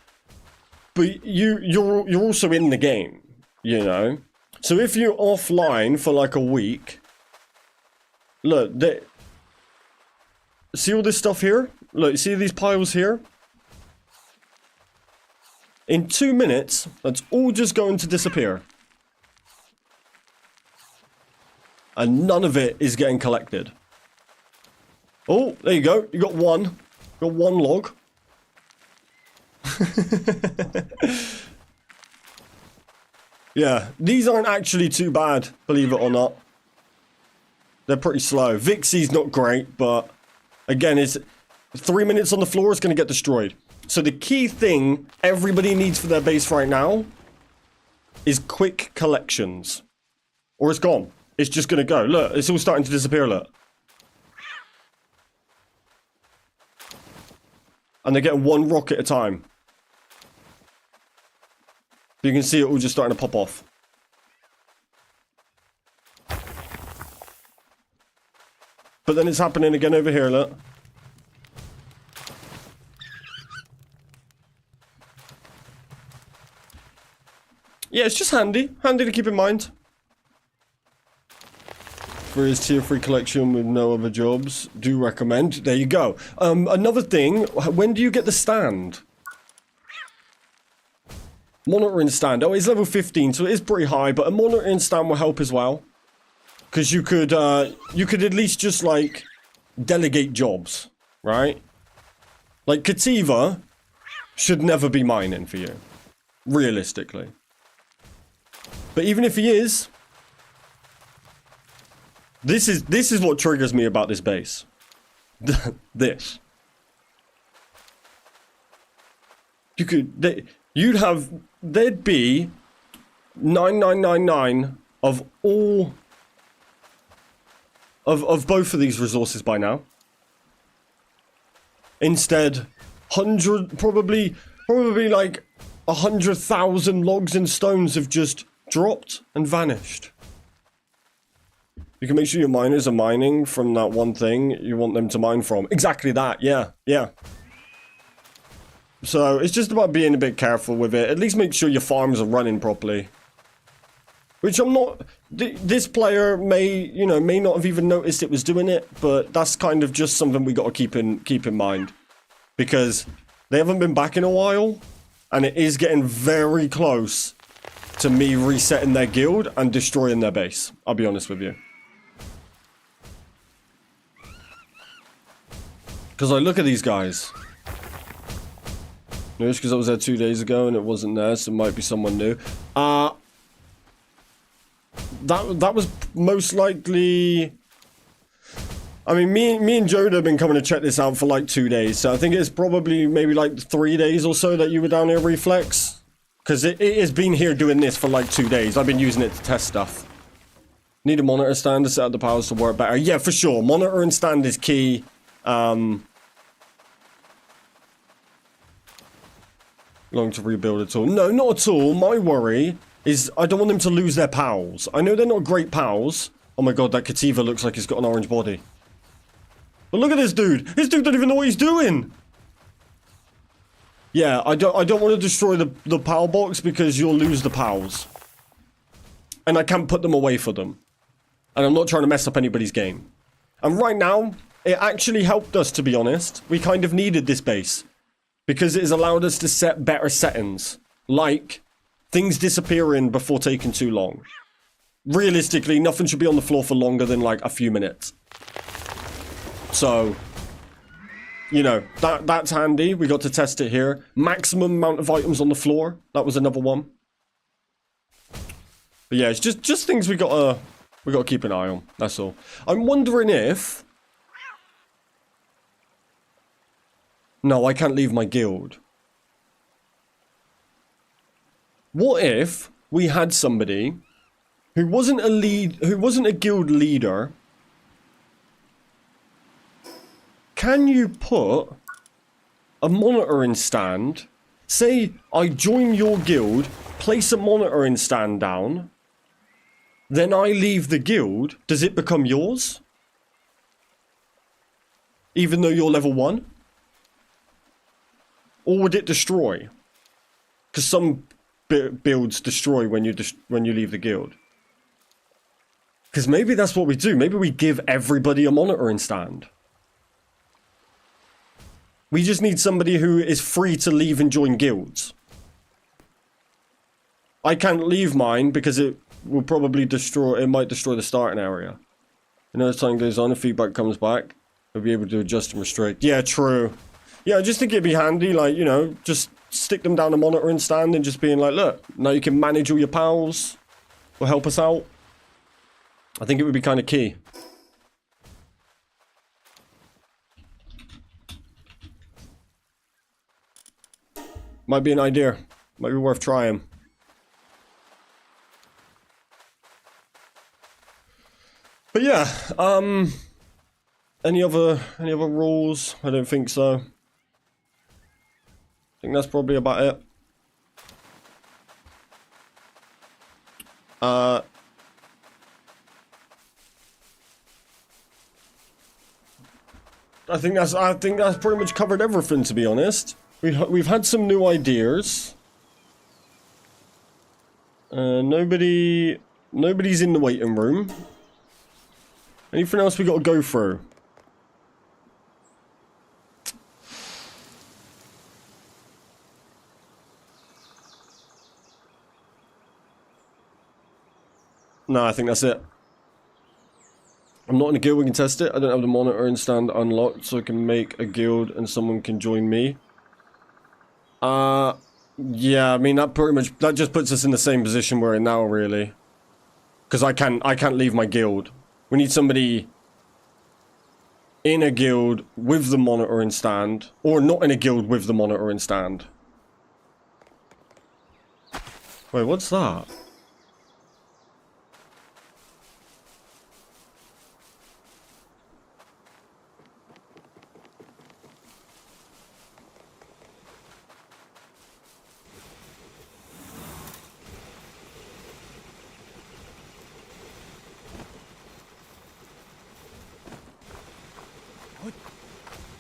But you're also in the game, you know. So if you're offline for like a week, look, see all this stuff here? Look, see these piles here? In 2 minutes, that's all just going to disappear. And none of it is getting collected. Oh, there you go. You got one. You got one log. Yeah, these aren't actually too bad, believe it or not. They're pretty slow. Vixie's not great, but again, it's 3 minutes on the floor, it's going to get destroyed. So the key thing everybody needs for their base right now is quick collections. Or it's gone. It's just going to go. Look, it's all starting to disappear, look. And they're getting one rock at a time. You can see it all just starting to pop off. But then it's happening again over here, look. Yeah, it's just handy. Handy to keep in mind. for his tier 3 collection with no other jobs. Do recommend. There you go. Another thing, when do you get the stand? Monitoring stand. Oh, it's level 15, so it is pretty high, but a monitoring stand will help as well. Because you could at least just, like, delegate jobs, right? Like, Kativa should never be mining for you. Realistically. But even if he is... This is what triggers me about this base. This. There'd be 9999 of all of both of these resources by now. Instead, probably like 100,000 logs and stones have just dropped and vanished. You can make sure your miners are mining from that one thing you want them to mine from. Exactly that, yeah. So, it's just about being a bit careful with it. At least make sure your farms are running properly. Which I'm not... This player may not have even noticed it was doing it, but that's kind of just something we got to keep in mind. Because they haven't been back in a while, and it is getting very close to me resetting their guild and destroying their base. I'll be honest with you. Because I look at these guys. No, it's because I was there 2 days ago and it wasn't there, so it might be someone new. That was most likely... I mean, me and Joda have been coming to check this out for like 2 days, so I think it's probably maybe like 3 days or so that you were down here, Reflex. Because it has been here doing this for like 2 days. I've been using it to test stuff. Need a monitor stand to set up the powers to work better. Yeah, for sure. Monitor and stand is key. Long to rebuild at all. No, not at all. My worry is I don't want them to lose their pals. I know they're not great pals. Oh my god, that Kativa looks like he's got an orange body. But look at this dude. This dude don't even know what he's doing. Yeah, I don't want to destroy the pal box because you'll lose the pals. And I can't put them away for them. And I'm not trying to mess up anybody's game. And right now, it actually helped us, to be honest. We kind of needed this base. Because it has allowed us to set better settings. Like, things disappearing before taking too long. Realistically, nothing should be on the floor for longer than like a few minutes. So, you know, that's handy. We got to test it here. Maximum amount of items on the floor. That was another one. But yeah, it's just things we gotta keep an eye on. That's all. I'm wondering if... No, I can't leave my guild. What if we had somebody who wasn't a guild leader? Can you put a monitoring stand? Say I join your guild, place a monitoring stand down, then I leave the guild. Does it become yours? Even though you're level 1? Or would it destroy? Because some builds destroy when you leave the guild. Because maybe that's what we do. Maybe we give everybody a monitoring stand. We just need somebody who is free to leave and join guilds. I can't leave mine because it will probably destroy... It might destroy the starting area. And as time goes on, if feedback comes back, we'll be able to adjust and restrict. Yeah, true. Yeah, I just think it'd be handy, like, you know, just stick them down a monitoring stand and just being like, look, now you can manage all your pals. Will help us out. I think it would be kind of key. Might be an idea. Might be worth trying. But yeah, any other rules? I don't think so. I think that's probably about it. I think that's pretty much covered everything, to be honest. We've had some new ideas. Nobody's in the waiting room. Anything else we got to go through? No, I think that's it. I'm not in a guild, we can test it. I don't have the monitoring stand unlocked, so I can make a guild and someone can join me. Yeah, I mean, that pretty much, that just puts us in the same position we're in now, really. Because I can't leave my guild. We need somebody in a guild with the monitoring stand, or not in a guild with the monitoring stand. Wait, what's that?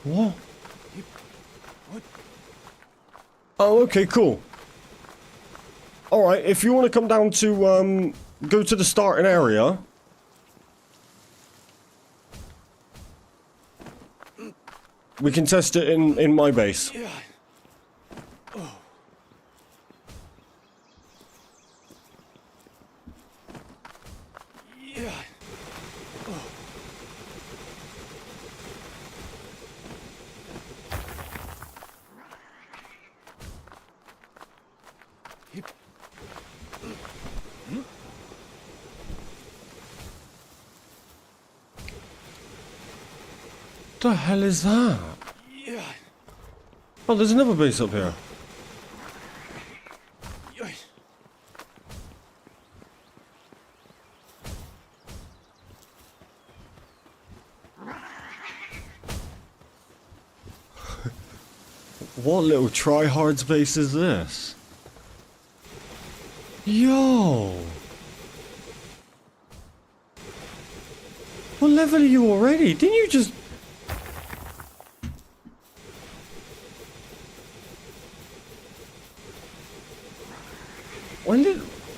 What? Oh, okay, cool. Alright, if you want to come down to, go to the starting area. We can test it in my base. What the hell is that? Oh, there's another base up here. What little tryhard base is this? Yo! What level are you already? Didn't you just...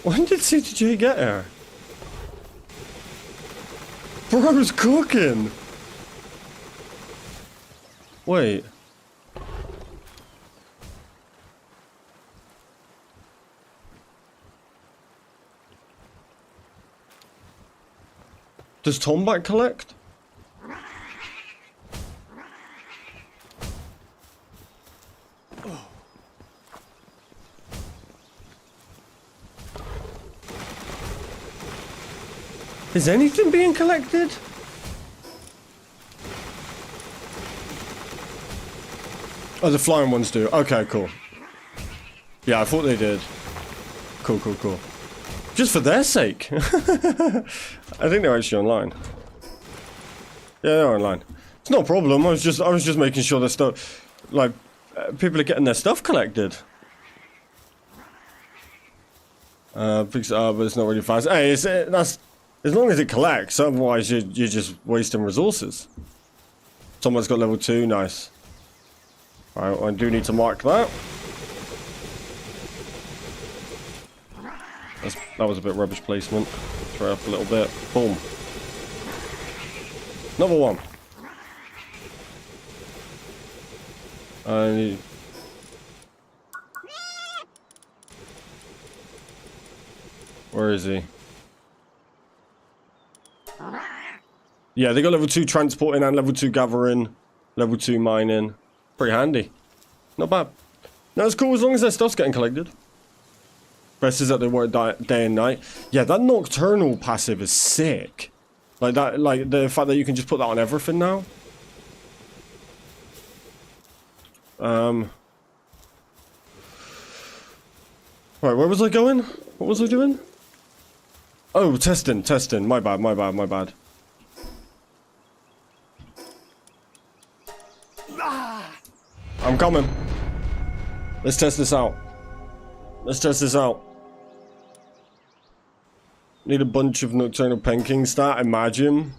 When did CTJ get here? Bro's cooking! Wait. Does Tomback collect? Is anything being collected? Oh, the flying ones do. Okay, cool. Yeah, I thought they did. Cool, cool, cool. Just for their sake. I think they're actually online. Yeah, they're online. It's not a problem. I was just making sure that stuff, like, people are getting their stuff collected. Fix it up, but it's not really fast. Hey, that's as long as it collects. Otherwise, you're just wasting resources. Someone's got level 2. Nice. All right, I do need to mark that. That was a bit rubbish placement. Try up a little bit. Boom. Another one. Where is he? Yeah, they got level 2 transporting and level 2 gathering, level 2 mining. Pretty handy. Not bad. No, it's cool as long as their stuff's getting collected. Best is that they work day and night. Yeah, that nocturnal passive is sick. Like that, like the fact that you can just put that on everything now. Right, where was I going? What was I doing? Oh, testing. My bad. I'm coming. Let's test this out. Need a bunch of nocturnal penking stat, imagine.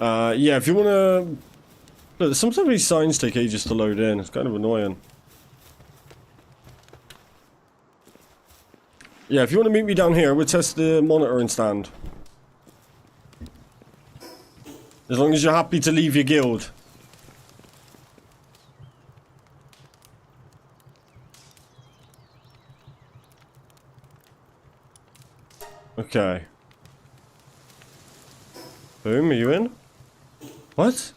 Yeah, if you wanna Look, sometimes these signs take ages to load in. It's kind of annoying. Yeah, if you want to meet me down here, we'll test the monitoring stand. As long as you're happy to leave your guild. Okay. Boom, are you in? What?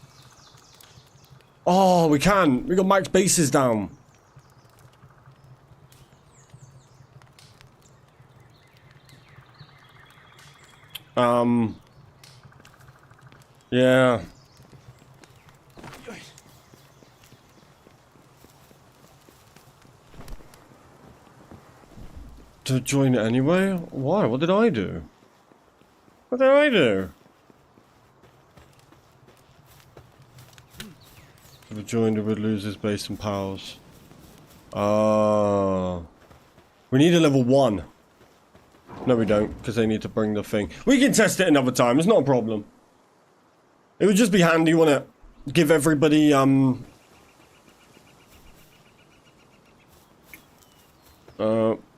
Oh, we can. We got max bases down. Yeah. To join it anyway? Why? What did I do? What did I do? If we joined, it would lose his base and pals. We need a level 1. No, we don't, because they need to bring the thing. We can test it another time. It's not a problem. It would just be handy, wouldn't it? Give everybody,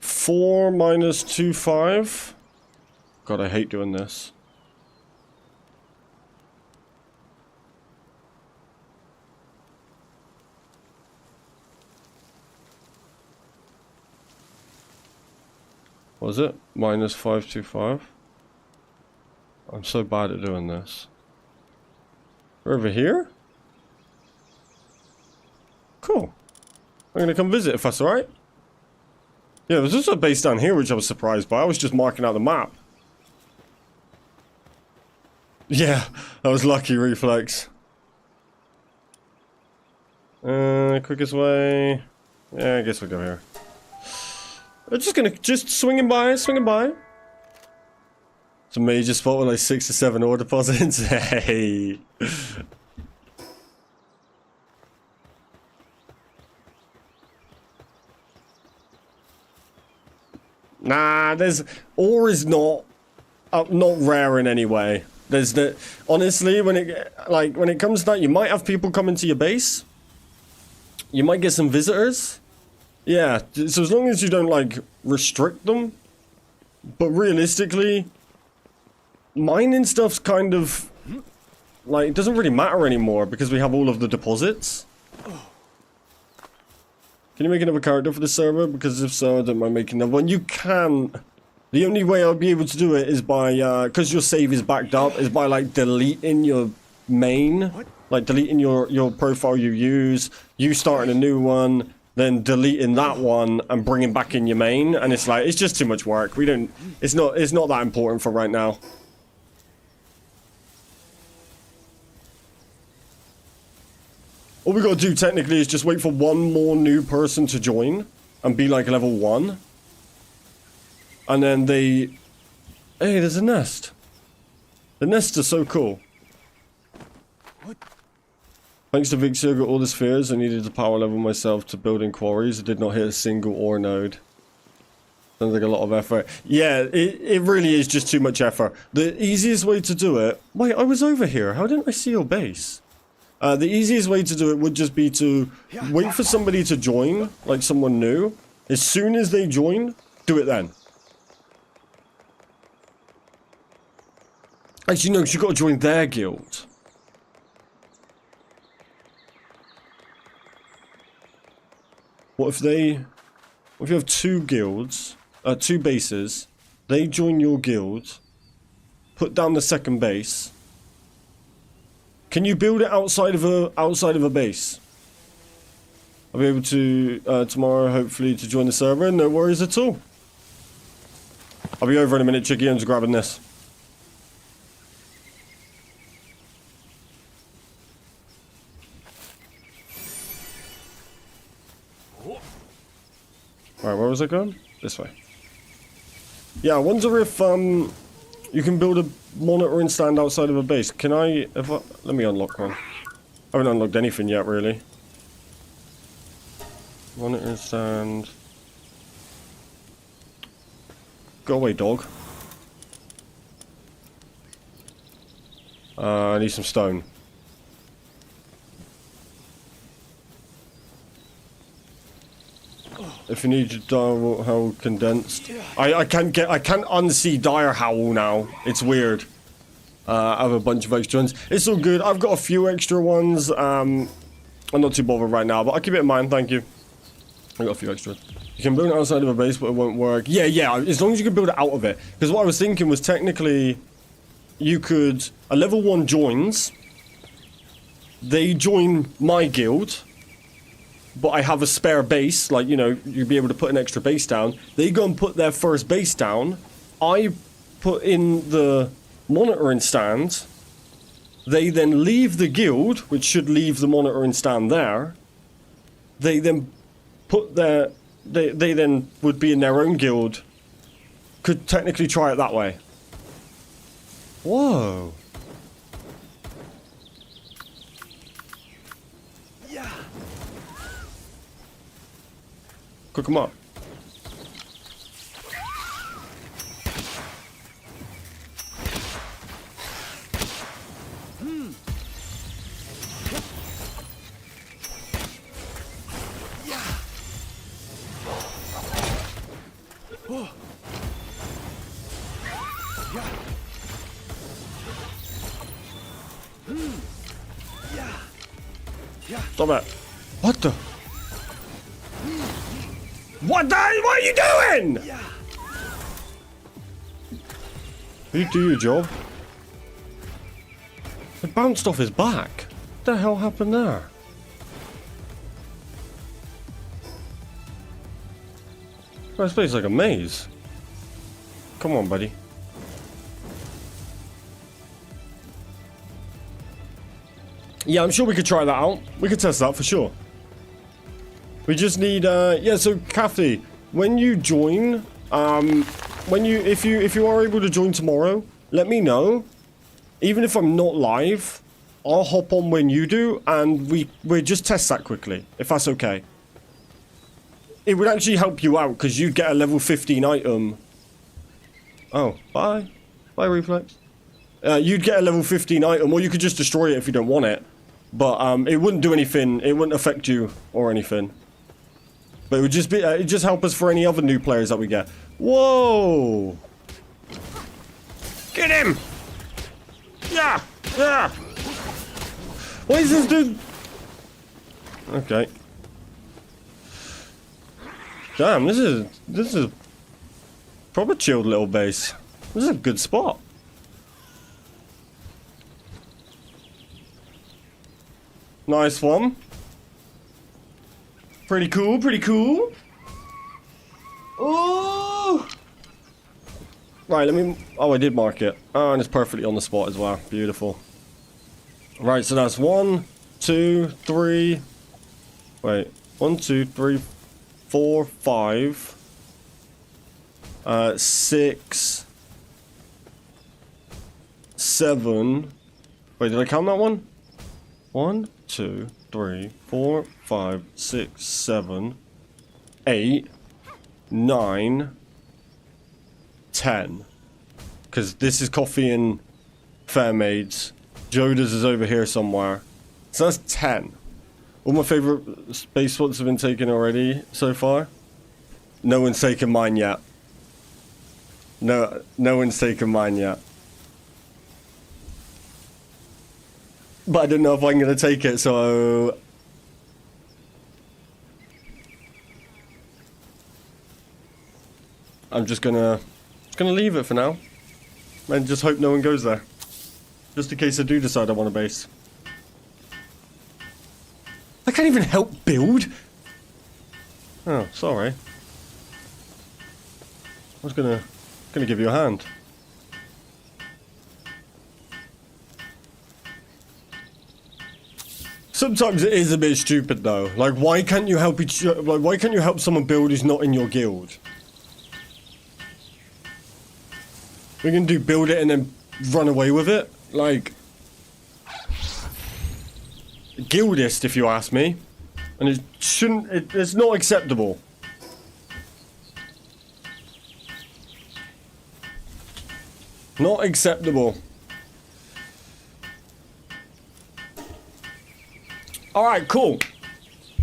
4 minus 2, 5. God, I hate doing this. What was it? Minus 525. I'm so bad at doing this. We're over here? Cool. I'm gonna come visit if that's alright. Yeah, there's also a base down here which I was surprised by. I was just marking out the map. Yeah, that was lucky reflex. Quickest way. Yeah, I guess we'll go here. We're just swinging by. It's a major spot with like 6 to 7 ore deposits. Hey. Nah, ore is not rare in any way. Honestly, when it comes to that, you might have people come into your base. You might get some visitors. Yeah, so as long as you don't, like, restrict them. But realistically, mining stuff's kind of, like, it doesn't really matter anymore because we have all of the deposits. Can you make another character for the server? Because if so, I don't mind making another one. You can. The only way I'll be able to do it is by, because your save is backed up, is by, like, deleting your main. Like, deleting your profile you use, you starting a new one, then deleting that one and bringing back in your main, and it's like, it's just too much work. It's not that important for right now. All we gotta do technically is just wait for one more new person to join and be like level 1. And then hey, there's a nest. The nests are so cool. Thanks to Vixia, I got all the spheres. I needed to power level myself to building quarries. I did not hit a single ore node. Sounds like a lot of effort. Yeah, it really is just too much effort. The easiest way to do it... Wait, I was over here. How didn't I see your base? The easiest way to do it would just be to wait for somebody to join, like someone new. As soon as they join, do it then. Actually, no, 'cause you've got to join their guild. What if you have 2 guilds, 2 bases, they join your guild, put down the second base. Can you build it outside of a base? I'll be able to tomorrow, hopefully, to join the server. No worries at all. I'll be over in a minute, Chicky. I'm just grabbing this. Alright, where was I going? This way. Yeah, I wonder if you can build a monitoring stand outside of a base. Can I... let me unlock one. I haven't unlocked anything yet, really. Monitoring stand... Go away, dog. I need some stone. If you need to dire howl condensed. I can't unsee dire howl now. It's weird. I have a bunch of extra ones. It's all good. I've got a few extra ones. I'm not too bothered right now, but I'll keep it in mind, thank you. I got a few extra. You can build it outside of a base, but it won't work. Yeah, as long as you can build it out of it. Because what I was thinking was technically you could a level 1 joins. They join my guild. But I have a spare base, like, you know, you'd be able to put an extra base down. They go and put their first base down. I put in the monitoring stand. They then leave the guild, which should leave the monitoring stand there. They then put their... They then would be in their own guild. Could technically try it that way. Whoa. Cook them up. Stop it. What the? What are you doing? You do your job. It bounced off his back. What the hell happened there? This place is like a maze. Come on, buddy. Yeah, I'm sure we could try that out. We could test that for sure. We just need, yeah, so Kathy, when you join, if you are able to join tomorrow, let me know. Even if I'm not live, I'll hop on when you do, and we just test that quickly, if that's okay. It would actually help you out, because you'd get a level 15 item. Oh, bye. Bye, Reflex. You'd get a level 15 item, or you could just destroy it if you don't want it. But, it wouldn't do anything, it wouldn't affect you, or anything. But it would just be, it'd just help us for any other new players that we get. Whoa! Get him! Yeah! Yeah! What is this dude? Okay. Damn, this is proper chilled little base. This is a good spot. Nice one. Pretty cool, pretty cool. Ooh! Right, let me... Oh, I did mark it. Oh, and it's perfectly on the spot as well. Beautiful. Right, so that's 1, 2, 3... Wait. 1, 2, 3, 4, 5... 6... 7... Wait, did I count that one? 1, 2, 3, 4, 5, 6, 7, 8, 9, 10. Because this is Coffee and Fairmaids. Joda's is over here somewhere. So that's 10. All my favorite space spots have been taken already so far. No one's taken mine yet. No one's taken mine yet. But I don't know if I'm going to take it, so... I'm just gonna leave it for now. And just hope no one goes there. Just in case I do decide I want a base. I can't even help build! Oh, sorry. I was gonna give you a hand. Sometimes it is a bit stupid though. Like, why can't you help why can't you help someone build who's not in your guild? We can do build it and then run away with it. Like, guildist, if you ask me. And it shouldn't. It's not acceptable. Not acceptable. Alright, cool.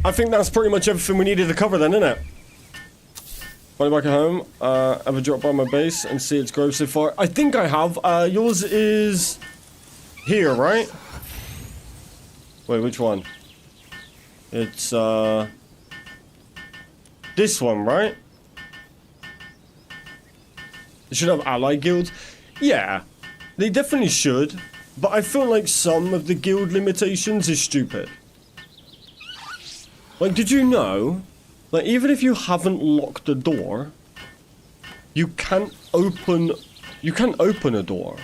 I think that's pretty much everything we needed to cover then, isn't it? Finally back at home. Ever drop by my base and see its growth so far? I think I have. Yours is here, right? Wait, which one? It's this one, right? It should have ally guilds. Yeah, they definitely should. But I feel like some of the guild limitations is stupid. Like, did you know, like, even if you haven't locked the door, you can't open a door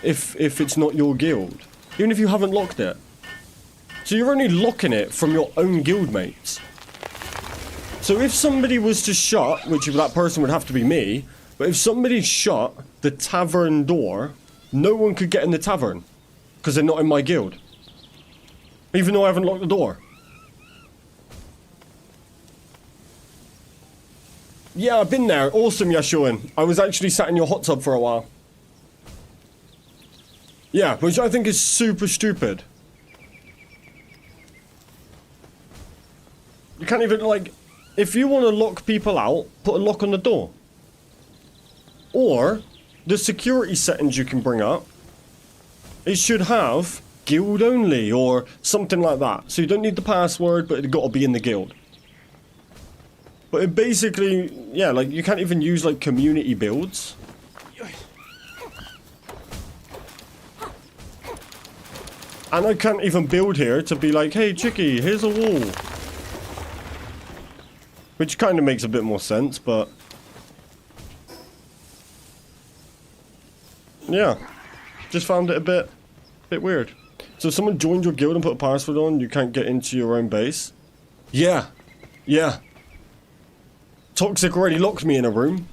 if it's not your guild, even if you haven't locked it. So you're only locking it from your own guild mates. So if somebody was to shut, which that person would have to be me, but if somebody shut the tavern door, no one could get in the tavern because they're not in my guild, even though I haven't locked the door. Yeah, I've been there. Awesome, Yashuin. I was actually sat in your hot tub for a while. Yeah, which I think is super stupid. You can't even, like, if you want to lock people out, put a lock on the door. Or, the security settings you can bring up, it should have guild only or something like that. So you don't need the password, but it's got to be in the guild. But it basically, yeah, like, you can't even use, like, community builds. And I can't even build here to be like, hey, Chicky, here's a wall. Which kind of makes a bit more sense, but... yeah. Just found it a bit weird. So if someone joined your guild and put a password on, you can't get into your own base? Yeah. Yeah. Toxic already locked me in a room.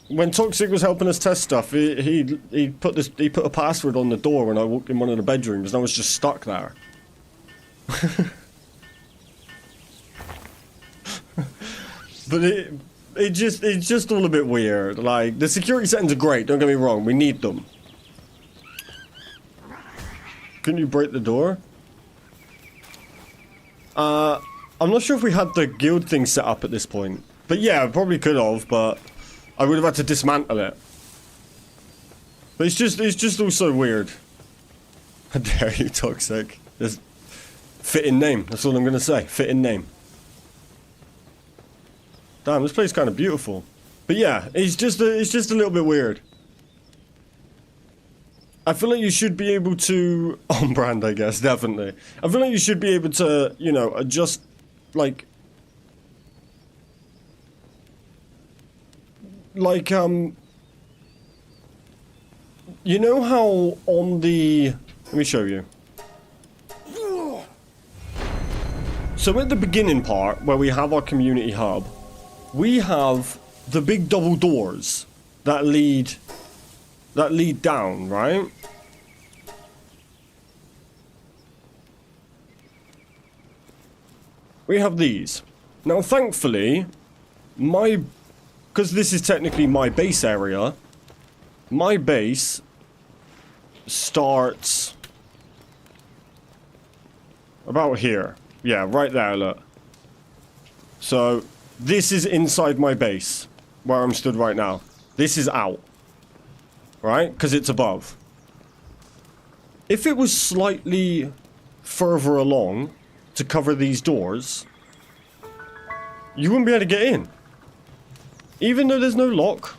When Toxic was helping us test stuff, he put a password on the door when I walked in one of the bedrooms, and I was just stuck there. But it's just all a bit weird. Like, the security settings are great, don't get me wrong, we need them. Couldn't you break the door? I'm not sure if we had the guild thing set up at this point. But yeah, I probably could have, but I would have had to dismantle it. But it's just also weird. How dare you, Toxic? Just fitting name, that's all I'm gonna say. Fitting name. Damn, this place is kind of beautiful. But yeah, it's just a little bit weird. I feel like you should be able to... on brand, I guess, definitely. I feel like you should be able to, you know, adjust, like... like, you know how on the... let me show you. So at the beginning part, where we have our community hub, we have the big double doors that lead down, right? We have these. Now, thankfully, because this is technically my base area, my base starts about here. Yeah, right there, look. So, this is inside my base, where I'm stood right now. This is out. Right? Because it's above. If it was slightly further along to cover these doors, you wouldn't be able to get in. Even though there's no lock,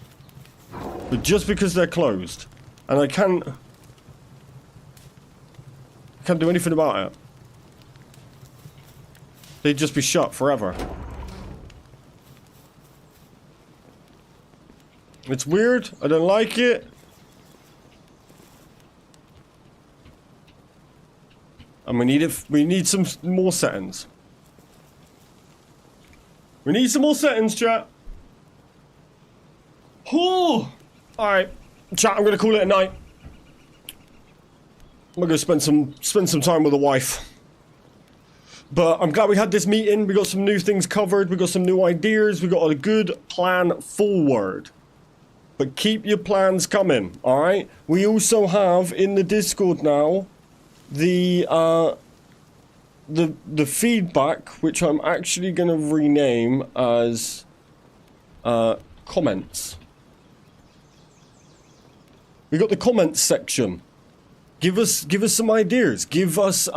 but just because they're closed. And I can't do anything about it. They'd just be shut forever. It's weird. I don't like it. And we need some more settings. We need some more settings, chat. Oh! Alright. Chat, I'm gonna call it a night. I'm gonna go spend some time with the wife. But I'm glad we had this meeting. We got some new things covered. We got some new ideas. We got a good plan forward. But keep your plans coming, alright? We also have in the Discord now the the feedback, which I'm actually going to rename as comments. We got the comments section. Give us some ideas. Give us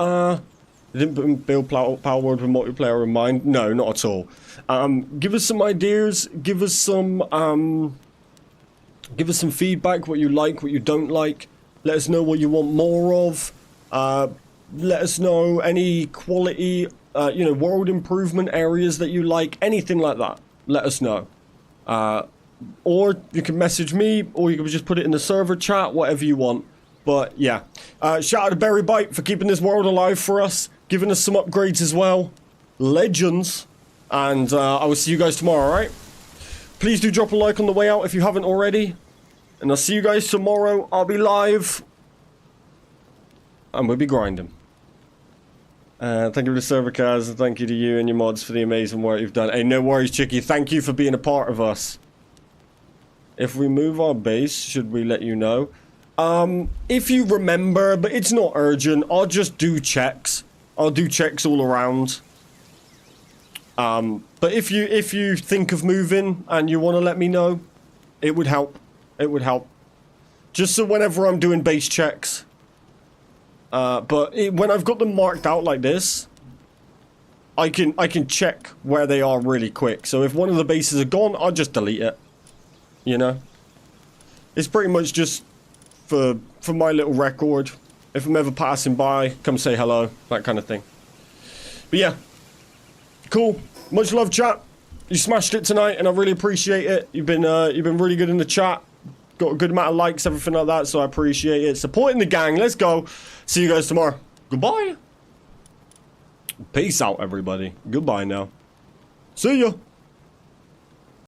didn't build Palworld with multiplayer in mind. No, not at all. Give us some ideas. Give us some feedback. What you like, what you don't like. Let us know what you want more of. Let us know any quality, world improvement areas that you like. Anything like that. Let us know. Or you can message me, or you can just put it in the server chat, whatever you want. But yeah, shout out to Berry Bite for keeping this world alive for us, giving us some upgrades as well. Legends. And I will see you guys tomorrow, alright? Please do drop a like on the way out if you haven't already. And I'll see you guys tomorrow. I'll be live. And we'll be grinding. Thank you for the server, Kaz, and thank you to you and your mods for the amazing work you've done. Hey, no worries, Chicky. Thank you for being a part of us. If we move our base, should we let you know? If you remember, but it's not urgent, I'll just do checks. I'll do checks all around. But if you think of moving and you want to let me know, it would help. It would help. Just so whenever I'm doing base checks. When I've got them marked out like this, I can check where they are really quick. So if one of the bases are gone, I'll just delete it. You know? It's pretty much just for my little record. If I'm ever passing by, come say hello, that kind of thing. But yeah. Cool. Much love, chat. You smashed it tonight, and I really appreciate it. You've been really good in the chat. Got a good amount of likes, everything like that, so I appreciate it. Supporting the gang. Let's go. See you guys tomorrow. Goodbye. Peace out, everybody. Goodbye now. See ya.